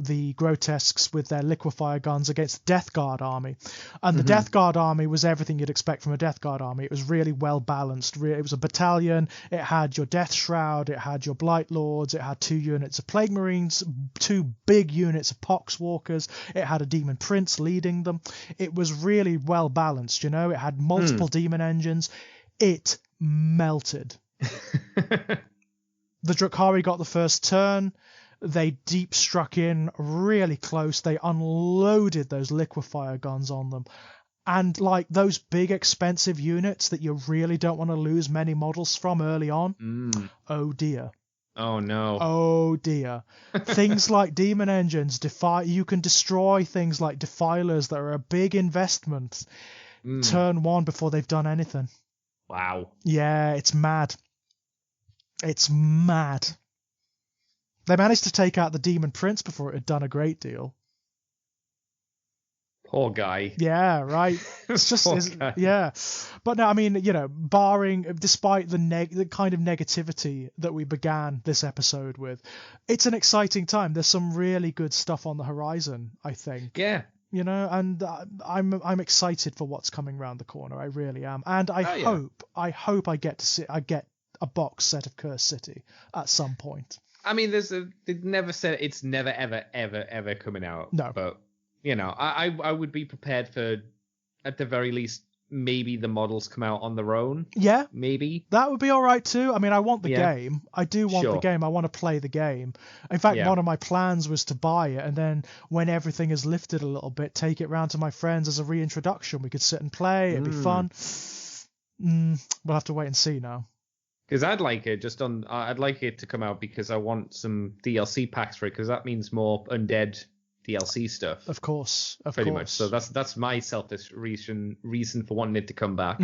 the Grotesques with their liquefier guns against the Death Guard army. And the Death Guard army was everything you'd expect from a Death Guard army. It was really well balanced. It was a battalion. It had your Death Shroud. It had your Blight Lords. It had 2 units of Plague Marines, 2 big units of Poxwalkers. It had a Demon Prince leading them. It was really well balanced, It had multiple demon engines. It melted. The Drukhari got the first turn. They deep struck in really close. They unloaded those liquefier guns on them. And like those big expensive units that you really don't want to lose many models from early on, oh dear. Oh no. Oh dear. Things like demon engines, you can destroy things like defilers that are a big investment turn 1 before they've done anything. Wow. Yeah, it's mad. It's mad. They managed to take out the Demon Prince before it had done a great deal. Poor guy. Yeah, right. It's just, yeah. But no, I mean, despite the kind of negativity that we began this episode with, it's an exciting time. There's some really good stuff on the horizon, I think. Yeah. And I'm excited for what's coming around the corner. I really am. And I hope I get a box set of Cursed City at some point. I mean, they never said it's never, ever, ever, ever coming out. No. But, I would be prepared for, at the very least, maybe the models come out on their own. Yeah. Maybe. That would be all right too. I mean, I want the game. I do want the game. I want to play the game. In fact, one of my plans was to buy it, and then when everything is lifted a little bit, take it round to my friends as a reintroduction. We could sit and play. It'd be fun. We'll have to wait and see now. Because I'd like it I'd like it to come out because I want some DLC packs for it, because that means more undead DLC stuff. Of course, pretty much. So that's my selfish reason for wanting it to come back.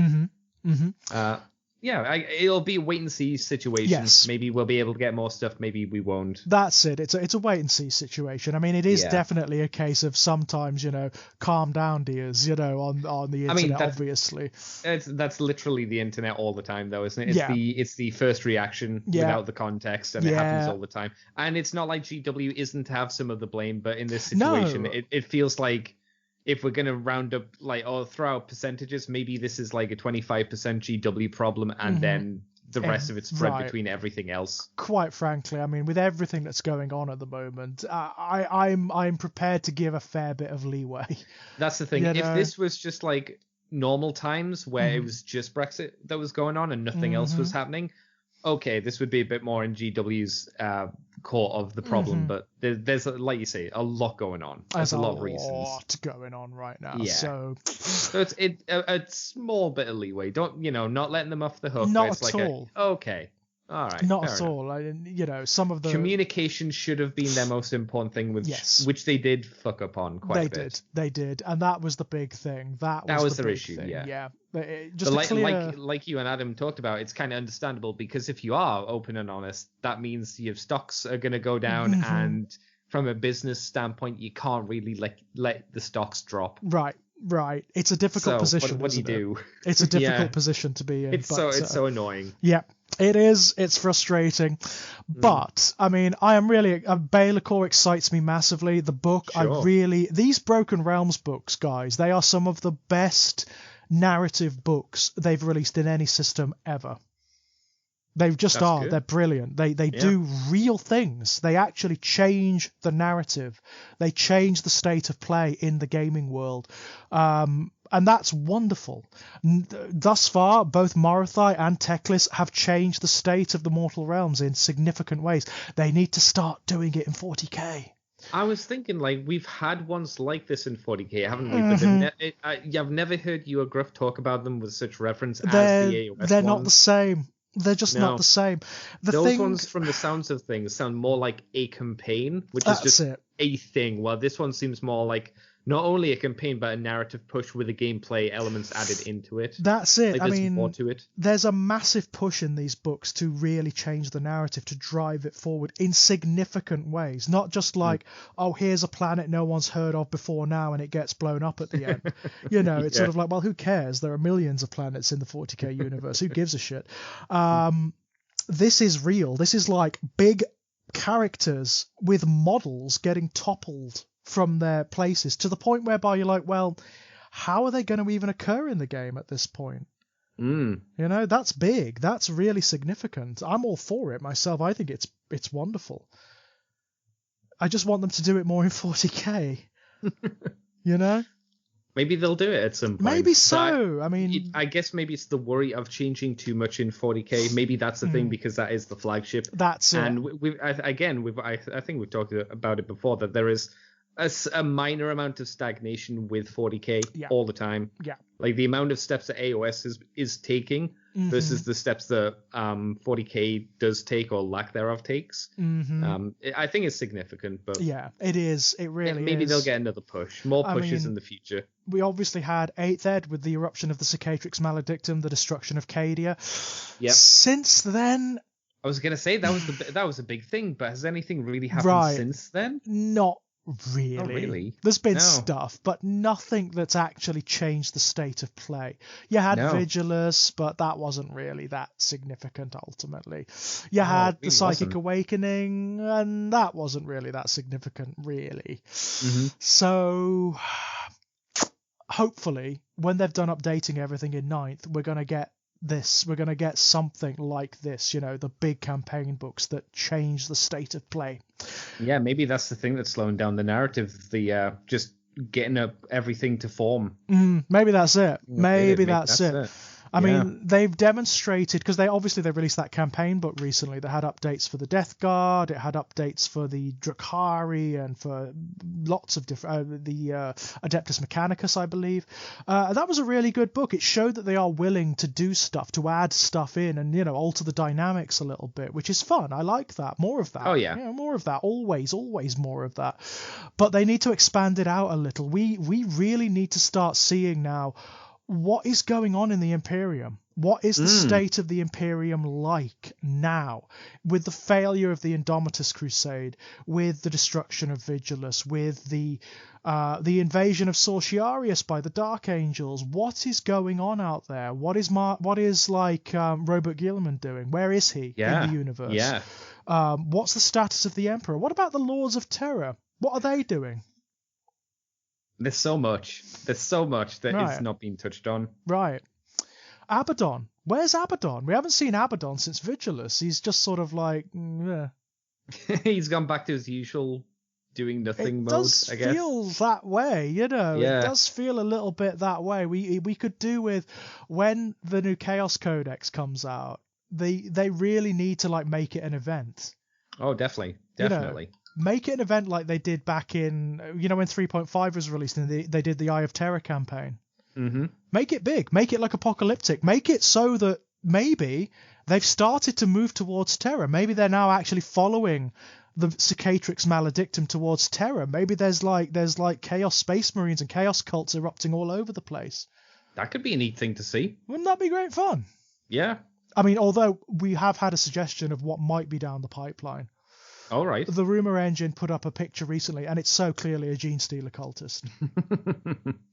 It'll be a wait and see situation. Yes. Maybe we'll be able to get more stuff. Maybe we won't. That's it. It's a wait and see situation. I mean, it is definitely a case of sometimes, calm down, dears, on the internet, obviously. That's literally the internet all the time, though, isn't it? It's the first reaction without the context, and it happens all the time. And it's not like GW isn't to have some of the blame, but in this situation, it feels like if we're going to round up, throw out percentages, maybe this is like a 25% GW problem, and then the rest of it's spread between everything else. Quite frankly, I mean, with everything that's going on at the moment, I'm prepared to give a fair bit of leeway. That's the thing. If this was just like normal times where it was just Brexit that was going on and nothing else was happening, okay, this would be a bit more in GW's core of the problem, but there's, like you say, a lot going on. There's a lot of reasons. There's a lot going on right now. Yeah. So it's a small bit of leeway. Don't, not letting them off the hook. Not it's at like all. Okay. All right. Not at all. Some of the communication should have been their most important thing, which they did fuck up on quite a bit. They did, and that was the big thing. That was the their big issue. thing. Yeah. Just like you and Adam talked about, it's kind of understandable, because if you are open and honest, that means your stocks are going to go down, and from a business standpoint, you can't really let the stocks drop. Right. It's a difficult position. What do you do? It's a difficult position to be in. It's so annoying. Yeah, it is. It's frustrating. But, I mean, I am really... Baylor excites me massively. The book, these Broken Realms books, guys, they are some of the best narrative books they've released in any system ever. They just That's are. good. They're brilliant. They do real things. They actually change the narrative. They change the state of play in the gaming world. And that's wonderful. Thus far, both Morathai and Teclis have changed the state of the Mortal Realms in significant ways. They need to start doing it in 40k. I was thinking, like, we've had ones like this in 40k, haven't we? But I've never heard you or Gruff talk about them with such reference as the AOS They're ones. not the same. They're just not the same. Those ones, from the sounds of things, sound more like a campaign, which is just a thing. While this one seems more like not only a campaign, but a narrative push with the gameplay elements added into it. That's it. Like, I there's mean, more to it. There's a massive push in these books to really change the narrative, to drive it forward in significant ways. Not just like, oh, here's a planet no one's heard of before now and it gets blown up at the end. It's sort of like, well, who cares? There are millions of planets in the 40k universe. Who gives a shit? This is real. This is like big characters with models getting toppled from their places to the point whereby you're like, well, how are they going to even occur in the game at this point? That's big. That's really significant. I'm all for it myself. I think it's wonderful. I just want them to do it more in 40k. Maybe they'll do it at some point. Maybe so. I guess maybe it's the worry of changing too much in 40k. Maybe that's the thing, because that is the flagship. That's it. And I think we've talked about it before, that there is a minor amount of stagnation with 40k all the time. Yeah. Like the amount of steps that AOS is taking versus the steps that 40k does take or lack thereof takes. I think it's significant, but yeah, it is. It really maybe is. they'll get another push, more pushes in the future. We obviously had 8th Ed with the eruption of the Cicatrix Maledictum, the destruction of Cadia. Yep. Since then, I was gonna say that was a big thing, but has anything really happened since then? Not really. Not really. There's been stuff, but nothing that's actually changed the state of play. You had Vigilus, but that wasn't really that significant ultimately. You had the Psychic Awakening, and that wasn't really that significant, really. So hopefully, when they've done updating everything in 9th, we're going to get something like this, the big campaign books that change the state of play. Yeah, maybe that's the thing that's slowing down the narrative, the just getting everything to form. Maybe that's it. Maybe that's it. I mean, they've demonstrated, because they released that campaign book recently that had updates for the Death Guard, it had updates for the Drukhari, and for lots of different, the Adeptus Mechanicus, I believe. That was a really good book. It showed that they are willing to do stuff, to add stuff in and, alter the dynamics a little bit, which is fun. I like that. More of that. Oh, yeah. More of that. Always more of that. But they need to expand it out a little. We really need to start seeing now what is going on in the Imperium. What is the state of the Imperium like now, with the failure of the Indomitus Crusade, with the destruction of Vigilus, with the invasion of Sorciarius by the Dark Angels? What is going on out there? What is Robert Guilliman doing? Where is he in the universe? Yeah. What's the status of the Emperor? What about the Lords of Terror? What are they doing? There's so much that is not being touched on. Right. Abaddon. Where's Abaddon? We haven't seen Abaddon since Vigilus. He's just sort of like... He's gone back to his usual doing nothing mode, I guess. It does feel that way, It does feel a little bit that way. We could do with, when the new Chaos Codex comes out, they really need to make it an event. Oh, definitely. Make it an event like they did back in, when 3.5 was released and they did the Eye of Terror campaign. Make it big. Make it apocalyptic. Make it so that maybe they've started to move towards Terror. Maybe they're now actually following the Cicatrix Maledictum towards Terror. Maybe there's Chaos Space Marines and Chaos cults erupting all over the place. That could be a neat thing to see. Wouldn't that be great fun? Yeah. I mean, although we have had a suggestion of what might be down the pipeline. All right. The rumor engine put up a picture recently, and it's so clearly a gene stealer cultist.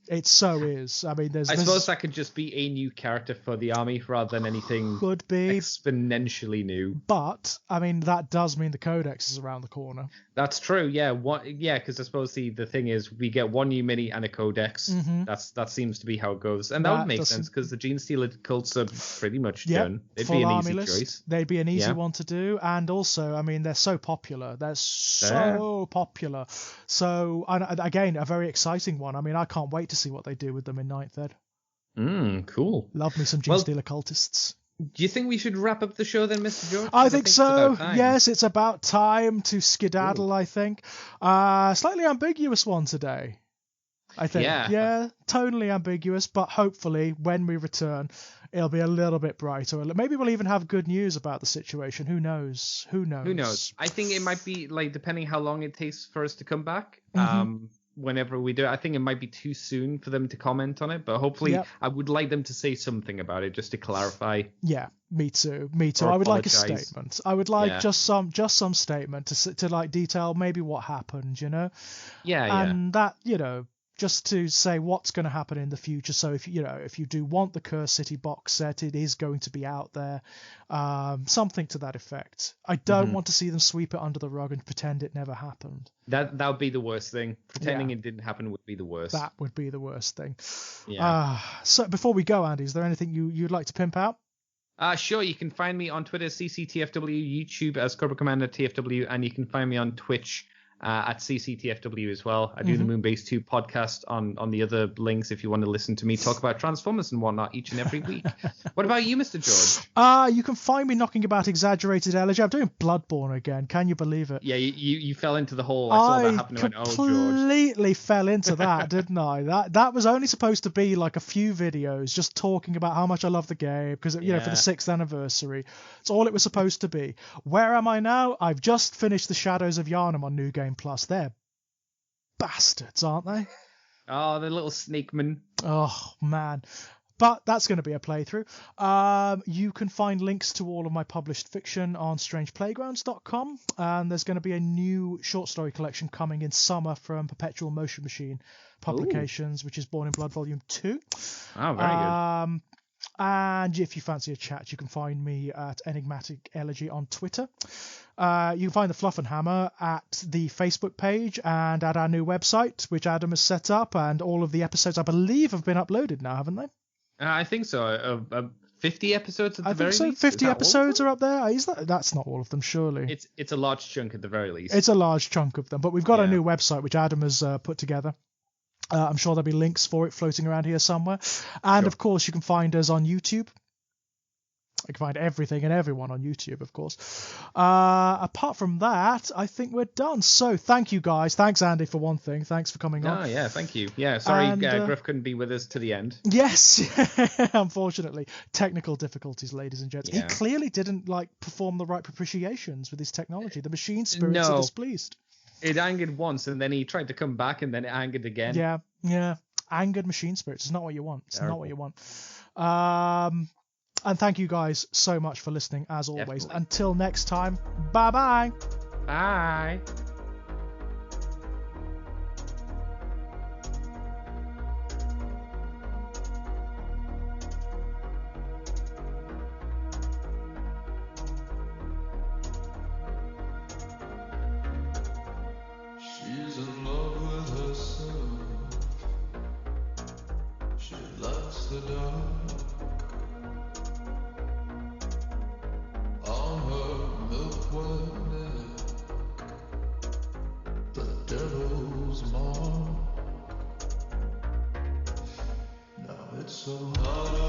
It so is. I mean, I suppose that could just be a new character for the army rather than anything could be exponentially new. But I mean, that does mean the codex is around the corner. That's true. Yeah. Because I suppose the thing is we get one new mini and a codex. Mm-hmm. That seems to be how it goes, and that would make sense because the gene stealer cults are pretty much done. It'd be an easy choice. They'd be an easy one to do, and also, I mean, they're so popular. They're so popular. So, and again, a very exciting one. I mean, I can't wait to see what they do with them in Ninth Ed. Cool. Love me some gene stealer cultists. Do you think we should wrap up the show then, Mr. George? I think so. Yes, it's about time to skedaddle, I think. Slightly ambiguous one today, I think. Yeah, tonally ambiguous, but hopefully when we return, it'll be a little bit brighter. Maybe we'll even have good news about the situation. Who knows? Who knows? I think it might be, like, depending how long it takes for us to come back. Whenever we do it, I think it might be too soon for them to comment on it, but hopefully I would like them to say something about it just to clarify. Yeah, me too. I would like a statement. I would like just some statement to like detail maybe what happened, you know? And that, you know, just to say what's going to happen in the future. So if you do want the Curse City box set, it is going to be out there. Something to that effect. I don't want to see them sweep it under the rug and pretend it never happened. That would be the worst thing. Pretending it didn't happen would be the worst. That would be the worst thing. Yeah. So before we go, Andy, is there anything you'd like to pimp out? Sure. You can find me on Twitter, CCTFW, YouTube as Cobra Commander TFW, and you can find me on Twitch at CCTFW as well. I do the Moonbase 2 podcast on the other links if you want to listen to me talk about Transformers and whatnot each and every week. What about you, Mr. George? You can find me knocking about exaggerated elegy. I'm doing Bloodborne again. Can you believe it? Yeah, you fell into the hole. I saw that happen. I completely fell into that, didn't I? That was only supposed to be like a few videos just talking about how much I love the game because, you know, for the 6th anniversary. It's all it was supposed to be. Where am I now? I've just finished the Shadows of Yharnam on New Game Plus. They're bastards, aren't they? Oh, the little sneakman. Oh, man. But that's going to be a playthrough. You can find links to all of my published fiction on strangeplaygrounds.com. And there's going to be a new short story collection coming in summer from Perpetual Motion Machine Publications, which is Born in Blood Volume 2. Oh, very good. And if you fancy a chat, you can find me at Enigmatic Elegy on Twitter. You can find the Fluffenhammer at the Facebook page and at our new website, which Adam has set up. And all of the episodes, I believe, have been uploaded now, haven't they? I think so. 50 episodes at the very least? I think so. 50 episodes are up there. That's not all of them, surely. It's a large chunk at the very least. It's a large chunk of them. But we've got a new website, which Adam has put together. I'm sure there'll be links for it floating around here somewhere. And, of course, you can find us on YouTube. You can find everything and everyone on YouTube, of course. Apart from that, I think we're done. So thank you, guys. Thanks, Andy, for one thing. Thanks for coming on. Oh, yeah, thank you. Yeah, sorry Griff couldn't be with us to the end. Yes, unfortunately. Technical difficulties, ladies and gents. Yeah. He clearly didn't perform the right propitiations with his technology. The machine spirits are displeased. It angered once, and then he tried to come back, and then it angered again. Yeah. Angered machine spirits is not what you want. It's not what you want. And thank you guys so much for listening, as always. Definitely. Until next time, bye-bye. Bye. She's in love with herself. She loves the dark. On her milk-white neck, the devil's mark. Now it's so hard.